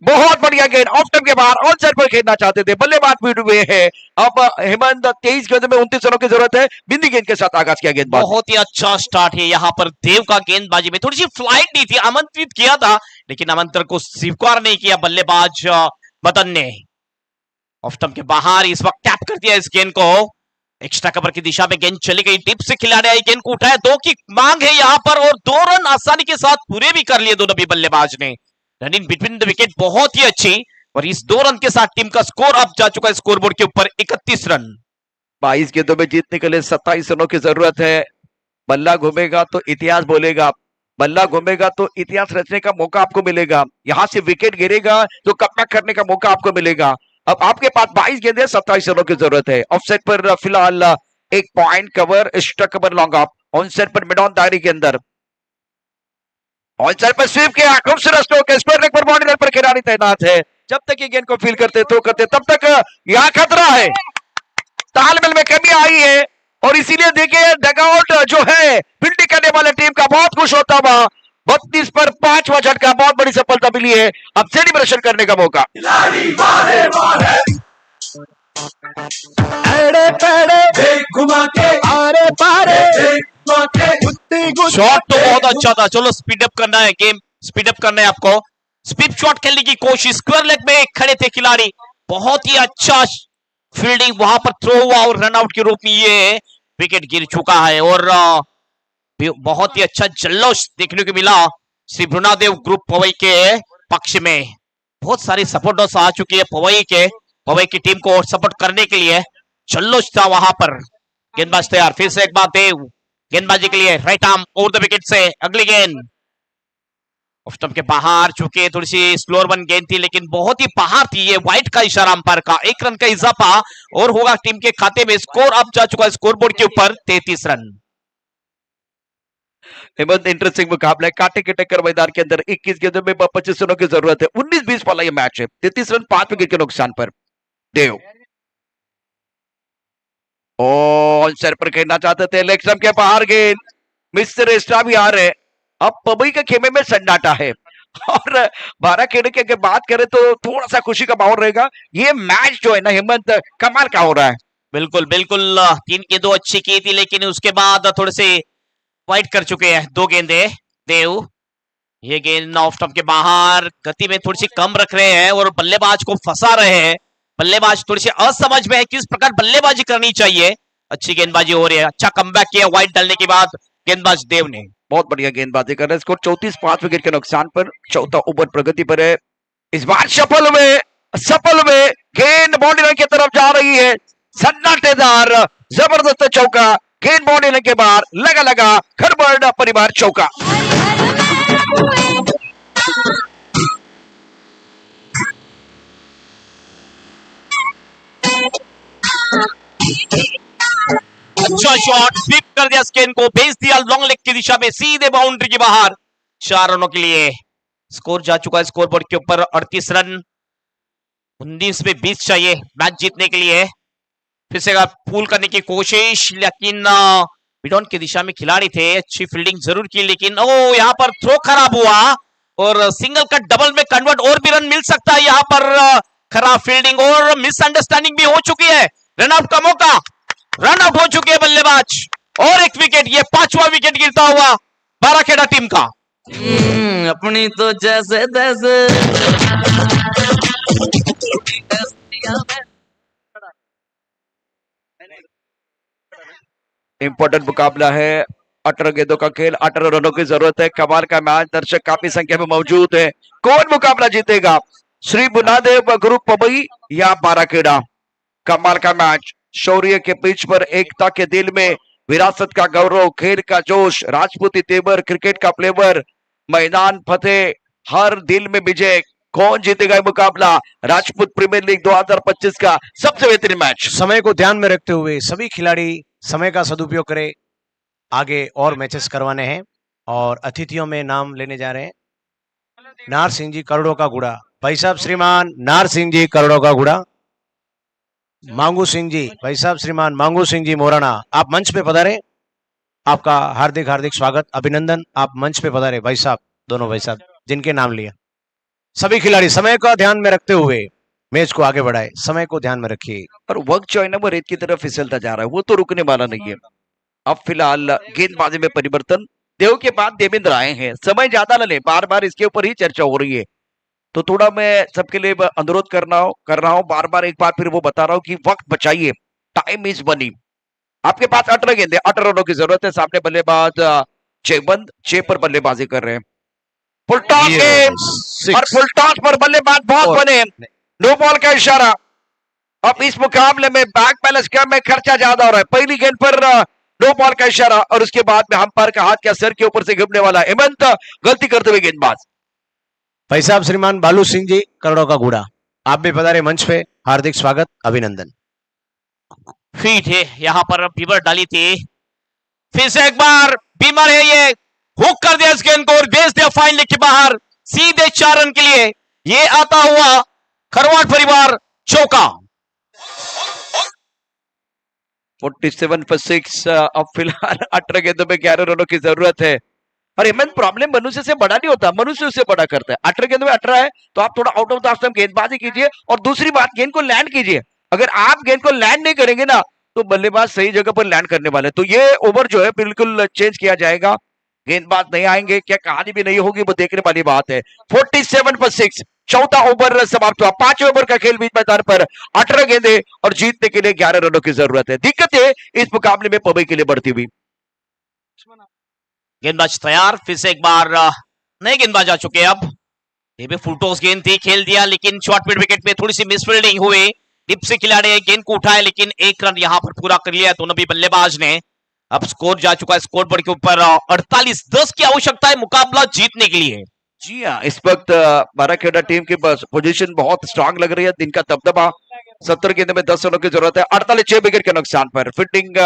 बहुत बढ़िया गेंद, ऑफ स्टंप के बाहर ऑन साइड पर खेलना चाहते थे। बल्लेबाज बीट हुए हैं। अब हेमंत 23 गेंद में 29 रनों की जरूरत है। बिंदी गेंद के साथ आगाज किया गेंदबाज। बहुत ही अच्छा स्टार्ट है यहाँ पर देव का। गेंदबाजी में थोड़ी सी फ्लाइट नहीं थी, आमंत्रित किया था लेकिन आमंत्रण को स्वीकार नहीं किया बल्लेबाज मदन ने। ऑफ स्टंप के बाहर इस वक्त टैप कर दिया इस गेंद को। एक्स्ट्रा कवर की दिशा में गेंद चली गई, टिप से खिलाड़ी आई, गेंद को उठाया। 2 की मांग है यहाँ पर और 2 रन आसानी के साथ पूरे भी कर लिए दोनों भी बल्लेबाज ने। रनिंग बिटवीन द विकेट बहुत ही अच्छी, और इस 2 रन के साथ टीम का स्कोर अब जा चुका है स्कोरबोर्ड के ऊपर 31 रन। 22 गेंदों में जीतने के लिए 27 रनों की जरूरत है। बल्ला घूमेगा तो इतिहास बोलेगा, बल्ला घूमेगा तो इतिहास रचने का मौका आपको मिलेगा। यहां से विकेट गिरेगा तो कमबैक करने का मौका आपको मिलेगा। अब आपके पास 22 गेंदें, 27 रनों की जरूरत है। ऑफसेट पर फिलहाल एक point cover, extra cover, long off. On side पर मिड ऑन दायरे के अंदर, ऑनसाइड पर स्वीप किया, खूबसूरत स्ट्रोक है। स्क्वायर लेग पर बाउंड्री लाइन पर खिलाड़ी तैनात है। जब तक ये गेंद को फील करते थ्रो करते तब तक यहाँ खतरा है। तालमेल में कमी आई है और इसीलिए देखिए डगआउट जो है फील्डिंग करने वाले टीम का बहुत खुश होता हुआ। 32 पर 5वां झटका, बहुत बड़ी सफलता मिली है। अब सेलिब्रेशन करने का मौका। शॉट तो बहुत अच्छा था। चलो स्पीड अप करना है, गेम स्पीड अप करना है आपको। स्पीड शॉट खेलने की कोशिश, स्क्वायर लेग में खड़े थे खिलाड़ी, बहुत ही अच्छा फील्डिंग वहां पर थ्रो हुआ और रन आउट के रूप में ये विकेट गिर चुका है। और बहुत ही अच्छा जल्लोष देखने को मिला श्री भ्रुनादेव ग्रुप पवई के पक्ष में। बहुत सारी सपोर्टर्स आ चुकी है पवई की टीम को सपोर्ट करने के लिए। जल्लोष था वहां पर। गेंदबाज तैयार, फिर से एक बार देव गेंदबाजी के लिए, right arm over the wicket से अगली गेंद ऑफ स्टंप के बाहर। चूंकि थोड़ी सी स्लोअर वन गेंद थी लेकिन बहुत ही बाहर थी। ये वाइट का इशारा अंपायर का। 1 रन का इजाफा और होगा टीम के खाते में। स्कोर अब जा चुका है स्कोरबोर्ड के ऊपर 33 रन। इंटरेस्टिंग मुकाबला है, कांटे की टक्कर मैदान के अंदर। 21 गेंदों में 25 रनों की जरूरत है। 19-20 वाला ये मैच है। 33 रन 5 विकेट के नुकसान पर। देव और सर पर खेलना चाहते थे, लेग स्टंप के बाहर गेंद, मिस्टर एस्ट्रा भी आ रहे। अब पबई के खेमे में सन्नाटा है और 12 खेल की अगर बात करें तो थोड़ा सा खुशी का माहौल रहेगा। ये मैच जो है ना हेमंत, कमाल का हो रहा है। बिल्कुल बिल्कुल, 3 के 2 अच्छी की थी, लेकिन उसके बाद थोड़े से वाइट कर चुके हैं 2 गेंदे देव। ये गेंद ऑफ स्टंप के बाहर, गति में थोड़ी सी कम रख रहे हैं और बल्लेबाज को फंसा रहे हैं। बल्लेबाज थोड़ी सी असमझ में है किस प्रकार बल्लेबाजी करनी चाहिए। अच्छी गेंदबाजी हो रही है, अच्छा कमबैक किया वाइट डालने के बाद गेंदबाज देव ने। बहुत बढ़िया गेंदबाजी कर रहे हैं। स्कोर 34, 5 विकेट के नुकसान पर। चौथा ओवर प्रगति पर है। इस बार सफल में गेंद बॉडी लाइन की तरफ जा रही है। सन्नाटेदार जबरदस्त चौका, गेंद बॉडी लाइन के बाहर लगा खरबड़ परिवार चौका। अच्छा शॉट, स्वीप कर दिया स्केन को, भेज दिया लॉन्ग लेग की दिशा में, सीधे बाउंड्री के बाहर। 4 रनों के लिए स्कोर जा चुका है स्कोर बोर्ड के ऊपर 38 रन। 19 में 20 चाहिए मैच जीतने के लिए। फिर से पुल करने की कोशिश, लेकिन मिडॉन की दिशा में खिलाड़ी थे, अच्छी फील्डिंग जरूर की, लेकिन यहाँ पर थ्रो खराब हुआ और सिंगल का डबल में कन्वर्ट, और भी रन मिल सकता है यहाँ पर। खराब फील्डिंग और मिसअंडरस्टैंडिंग भी हो चुकी है। रन आउट का मौका, रन आउट हो चुके हैं बल्लेबाज और एक विकेट, ये 5वां विकेट गिरता हुआ बाराखेड़ा टीम का। अपनी तो जैसे तैसे इंपॉर्टेंट मुकाबला है, 18 गेंदों का खेल, 18 रनों की जरूरत है। कमाल का मैच, दर्शक काफी संख्या में मौजूद है। कौन मुकाबला जीतेगा, श्री बुनादेव ग्रुप पबई या बाराखेड़ा? कमाल का मैच, शौर्य के पिच पर एकता के दिल में विरासत का गौरव, खेल का जोश, राजपूती तेवर, क्रिकेट का फ्लेवर, मैदान फतेह, हर दिल में विजय। कौन जीतेगा ये मुकाबला? राजपूत प्रीमियर लीग 2025 का सबसे बेहतरीन मैच। समय को ध्यान में रखते हुए सभी खिलाड़ी समय का सदुपयोग करें। आगे और मैचेस करवाने हैं और अतिथियों में नाम लेने जा रहे हैं। नार सिंह जी करोड़ों का गुड़ा, भाई साहब श्रीमान नार सिंह जी करोड़ों का गुड़ा। मांगू सिंह जी, भाई साहब श्रीमान मांगू सिंह जी मोराना, आप मंच पे पधारे। आपका हार्दिक हार्दिक स्वागत, अभिनंदन। आप मंच पे पधारे भाई साहब, दोनों भाई साहब जिनके नाम लिया। सभी खिलाड़ी समय का ध्यान में रखते हुए मैच को आगे बढ़ाए, समय को ध्यान में रखिए। और वक्त जो है ना वो रेत की तरफ फिसलता जा रहा है, वो तो रुकने वाला नहीं है। अब फिलहाल गेंदबाजी में परिवर्तन, देव के बाद देवेंद्र आए हैं। समय ज्यादा न ले, बार बार इसके ऊपर ही चर्चा हो रही है, तो थोड़ा मैं सबके लिए अनुरोध कर रहा हूं बार बार, एक बार फिर वो बता रहा हूं कि वक्त बचाइए, टाइम इज मनी। आपके पास 18 गेंदे, 18 रनों की जरूरत है। सामने बल्लेबाज 6 बंद, 6 पर बल्लेबाजी कर रहे हैं। फुल टॉस गेम और फुल टॉस पर बल्लेबाज बहुत बने, नो बॉल का इशारा। अब इस मुकाबले में बैक बैलेंस कम है, खर्चा ज्यादा हो रहा है। पहली गेंद पर नो बॉल का इशारा और उसके बाद में अंपायर का हाथ क्या सर के ऊपर से घूमने वाला। हेमंत गलती करते हुए गेंदबाज। भाई साहब श्रीमान बालू सिंह जी करोड़ों का गुड़ा, आप भी पधारे मंच पे, हार्दिक स्वागत, अभिनंदन। फीट है यहाँ पर, बीबर डाली थी, फिर से एक बार बीमर है, ये हुक कर दिया इस गेंद को और भेज दिया फाइन लेग के बाहर, सीधे 4 रन के लिए ये आता हुआ खरवाट परिवार चौका। 47 पर 6। अब फिलहाल 18 गेंदों में 11 रनों की जरूरत है। और हेमंत, प्रॉब्लम मनुष्य से बड़ा नहीं होता, मनुष्य उससे बड़ा करता है। 18 गेंदों में 18 है तो आप थोड़ा आउट ऑफ द स्टंप गेंदबाजी कीजिए और दूसरी बात गेंद को लैंड कीजिए। अगर आप गेंद को लैंड नहीं करेंगे ना तो बल्लेबाज सही जगह पर लैंड करने वाले, तो ये ओवर जो है बिल्कुल चेंज किया जाएगा। गेंदबाज नहीं आएंगे, क्या कहानी भी नहीं होगी, वो देखने वाली बात है। 47 पर 6, चौथा ओवर समाप्त हुआ। 5वें ओवर का खेल बीच मैदान पर, 18 गेंदे और जीतने के लिए 11 रनों की जरूरत है। दिक्कत है इस मुकाबले में पबई के लिए बढ़ती हुई। गेंदबाज तैयार, फिर से एक बार नए गेंदबाज आ चुके हैं। अब ये भी फुल टॉस गेंद थी, खेल दिया, लेकिन शॉर्ट मिड विकेट पे थोड़ी सी मिसफील्डिंग हुई। डिप से खिलाड़ी गेंद को उठाया, लेकिन 1 रन यहां पर पूरा कर लिया दोनों भी बल्लेबाज ने। अब स्कोर जा चुका है स्कोर बोर्ड के ऊपर 48-10 की आवश्यकता है मुकाबला जीतने के लिए। जी हाँ, इस वक्त बाराखेड़ा टीम की पोजीशन बहुत स्ट्रांग लग रही है। दिन का दबदबा, 70 गेंदों में 10 रनों की जरूरत है। 48 6 विकेट के नुकसान पर। फील्डिंग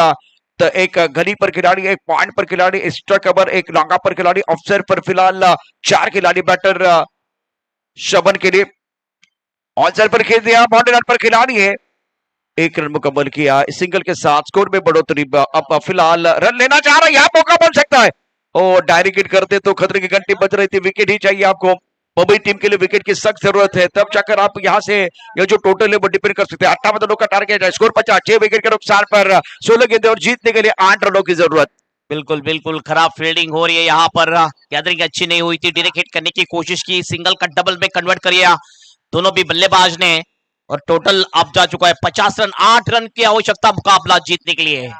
एक गली पर खिलाड़ी, एक पॉइंट पर खिलाड़ी, एक्स्ट्रा कवर, एक लॉन्गा पर खिलाड़ी, ऑफसाइड पर फिलहाल 4 खिलाड़ी। बैटर शबन के लिए ऑन साइड पर खेल दिया, बाउंड्री लाइन पर खिलाड़ी है, 1 रन मुकम्मल किया, सिंगल के साथ स्कोर में बढ़ोतरी। अब फिलहाल रन लेना चाह रहा है, यहाँ मौका बन सकता है और डायरेक्ट हिट करते तो खतरे की घंटी बज रही थी। विकेट ही चाहिए आपको, मुंबई टीम के लिए विकेट की सख्त जरूरत है, तब जाकर आप यहां से ये जो टोटल है वो डिपेंड कर सकते हैं। 58 रनों का टारगेट है, स्कोर 50, 6 विकेट के नुकसान पर 16 गेंदें और जीतने के लिए 8 रनों की जरूरत। बिल्कुल बिल्कुल खराब फील्डिंग हो रही है यहाँ पर, गैदरिंग अच्छी नहीं हुई थी, डायरेक्ट हिट करने की कोशिश की, सिंगल का डबल में कन्वर्ट किया दोनों भी बल्लेबाज ने और टोटल अब जा चुका है 50 रन। 8 रन की आवश्यकता मुकाबला जीतने के लिए।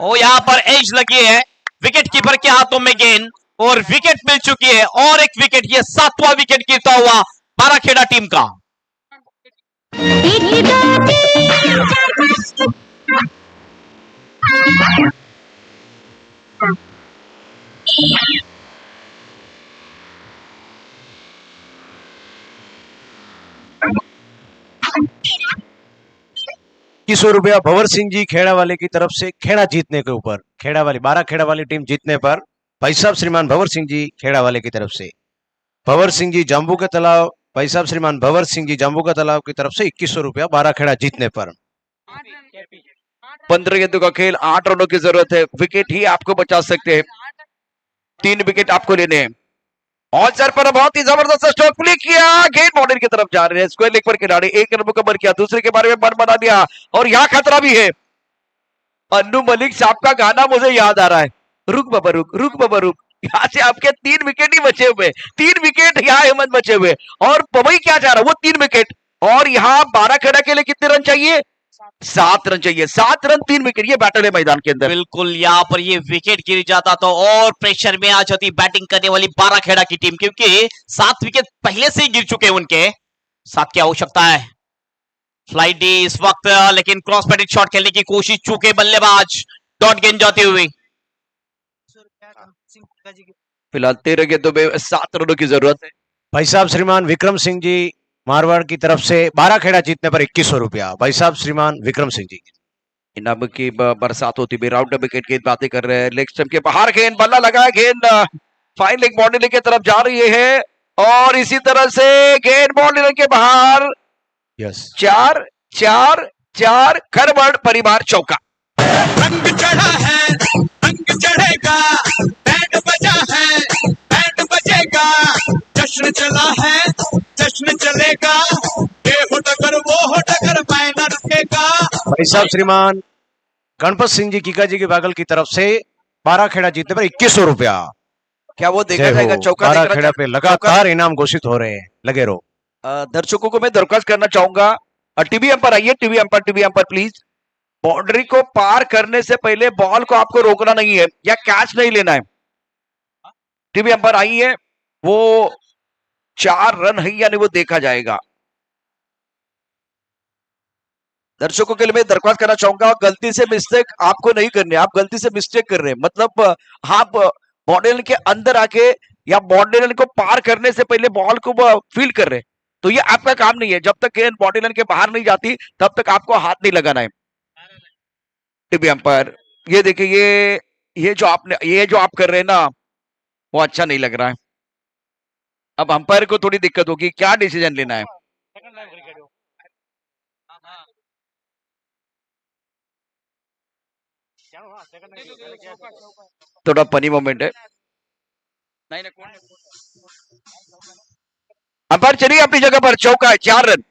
और यहाँ पर एज लगी है, विकेट कीपर के हाथों में गेंद और विकेट मिल चुकी है और एक विकेट, ये 7वां विकेट गिरता हुआ बाराखेड़ा टीम का। ₹21 भंवर सिंह जी खेड़ा वाले की तरफ से खेड़ा जीतने के ऊपर, खेड़ा वाली बाराखेड़ा वाली टीम जीतने पर भाई साहब श्रीमान भंवर सिंह जी खेड़ा वाले की तरफ से, भंवर सिंह जी जाम्बू का तालाब, भाई साहब श्रीमान भंवर सिंह जी जाम्बू का तालाब की तरफ से ₹2100 बाराखेड़ा जीतने पर। 15 गेंदों का खेल, 8 रनों की जरूरत है, विकेट ही आपको बचा सकते हैं, 3 विकेट आपको लेने हैं। ऑन सर पर बहुत ही जबरदस्त स्ट्रोक प्ले किया, गेंद बाउंड्री की तरफ जा रहे हैं, स्क्वायर लेग पर खिलाड़ी 1 रन मुकम्मल किया, दूसरे के बारे में मन बना दिया और यहाँ खतरा भी है। अन्नू मलिक साहब का गाना मुझे याद आ रहा है, रुक बाबा रुक, रुक बाबा रुक। यहाँ से आपके 3 विकेट ही बचे हुए, 3 विकेट यहाँ हेमंत बचे हुए और पवई क्या चाह रहा है वो 3 विकेट। और यहाँ बाराखेड़ा के लिए कितने रन चाहिए? 7 रन चाहिए, 7 रन 3 विकेट, ये बैटल है मैदान के अंदर। बिल्कुल यहाँ पर ये विकेट गिर जाता तो और प्रेशर में आ जाती बैटिंग करने वाली बाराखेड़ा की टीम, क्योंकि 7 विकेट पहले से ही गिर चुके हैं उनके। 7 की आवश्यकता है। फ्लाइट डी इस वक्त, लेकिन क्रॉस बैटिंग शॉट खेलने की कोशिश चूके बल्लेबाज, डॉट गेंद जाती हुई। फिलहाल 13 गेंदों में 7 रनों की जरूरत है। भाई साहब श्रीमान विक्रम सिंह जी मारवाड़ की तरफ से बाराखेड़ा जीतने पर ₹2100, भाई साहब श्रीमान विक्रम सिंह जी। इनाम की बरसात होती हुई, राउंड विकेट की बातें कर रहे हैं, लेग स्टंप के बाहर गेंद, बल्ला लगा, गेंद फाइन लेग बाउंड्री की तरफ जा रही है और इसी तरह से गेंद बाउंड्री के बाहर। यस, 4 4 4 खरबड़ परिवार चौका। रंग चढ़ा है, रंग चढ़ेगा, बैंड बजा है, बैंड बजेगा, जश्न चला है, जश्न चलेगा, ये हो टकर वो हो टकर, मैं न रुकेगा। भाई साहब श्रीमान गणपत सिंह जी कीका जी के बागल की तरफ से बाराखेड़ा जीतने पर ₹2100। क्या वो देखा जाएगा चौका? बाराखेड़ा पे लगातार इनाम घोषित हो रहे हैं, लगे रहो। दर्शकों को मैं दरख्वास्त करना चाहूंगा, टीवी अंपायर आइए, टीवी अंपायर प्लीज, बाउंड्री को पार करने से पहले बॉल को आपको रोकना नहीं है या कैच नहीं लेना है। टीवी अंपायर आइए, वो 4 रन है या नहीं वो देखा जाएगा। दर्शकों के लिए मैं दरख्वास्त करना चाहूंगा, गलती से मिस्टेक आपको नहीं करनी, आप गलती से मिस्टेक कर रहे हैं, मतलब आप बाउंड्री लाइन के अंदर आके या बाउंड्री लाइन को पार करने से पहले बॉल को फील्ड कर रहे हैं, तो ये आपका काम नहीं है। जब तक गेंद बाउंड्री लाइन के बाहर नहीं जाती तब तक आपको हाथ नहीं लगाना है। टीवी अंपायर, ये देखिए, ये जो आप कर रहे हैं ना वो अच्छा नहीं लग रहा है। अब अंपायर को थोड़ी दिक्कत होगी, क्या डिसीजन लेना है। थोड़ा फनी मोमेंट है। अंपायर चलिए अपनी जगह पर, चौका है, 4 रन।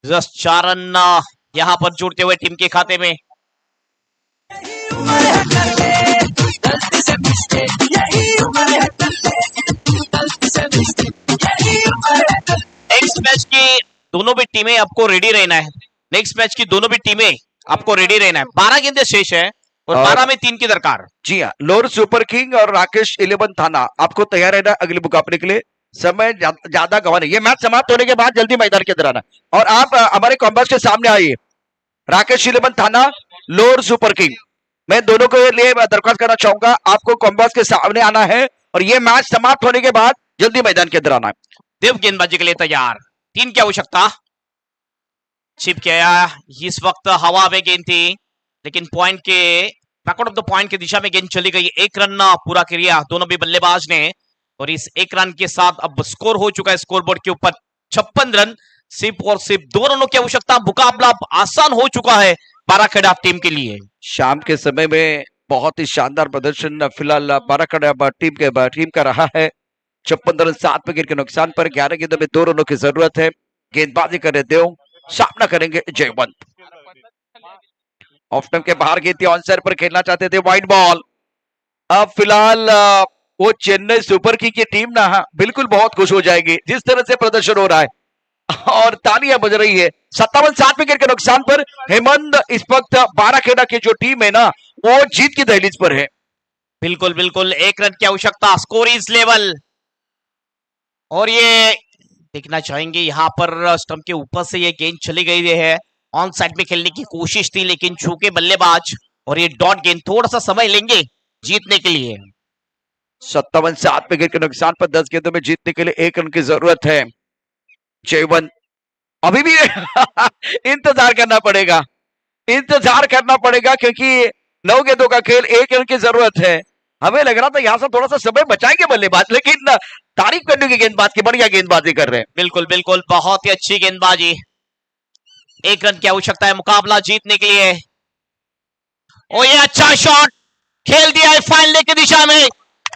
जस्ट 4 रन यहां पर जुड़ते हुए टीम के खाते में। नेक्स्ट मैच की दोनों भी टीमें आपको रेडी रहना है। नेक्स्ट मैच की दोनों भी टीमें आपको रेडी रहना है। 12 गेंदें शेष है और 12 में 3 की दरकार। जी हाँ, लोर सुपर किंग और राकेश 11 थाना आपको तैयार रहना अगले मुकाबले के लिए। समय ज्यादा गवा नहीं, ये मैच समाप्त होने के बाद जल्दी मैदान के अंदर आना और आप हमारे कॉम्बस के सामने आइए। राकेश 11 थाना, लोर सुपर किंग, मैं दोनों के लिए दरख्वास्त करना चाहूंगा, आपको कॉम्बस के सामने आना है और ये मैच समाप्त होने के बाद जल्दी मैदान के अंदर आना है। देव गेंदबाजी के लिए तैयार, 3 की आवश्यकता। छिप के आया, इस वक्त हवा में गेंद थी लेकिन पॉइंट के बैकआउट ऑफ द पॉइंट की दिशा में गेंद चली गई। 1 रन पूरा किया दोनों भी बल्लेबाज ने और इस एक रन के साथ अब स्कोर हो चुका है स्कोरबोर्ड के ऊपर 56 रन। सिर्फ और सिर्फ 2 रनों की आवश्यकता, मुकाबला अब आसान हो चुका है बाराखेड़ा टीम के लिए। शाम के समय में बहुत ही शानदार प्रदर्शन फिलहाल बाराखेड़ा टीम का रहा है। 56 रन 7 विकेट के नुकसान पर 11 गेंदों में 2 रनों की जरूरत है। गेंदबाजी करे देव, सामना करेंगे जयवंत। ऑफ स्टंप के बाहर गेंद ऑन साइड पर खेलना चाहते थे, वाइड बॉल। अब फिलहाल वो चेन्नई सुपर किंग की टीम ना बिल्कुल बहुत खुश हो जाएगी जिस तरह से प्रदर्शन हो रहा है और तालियां बज रही है। 57 7 विकेट के नुकसान पर हेमंत इस वक्त बाराखेड़ा की जो टीम है ना वो जीत की दहलीज पर है। बिल्कुल बिल्कुल, 1 रन की आवश्यकता, स्कोर इज लेवल। और ये देखना चाहेंगे यहां पर स्टंप के ऊपर से ये गेंद चली गई है, ऑन साइड में खेलने की कोशिश थी लेकिन चूके बल्लेबाज और ये डॉट गेंद थोड़ा सा समय लेंगे जीतने के लिए। 57 7 विकेट के नुकसान पर 10 गेंदों में जीतने के लिए 1 रन की जरूरत है। जयवंत अभी भी इंतजार करना पड़ेगा क्योंकि 9 गेंदों का खेल, 1 रन की जरूरत है। हमें लग रहा था यहां से थोड़ा सा समय बचाएंगे बल्लेबाज, लेकिन तारीफ करने की गेंदबाज की बढ़िया गेंदबाजी कर रहे हैं। बिल्कुल बिल्कुल, बहुत ही अच्छी गेंदबाजी। 1 रन की आवश्यकता है मुकाबला जीतने के लिए। और ये अच्छा शॉट खेल दिया है फाइनल की दिशा में,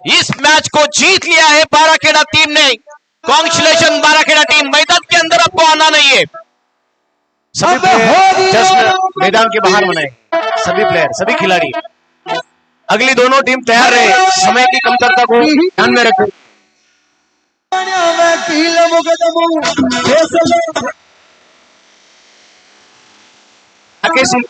इस मैच को जीत लिया है बाराखेड़ा टीम ने। कांग्रेचुलेशन बाराखेड़ा टीम, मैदान के अंदर आपको आना नहीं है। सभी प्लेयर जश्न मैदान के बाहर मनाए, सभी प्लेयर, सभी खिलाड़ी। अगली दोनों टीम तैयार रहे, समय की कमतरता को ध्यान में रखें। राकेश सिंह